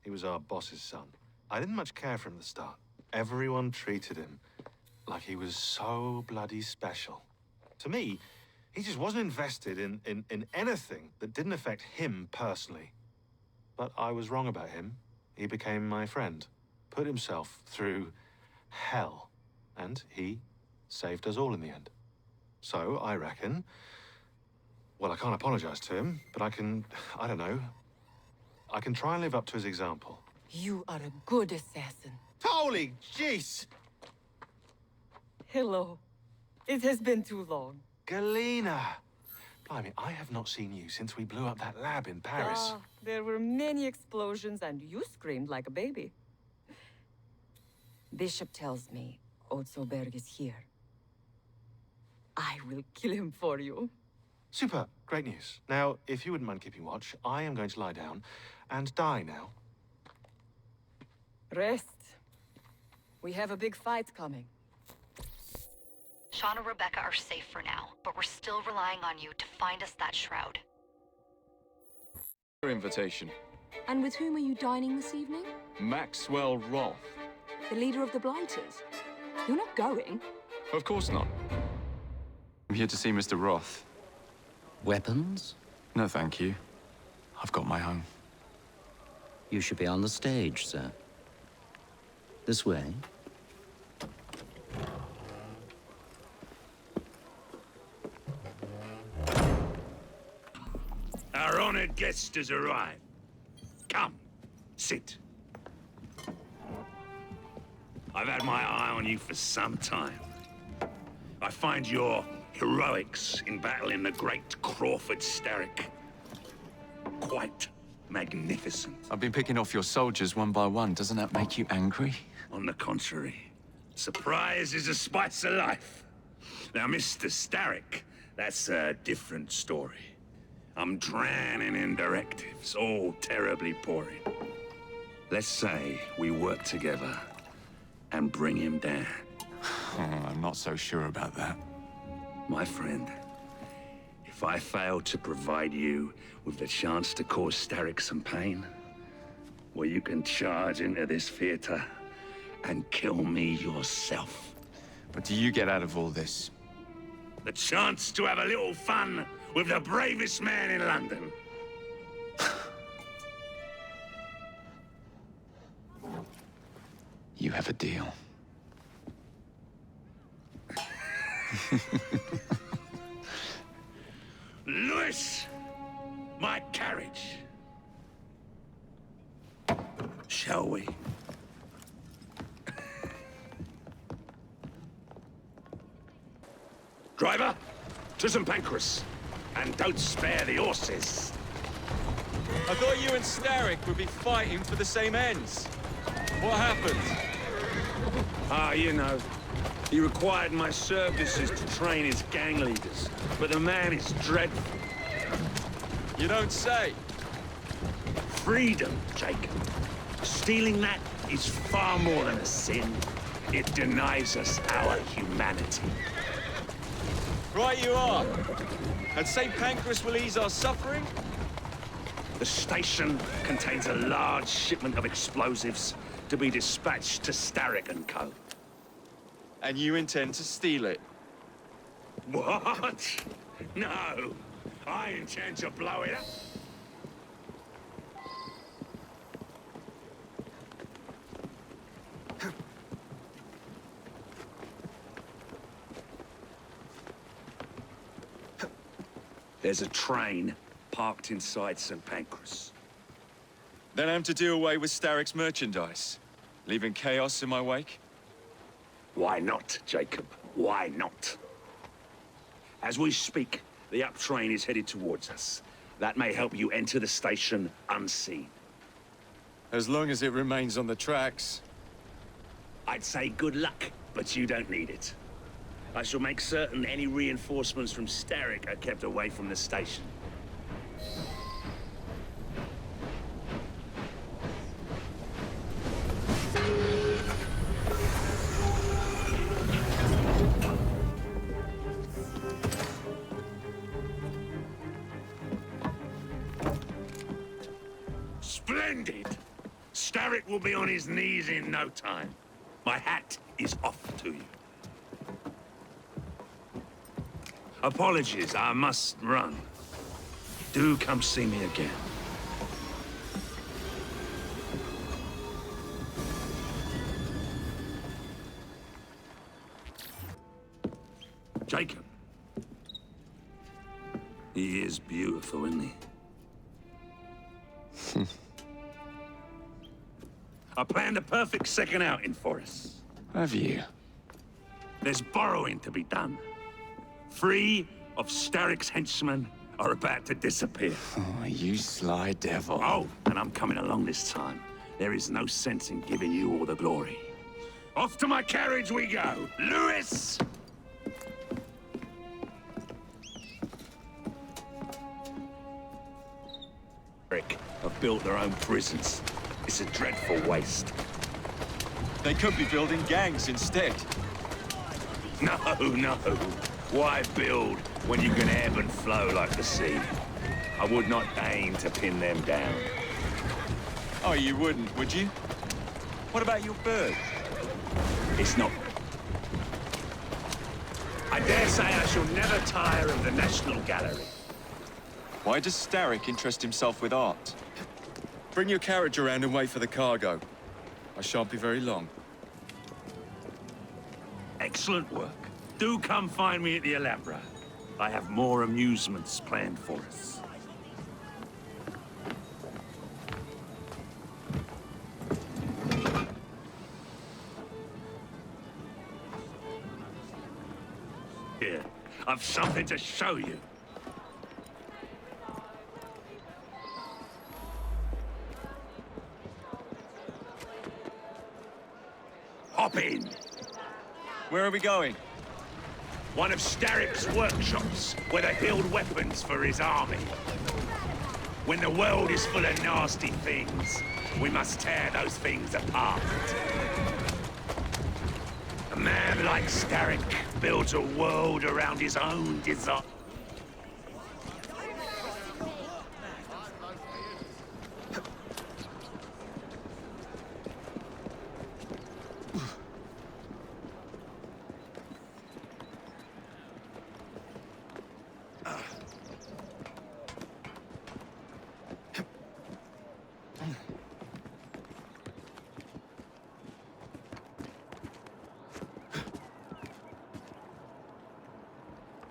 He was our boss's son. I didn't much care for him at the start. Everyone treated him like he was so bloody special. To me, he just wasn't invested in anything that didn't affect him personally. But I was wrong about him. He became my friend, put himself through hell, and he saved us all in the end. So, I reckon... Well, I can't apologize to him, but I don't know. I can try and live up to his example. You are a good assassin. Holy jeez! Hello. It has been too long. Galena! Blimey, I have not seen you since we blew up that lab in Paris. Ah, there were many explosions and you screamed like a baby. Bishop tells me Otzoberg is here. I will kill him for you. Super, great news. Now, if you wouldn't mind keeping watch, I am going to lie down and die now. Rest. We have a big fight coming. Sean and Rebecca are safe for now, but we're still relying on you to find us that shroud. Your invitation. And with whom are you dining this evening? Maxwell Roth. The leader of the Blighters. You're not going. Of course not. I'm here to see Mr. Roth. Weapons? No, thank you. I've got my own. You should be on the stage, sir. This way. Our honored guest has arrived. Come, sit. I've had my eye on you for some time. I find your heroics in battling the great Crawford Starrick quite magnificent. I've been picking off your soldiers one by one. Doesn't that make you angry? On the contrary, surprise is a spice of life. Now, Mr. Starrick, that's a different story. I'm drowning in directives, all terribly boring. Let's say we work together and bring him down. I'm not so sure about that. My friend, if I fail to provide you with the chance to cause Starrick some pain, well, you can charge into this theater and kill me yourself. What do you get out of all this? The chance to have a little fun with the bravest man in London. You have a deal. Lewis! My carriage. Shall we? Driver, to St. Pancras. And don't spare the horses. I thought you and Starrick would be fighting for the same ends. What happened? Ah, you know. He required my services to train his gang leaders, but the man is dreadful. You don't say. Freedom, Jacob. Stealing that is far more than a sin. It denies us our humanity. Right you are. And St. Pancras will ease our suffering? The station contains a large shipment of explosives to be dispatched to Starrick and Co. And you intend to steal it? What? No. I intend to blow it up. There's a train parked inside St. Pancras. Then I'm to do away with Starrick's merchandise, leaving chaos in my wake? Why not, Jacob? Why not? As we speak, the up train is headed towards us. That may help you enter the station unseen. As long as it remains on the tracks. I'd say good luck, but you don't need it. I shall make certain any reinforcements from Starrick are kept away from the station. Splendid! Starrick will be on his knees in no time. My hat is off to you. Apologies, I must run. Do come see me again. Jacob. He is beautiful, isn't he? I planned a perfect second outing for us. Have you? There's borrowing to be done. 3 of Starrick's henchmen are about to disappear. Oh, you sly devil. Oh, and I'm coming along this time. There is no sense in giving you all the glory. Off to my carriage we go. Lewis! Have built their own prisons. It's a dreadful waste. They could be building gangs instead. No, no. Why build when you can ebb and flow like the sea? I would not aim to pin them down. Oh, you wouldn't, would you? What about your bird? It's not... I dare say I shall never tire of the National Gallery. Why does Starrick interest himself with art? Bring your carriage around and wait for the cargo. I shan't be very long. Excellent work. Do come find me at the Alhambra. I have more amusements planned for us. I've something to show you. Hop in. Where are we going? One of Starrick's workshops, where they build weapons for his army. When the world is full of nasty things, we must tear those things apart. A man like Starrick builds a world around his own design.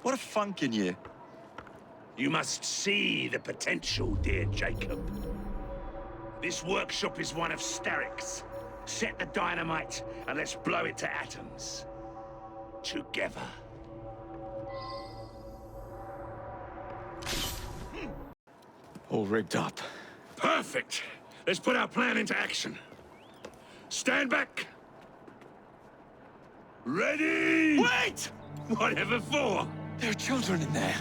What a funk in you. You must see the potential, dear Jacob. This workshop is one of Starrick's. Set the dynamite and let's blow it to atoms. Together. All rigged up. Perfect. Let's put our plan into action. Stand back. Ready? Wait! Whatever for? There are children in there.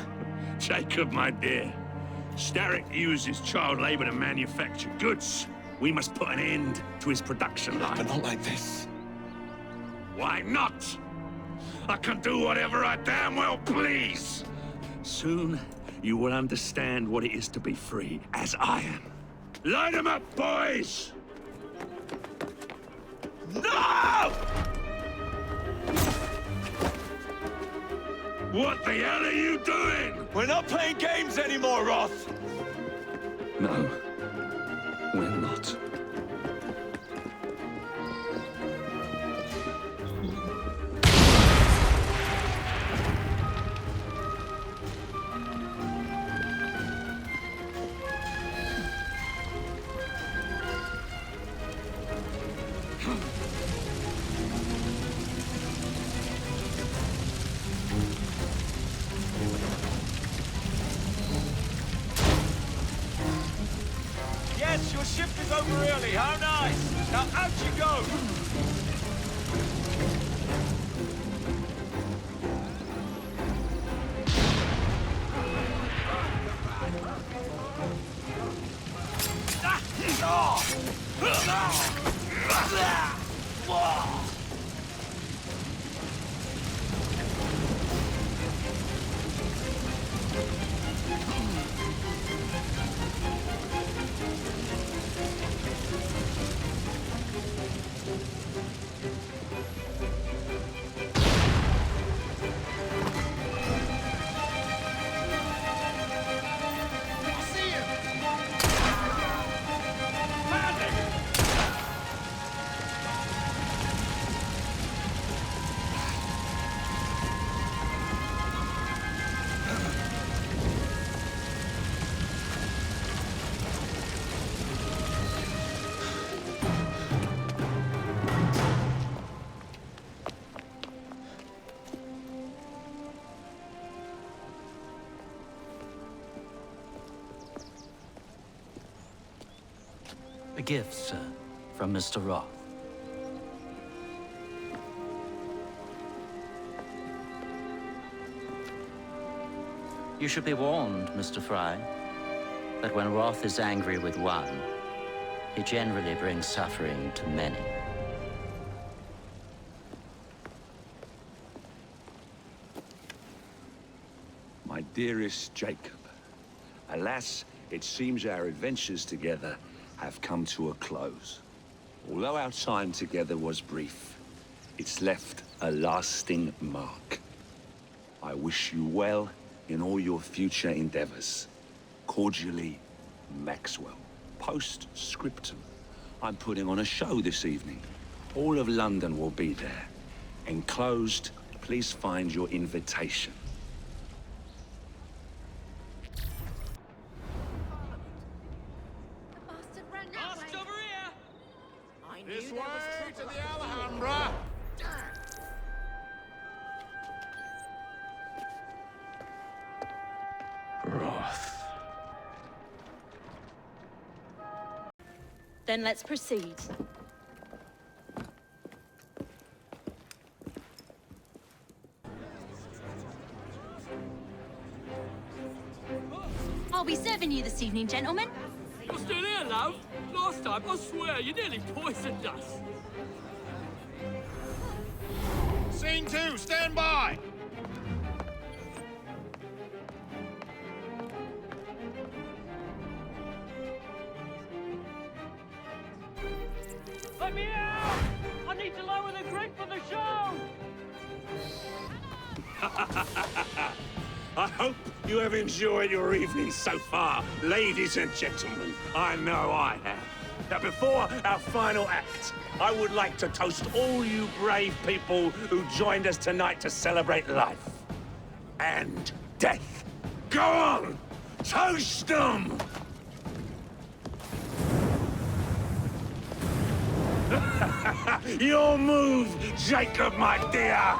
Jacob, my dear. Starrick uses child labor to manufacture goods. We must put an end to his production line. But not like this. Why not? I can do whatever I damn well please. Soon, you will understand what it is to be free, as I am. Line them up, boys! No! What the hell are you doing? We're not playing games anymore, Roth! No, we're not. Yes, your shift is over early. How nice. Now out you go. A gift, sir, from Mr. Roth. You should be warned, Mr. Fry, that when Roth is angry with one, he generally brings suffering to many. My dearest Jacob, alas, it seems our adventures together have come to a close. Although our time together was brief, it's left a lasting mark. I wish you well in all your future endeavors. Cordially, Maxwell. Postscriptum. I'm putting on a show this evening. All of London will be there. Enclosed, please find your invitation. This way to the Alhambra! Then let's proceed. I'll be serving you this evening, gentlemen. You're still here, love? Last time, I swear, you nearly poisoned us. Scene 2, stand by! Let me out! I need to lower the grid for the show! I hope you have enjoyed your evening so far, ladies and gentlemen. I know I have. Now, before our final act, I would like to toast all you brave people who joined us tonight to celebrate life and death. Go on! Toast them! Your move, Jacob, my dear!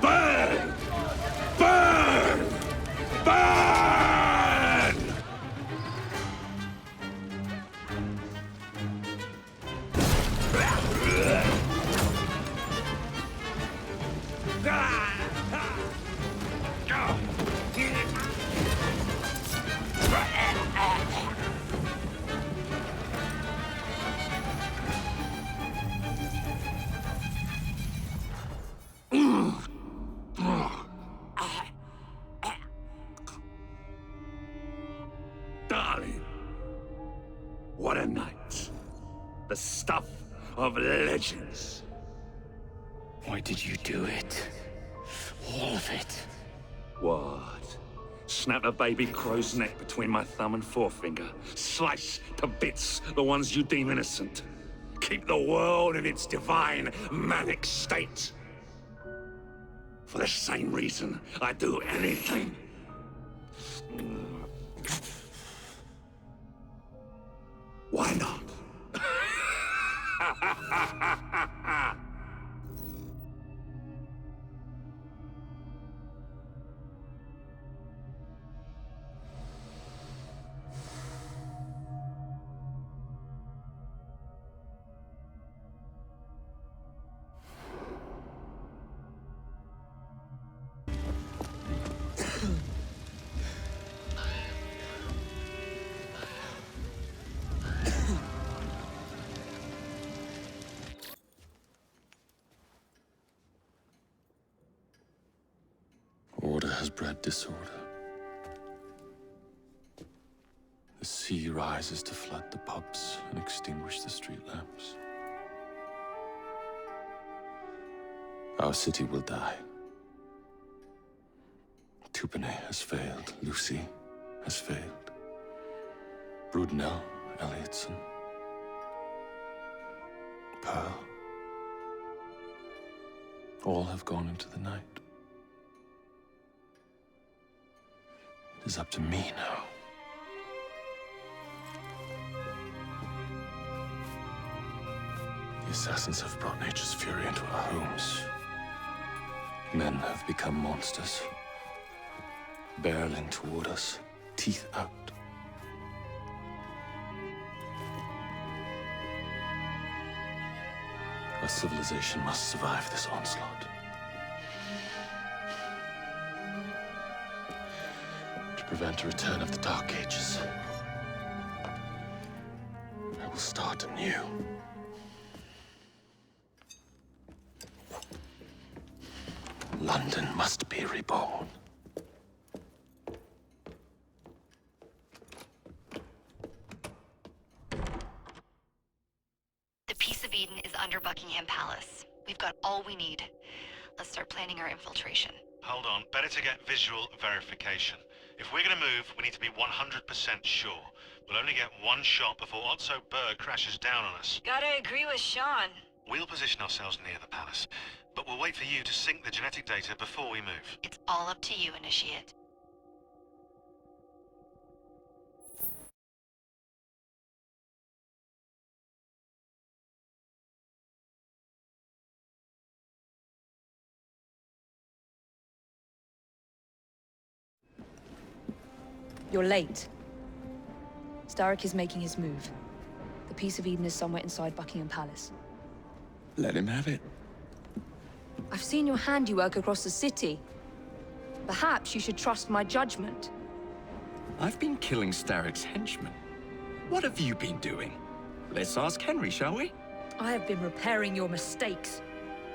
Burn! Burn! Burn! Darling, what a night. The stuff of legends. Why did you do it? All of it. What? Snap a baby crow's neck between my thumb and forefinger. Slice to bits the ones you deem innocent. Keep the world in its divine, manic state. For the same reason, I'd do anything. Why not? Order has bred disorder. The sea rises to flood the pubs and extinguish the street lamps. Our city will die. Tupene has failed. Lucy has failed. Brudnell, Elliotson, Pearl. All have gone into the night. It is up to me now. The assassins have brought nature's fury into our homes. Men have become monsters, barreling toward us, teeth out. Our civilization must survive this onslaught. To prevent a return of the Dark Ages, I will start anew. London must be reborn. The Peace of Eden is under Buckingham Palace. We've got all we need. Let's start planning our infiltration. Hold on, better to get visual verification. If we're gonna move, we need to be 100% sure. We'll only get one shot before Otso Berg crashes down on us. Gotta agree with Sean. We'll position ourselves near the palace, but we'll wait for you to sync the genetic data before we move. It's all up to you, Initiate. You're late. Starrick is making his move. The Piece of Eden is somewhere inside Buckingham Palace. Let him have it. I've seen your handiwork across the city. Perhaps you should trust my judgment. I've been killing Starrick's henchmen. What have you been doing? Let's ask Henry, shall we? I have been repairing your mistakes.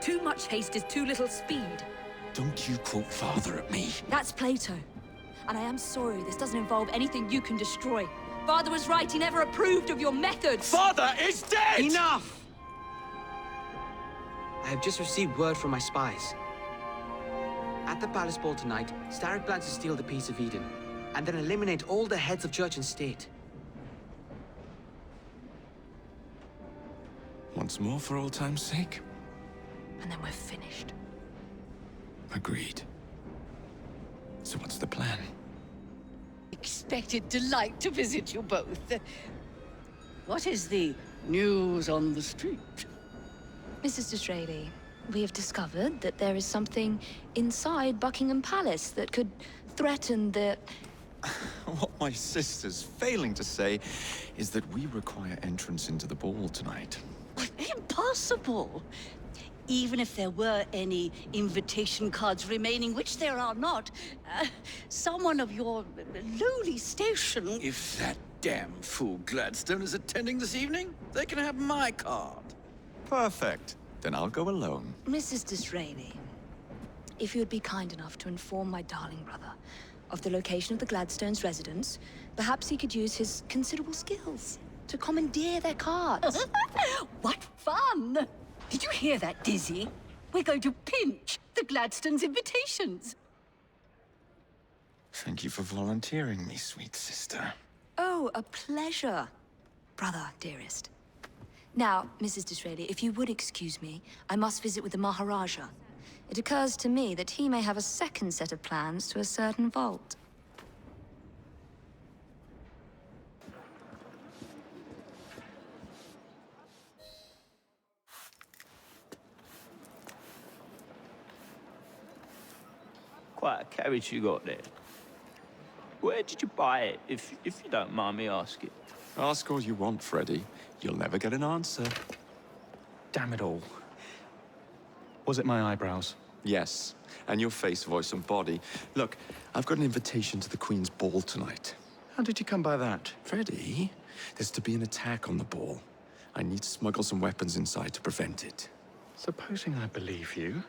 Too much haste is too little speed. Don't you quote Father at me. That's Plato. And I am sorry this doesn't involve anything you can destroy. Father was right, he never approved of your methods! Father is dead! Enough! I have just received word from my spies. At the Palace Ball tonight, Starrick plans to steal the Piece of Eden, and then eliminate all the heads of church and state. Once more for old time's sake? And then we're finished. Agreed. So what's the plan? Expected delight to visit you both. What is the news on the street? Mrs. Disraeli, we have discovered that there is something inside Buckingham Palace that could threaten the... What my sister's failing to say is that we require entrance into the ball tonight. Impossible! Even if there were any invitation cards remaining, which there are not, someone of your lowly station... If that damn fool Gladstone is attending this evening, they can have my card. Perfect. Then I'll go alone. Mrs. Disraeli, if you would be kind enough to inform my darling brother of the location of the Gladstones' residence, perhaps he could use his considerable skills to commandeer their cards. What fun! Did you hear that, Dizzy? We're going to pinch the Gladstones' invitations. Thank you for volunteering me, sweet sister. Oh, a pleasure, brother, dearest. Now, Mrs. Disraeli, if you would excuse me, I must visit with the Maharaja. It occurs to me that he may have a second set of plans to a certain vault. Quite a carriage you got there. Where did you buy it, if you don't mind me asking? Ask all you want, Freddy. You'll never get an answer. Damn it all. Was it my eyebrows? Yes, and your face, voice, and body. Look, I've got an invitation to the Queen's ball tonight. How did you come by that? Freddy, there's to be an attack on the ball. I need to smuggle some weapons inside to prevent it. Supposing I believe you.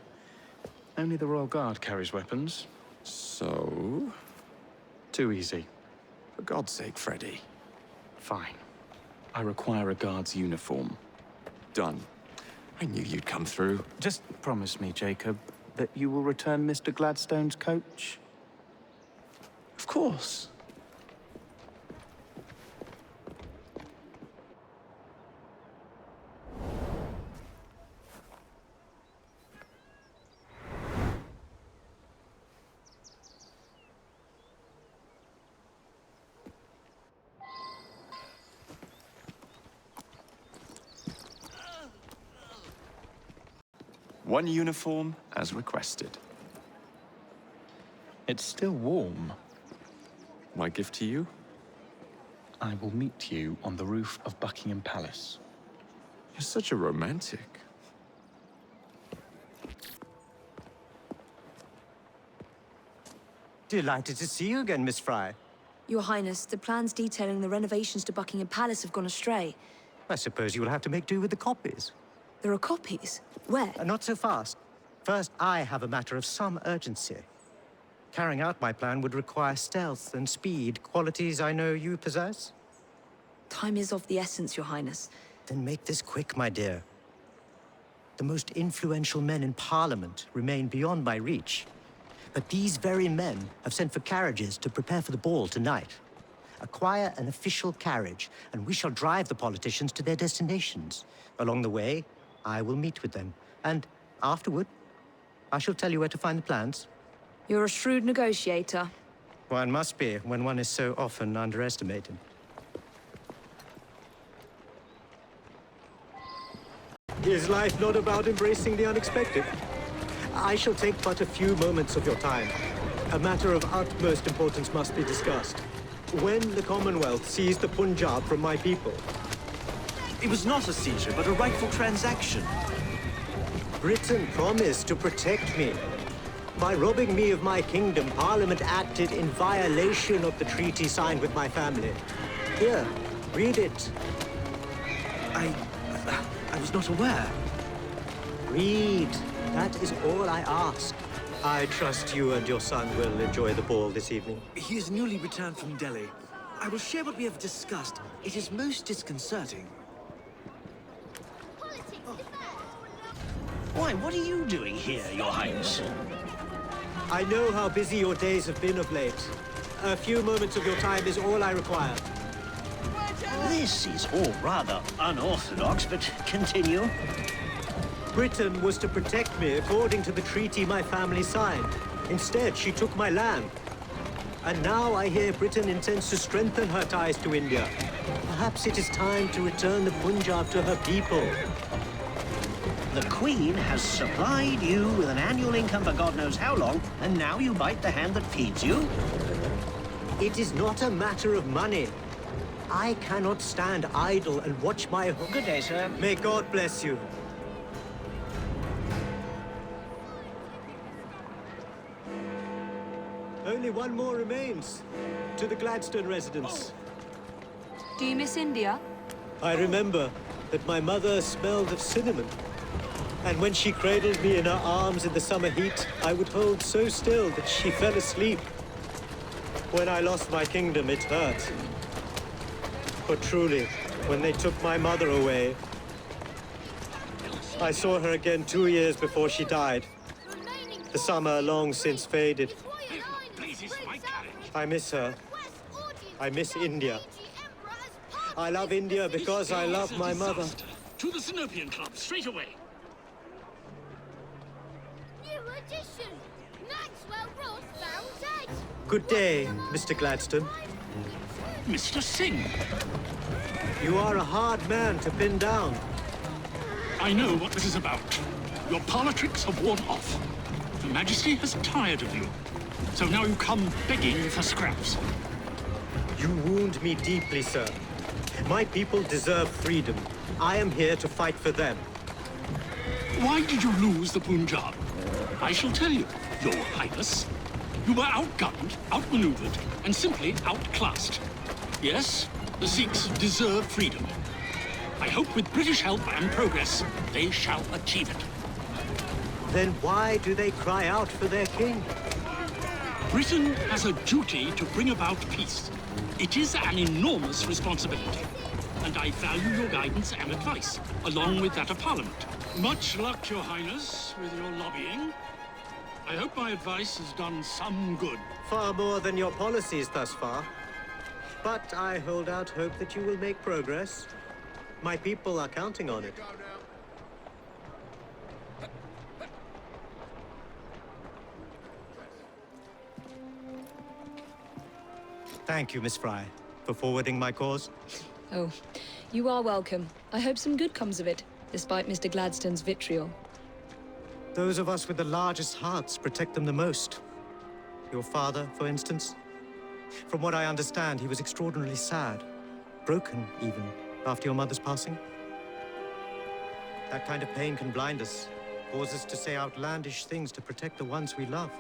Only the Royal Guard carries weapons. So? Too easy. For God's sake, Freddy. Fine. I require a guard's uniform. Done. I knew you'd come through. Just promise me, Jacob, that you will return Mr. Gladstone's coach? Of course. One uniform, as requested. It's still warm. My gift to you? I will meet you on the roof of Buckingham Palace. You're such a romantic. Delighted to see you again, Miss Fry. Your Highness, the plans detailing the renovations to Buckingham Palace have gone astray. I suppose you will have to make do with the copies. There are copies? Where? Not so fast. First, I have a matter of some urgency. Carrying out my plan would require stealth and speed, qualities I know you possess. Time is of the essence, Your Highness. Then make this quick, my dear. The most influential men in Parliament remain beyond my reach. But these very men have sent for carriages to prepare for the ball tonight. Acquire an official carriage, and we shall drive the politicians to their destinations. Along the way, I will meet with them, and afterward, I shall tell you where to find the plans. You're a shrewd negotiator. One must be when one is so often underestimated. Is life not about embracing the unexpected? I shall take but a few moments of your time. A matter of utmost importance must be discussed. When the Commonwealth seized the Punjab from my people, It was not a seizure, but a rightful transaction. Britain promised to protect me. By robbing me of my kingdom, Parliament acted in violation of the treaty signed with my family. Here, read it. I was not aware. Read. That is all I ask. I trust you and your son will enjoy the ball this evening. He is newly returned from Delhi. I will share what we have discussed. It is most disconcerting. Why, what are you doing here, Your Highness? I know how busy your days have been of late. A few moments of your time is all I require. This is all rather unorthodox, but continue. Britain was to protect me according to the treaty my family signed. Instead, she took my land. And now I hear Britain intends to strengthen her ties to India. Perhaps it is time to return the Punjab to her people. The Queen has supplied you with an annual income for God knows how long, and now you bite the hand that feeds you? It is not a matter of money. I cannot stand idle and watch my... Good day, sir. May God bless you. Only one more remains. To the Gladstone residence. Do you miss India? I remember that my mother smelled of cinnamon. And when she cradled me in her arms in the summer heat, I would hold so still that she fell asleep. When I lost my kingdom, it hurt. But truly, when they took my mother away, I saw her again 2 years before she died. The summer long since faded. I miss her. I miss India. I love India because I love my mother. To the Synopian Club, straight away. New addition! Maxwell Ross found dead! Good day, Mr. Gladstone. Mr. Singh. You are a hard man to pin down. I know what this is about. Your politricks have worn off. Her Majesty has tired of you. So now you come begging for scraps. You wound me deeply, sir. My people deserve freedom. I am here to fight for them. Why did you lose the Punjab? I shall tell you, Your Highness. You were outgunned, outmaneuvered, and simply outclassed. Yes, the Sikhs deserve freedom. I hope with British help and progress, they shall achieve it. Then why do they cry out for their king? Britain has a duty to bring about peace. It is an enormous responsibility. And I value your guidance and advice, along with that of Parliament. Much luck, Your Highness, with your lobbying. I hope my advice has done some good. Far more than your policies thus far. But I hold out hope that you will make progress. My people are counting on it. Thank you, Miss Fry, for forwarding my cause. Oh, you are welcome. I hope some good comes of it, despite Mr. Gladstone's vitriol. Those of us with the largest hearts protect them the most. Your father, for instance. From what I understand, he was extraordinarily sad. Broken, even, after your mother's passing. That kind of pain can blind us, cause us to say outlandish things to protect the ones we love.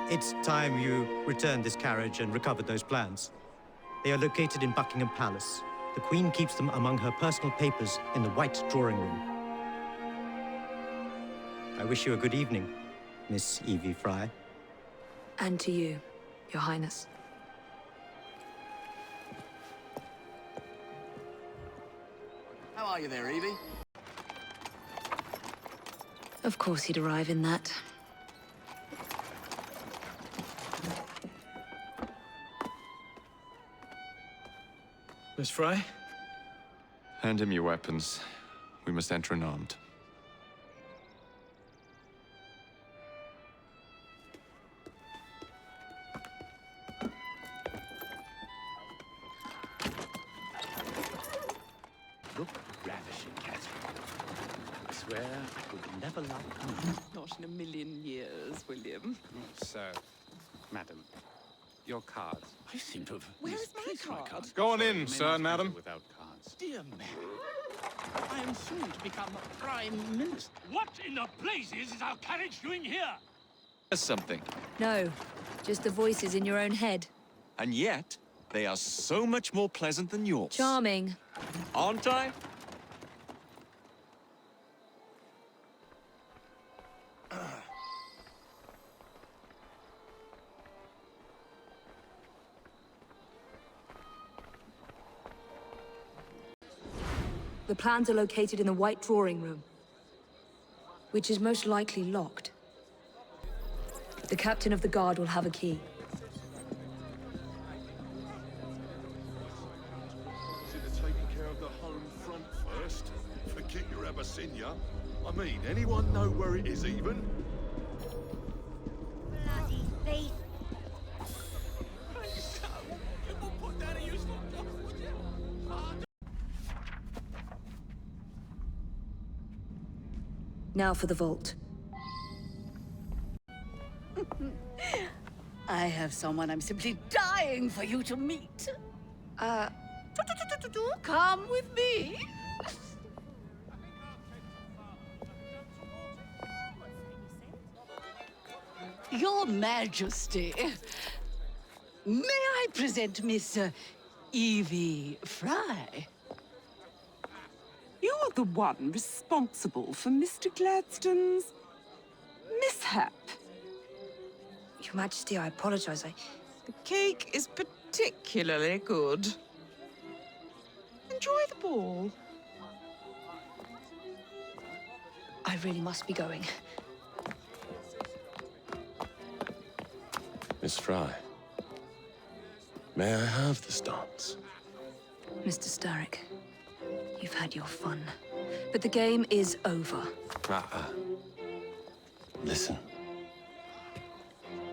It's time you returned this carriage and recovered those plans. They are located in Buckingham Palace. The Queen keeps them among her personal papers in the White Drawing Room. I wish you a good evening, Miss Evie Fry. And to you, Your Highness. How are you there, Evie? Of course he'd arrive in that. Miss Fry? Hand him your weapons. We must enter unarmed. Look ravishing, Catherine. I swear I would never like you. Not in a million years, William. Sir, madam, Your cards. I seem to have Where is misplaced my card. Go on Sorry, in, may sir not and madam. enter without cards. Dear Mary, I am soon to become Prime Minister. What in the blazes is our carriage doing here? There's something. No, just the voices in your own head. And yet, they are so much more pleasant than yours. Charming. Aren't I? The plans are located in the White Drawing Room, which is most likely locked. The captain of the guard will have a key. Should have taken care of the home front first. Forget your Abyssinia. I mean, anyone know where it is even? Bloody thief. Now for the vault. I have someone I'm simply dying for you to meet. Come with me. Your Majesty, may I present Miss Evie Fry? You're the one responsible for Mr. Gladstone's mishap. Your Majesty, I apologize. The cake is particularly good. Enjoy the ball. I really must be going. Miss Fry, may I have this dance? Mr. Starrick, you've had your fun, but the game is over. Listen.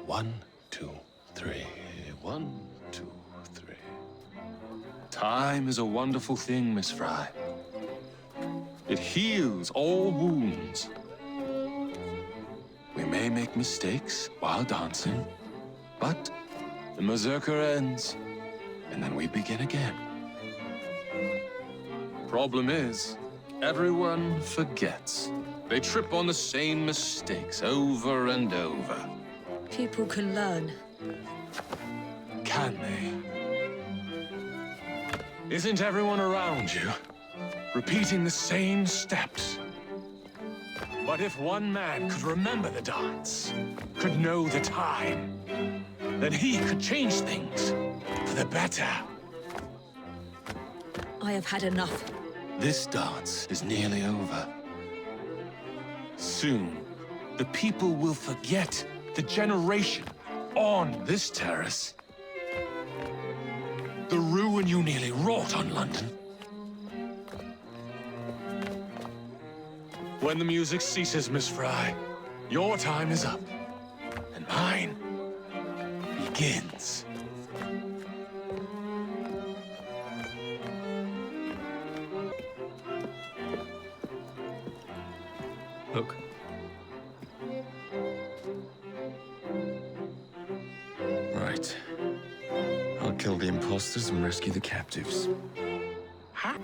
1, 2, 3. 1, 2, 3. Time is a wonderful thing, Miss Fry. It heals all wounds. We may make mistakes while dancing, but the mazurka ends, and then we begin again. Problem is, everyone forgets. They trip on the same mistakes over and over. People can learn. Can they? Isn't everyone around you repeating the same steps? But if one man could remember the dance, could know the time, then he could change things for the better. I have had enough. This dance is nearly over. Soon, the people will forget the generation on this terrace. The ruin you nearly wrought on London. When the music ceases, Miss Fry, your time is up, and mine begins. Look. Right. I'll kill the imposters and rescue the captives. Huh?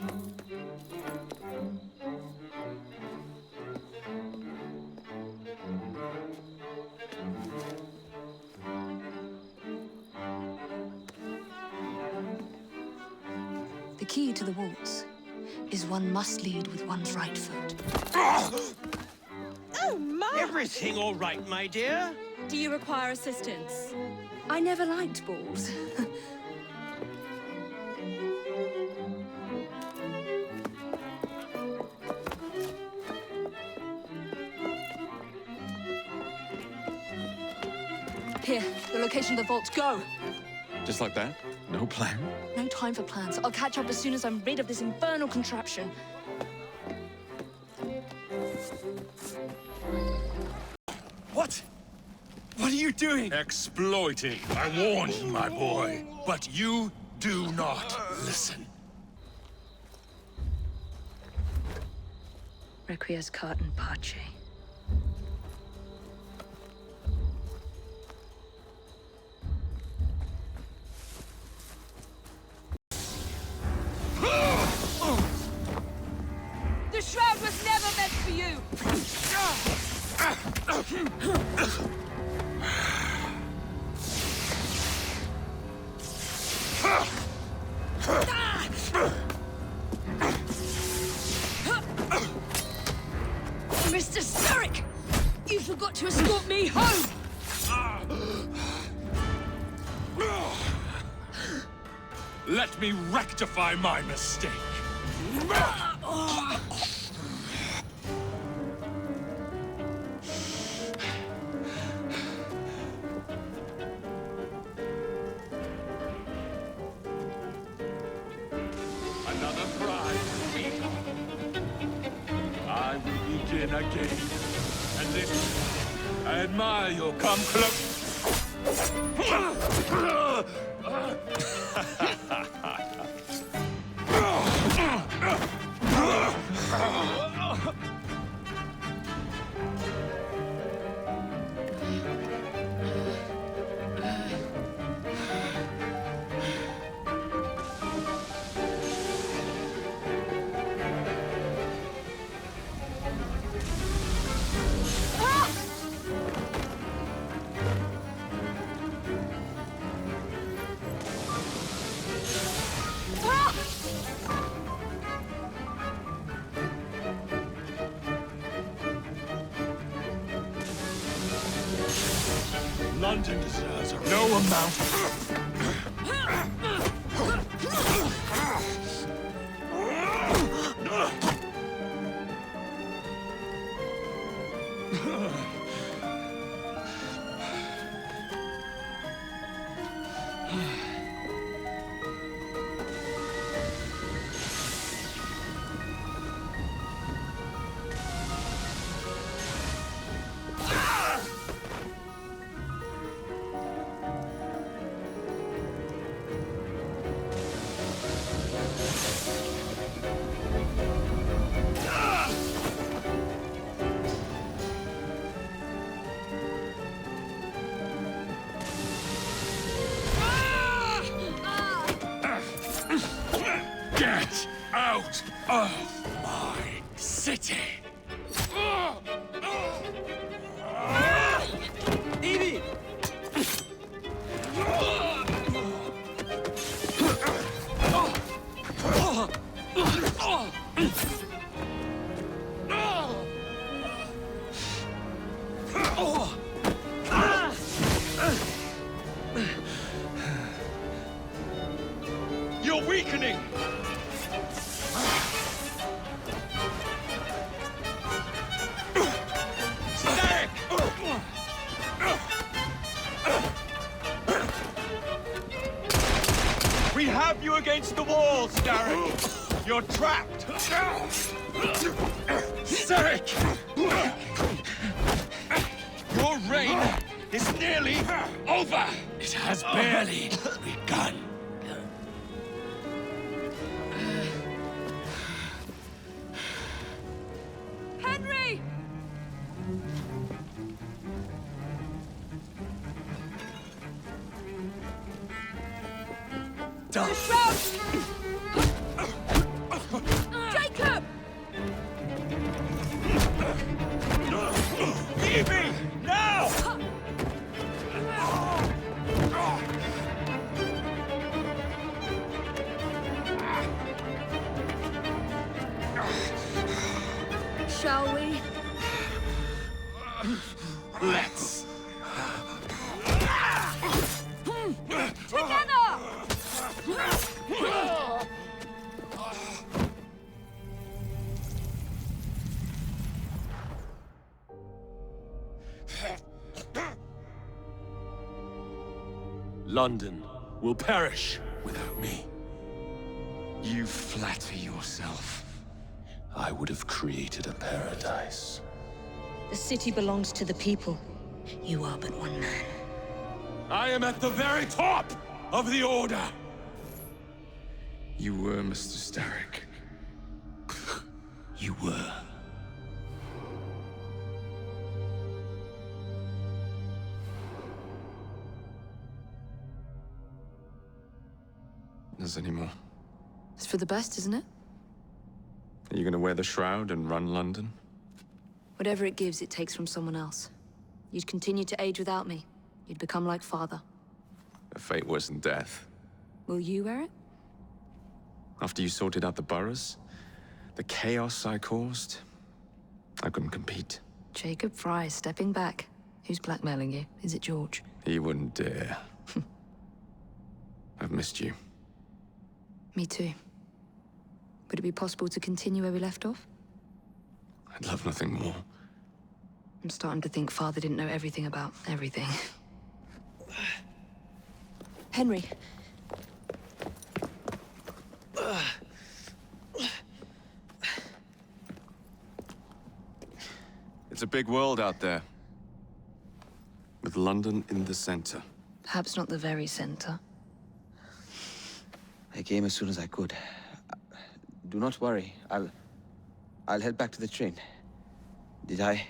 The key to the waltz is one must lead with one's right foot. Oh, my! Everything all right, my dear? Do you require assistance? I never liked balls. Here, the location of the vault. Go! Just like that? No plan? No time for plans. I'll catch up as soon as I'm rid of this infernal contraption. What? What are you doing? Exploiting. I warned you, my boy. But you do not listen. Requiescat in pace. Mr. Starrick! You forgot to escort me home! Let me rectify my mistake. Another prize for me. I will begin again. And this, I admire you. Come close. London deserves no amount Get out of my city! Evie! You're weakening! Static! We have you against the wall, Starrick! You're trapped! Starrick! Your reign is nearly over! It has barely begun. Henry! The shroud! Jacob! Evie! Now! Shall we? Let's. Together! London will perish without me. You flatter yourself. I would have created a paradise. The city belongs to the people. You are but one man. I am at the very top of the Order! You were Mr. Starrick. You were. There's any more? It's for the best, isn't it? Are you gonna wear the shroud and run London? Whatever it gives, it takes from someone else. You'd continue to age without me. You'd become like father. A fate worse than death. Will you wear it? After you sorted out the boroughs, the chaos I caused, I couldn't compete. Jacob Fry stepping back. Who's blackmailing you? Is it George? He wouldn't dare. I've missed you. Me too. Would it be possible to continue where we left off? I'd love nothing more. I'm starting to think Father didn't know everything about everything. Henry. It's a big world out there. With London in the center. Perhaps not the very center. I came as soon as I could. Do not worry. I'll head back to the train. Did I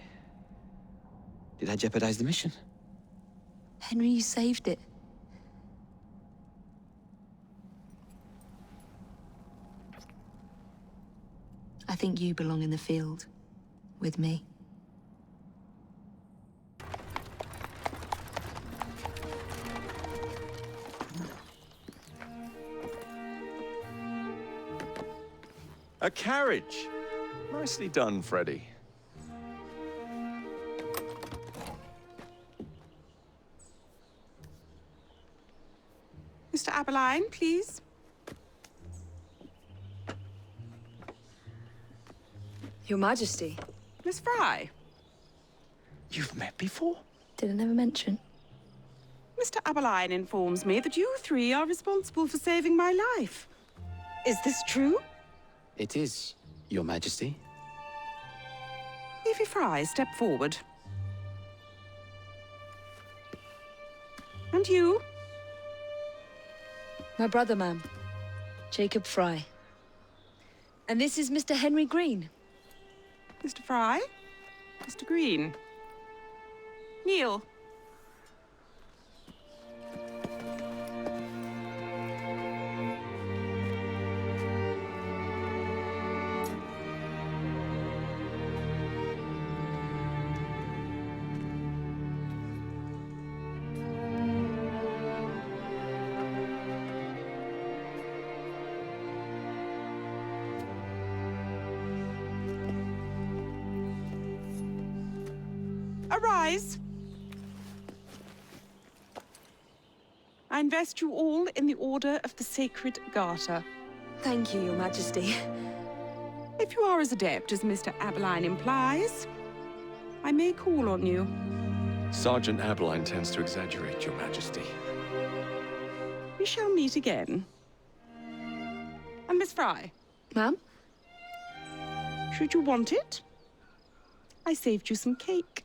jeopardize the mission? Henry, you saved it. I think you belong in the field. With me. A carriage! Nicely done, Freddy. Mr. Aberline, please. Your Majesty. Miss Fry. You've met before? Did I never mention? Mr. Aberline informs me that you three are responsible for saving my life. Is this true? It is, Your Majesty. Evie Fry, step forward. And you? My brother, ma'am. Jacob Fry. And this is Mr. Henry Green. Mr. Fry? Mr. Green? Kneel. Arise. I invest you all in the Order of the Sacred Garter. Thank you, Your Majesty. If you are as adept as Mr. Aberline implies, I may call on you. Sergeant Aberline tends to exaggerate, Your Majesty. We shall meet again. And Miss Fry. Ma'am? Should you want it, I saved you some cake.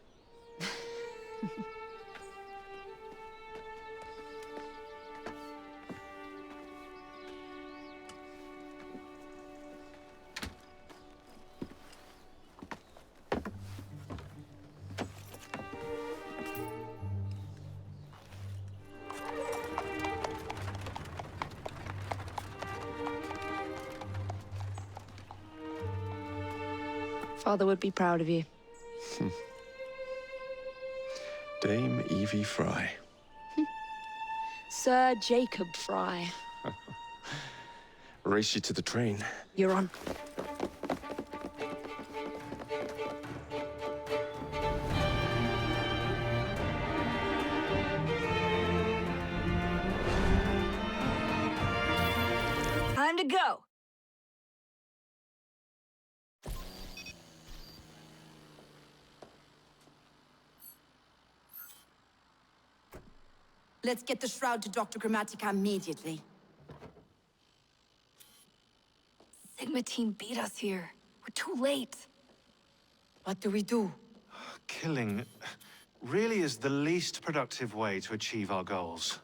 Father would be proud of you. Dame Evie Fry. Sir Jacob Fry. Race you to the train. You're on. Time to go. Let's get the shroud to Dr. Grammatica immediately. Sigma team beat us here. We're too late. What do we do? Killing really is the least productive way to achieve our goals.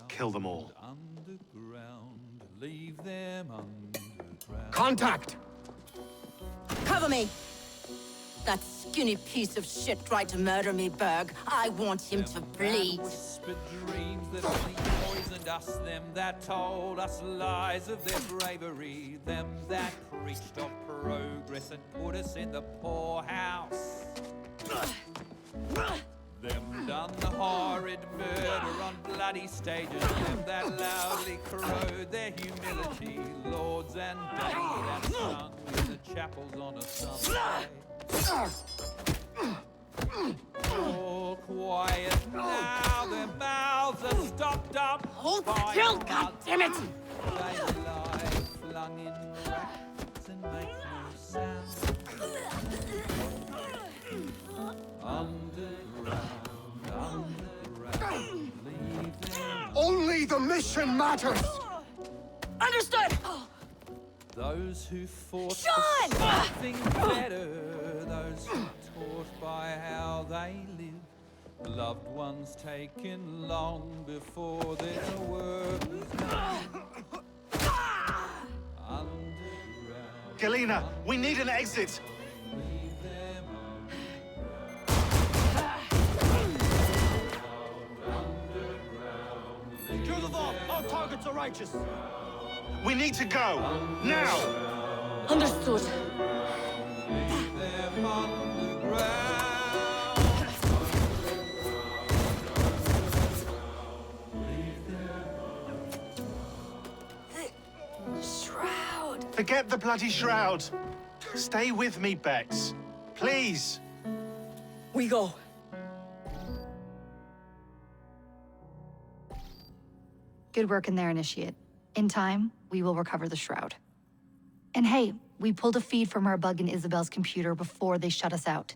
Kill them all. Leave them underground. Contact! Cover me! That skinny piece of shit tried to murder me, Berg. I want him to bleed. Whispered dreams that only poisoned us, them that told us lies of their bravery, them that preached of progress and put us in the poorhouse. Them done the horrid murder on bloody stages, them that loudly corrode their humility, lords and dames that sung in the chapels on a Sunday. All quiet now, their mouths are stopped up. Hold by still, goddammit! They lie flung in racks and make no sound. Underground, leave them. Only the mission matters! Understood! Those who fought Sean! for something better, those who taught by how they live, loved ones taken long before their work was done. Underground. Galena, we need an exit. Secure the vault. Our targets are righteous. We need to go. Now! Understood. Shroud! Forget the bloody shroud. Stay with me, Bex. Please. We go. Good work in there, Initiate. In time, we will recover the shroud. And hey, we pulled a feed from our bug in Isabel's computer before they shut us out.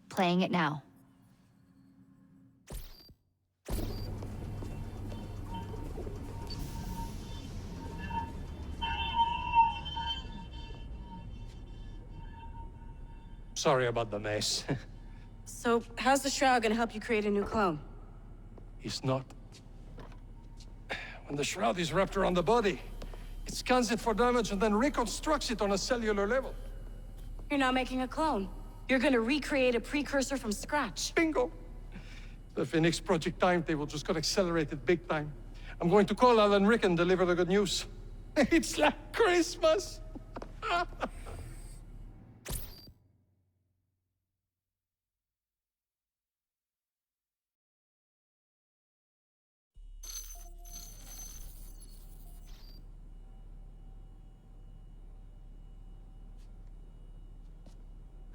Playing it now. Sorry about the mess. So, how's the shroud gonna help you create a new clone? It's not. When the shroud is wrapped around the body, it scans it for damage and then reconstructs it on a cellular level. You're not making a clone. You're gonna recreate a precursor from scratch. Bingo! The Phoenix Project timetable just got accelerated big time. I'm going to call Alan Rick and deliver the good news. It's like Christmas!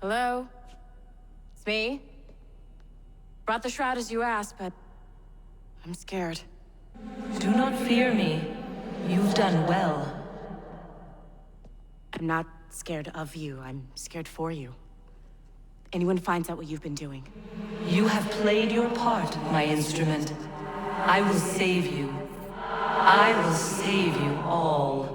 Hello? It's me? Brought the shroud as you asked, but I'm scared. Do not fear me. You've done well. I'm not scared of you. I'm scared for you. Anyone finds out what you've been doing. You have played your part, my instrument. I will save you. I will save you all.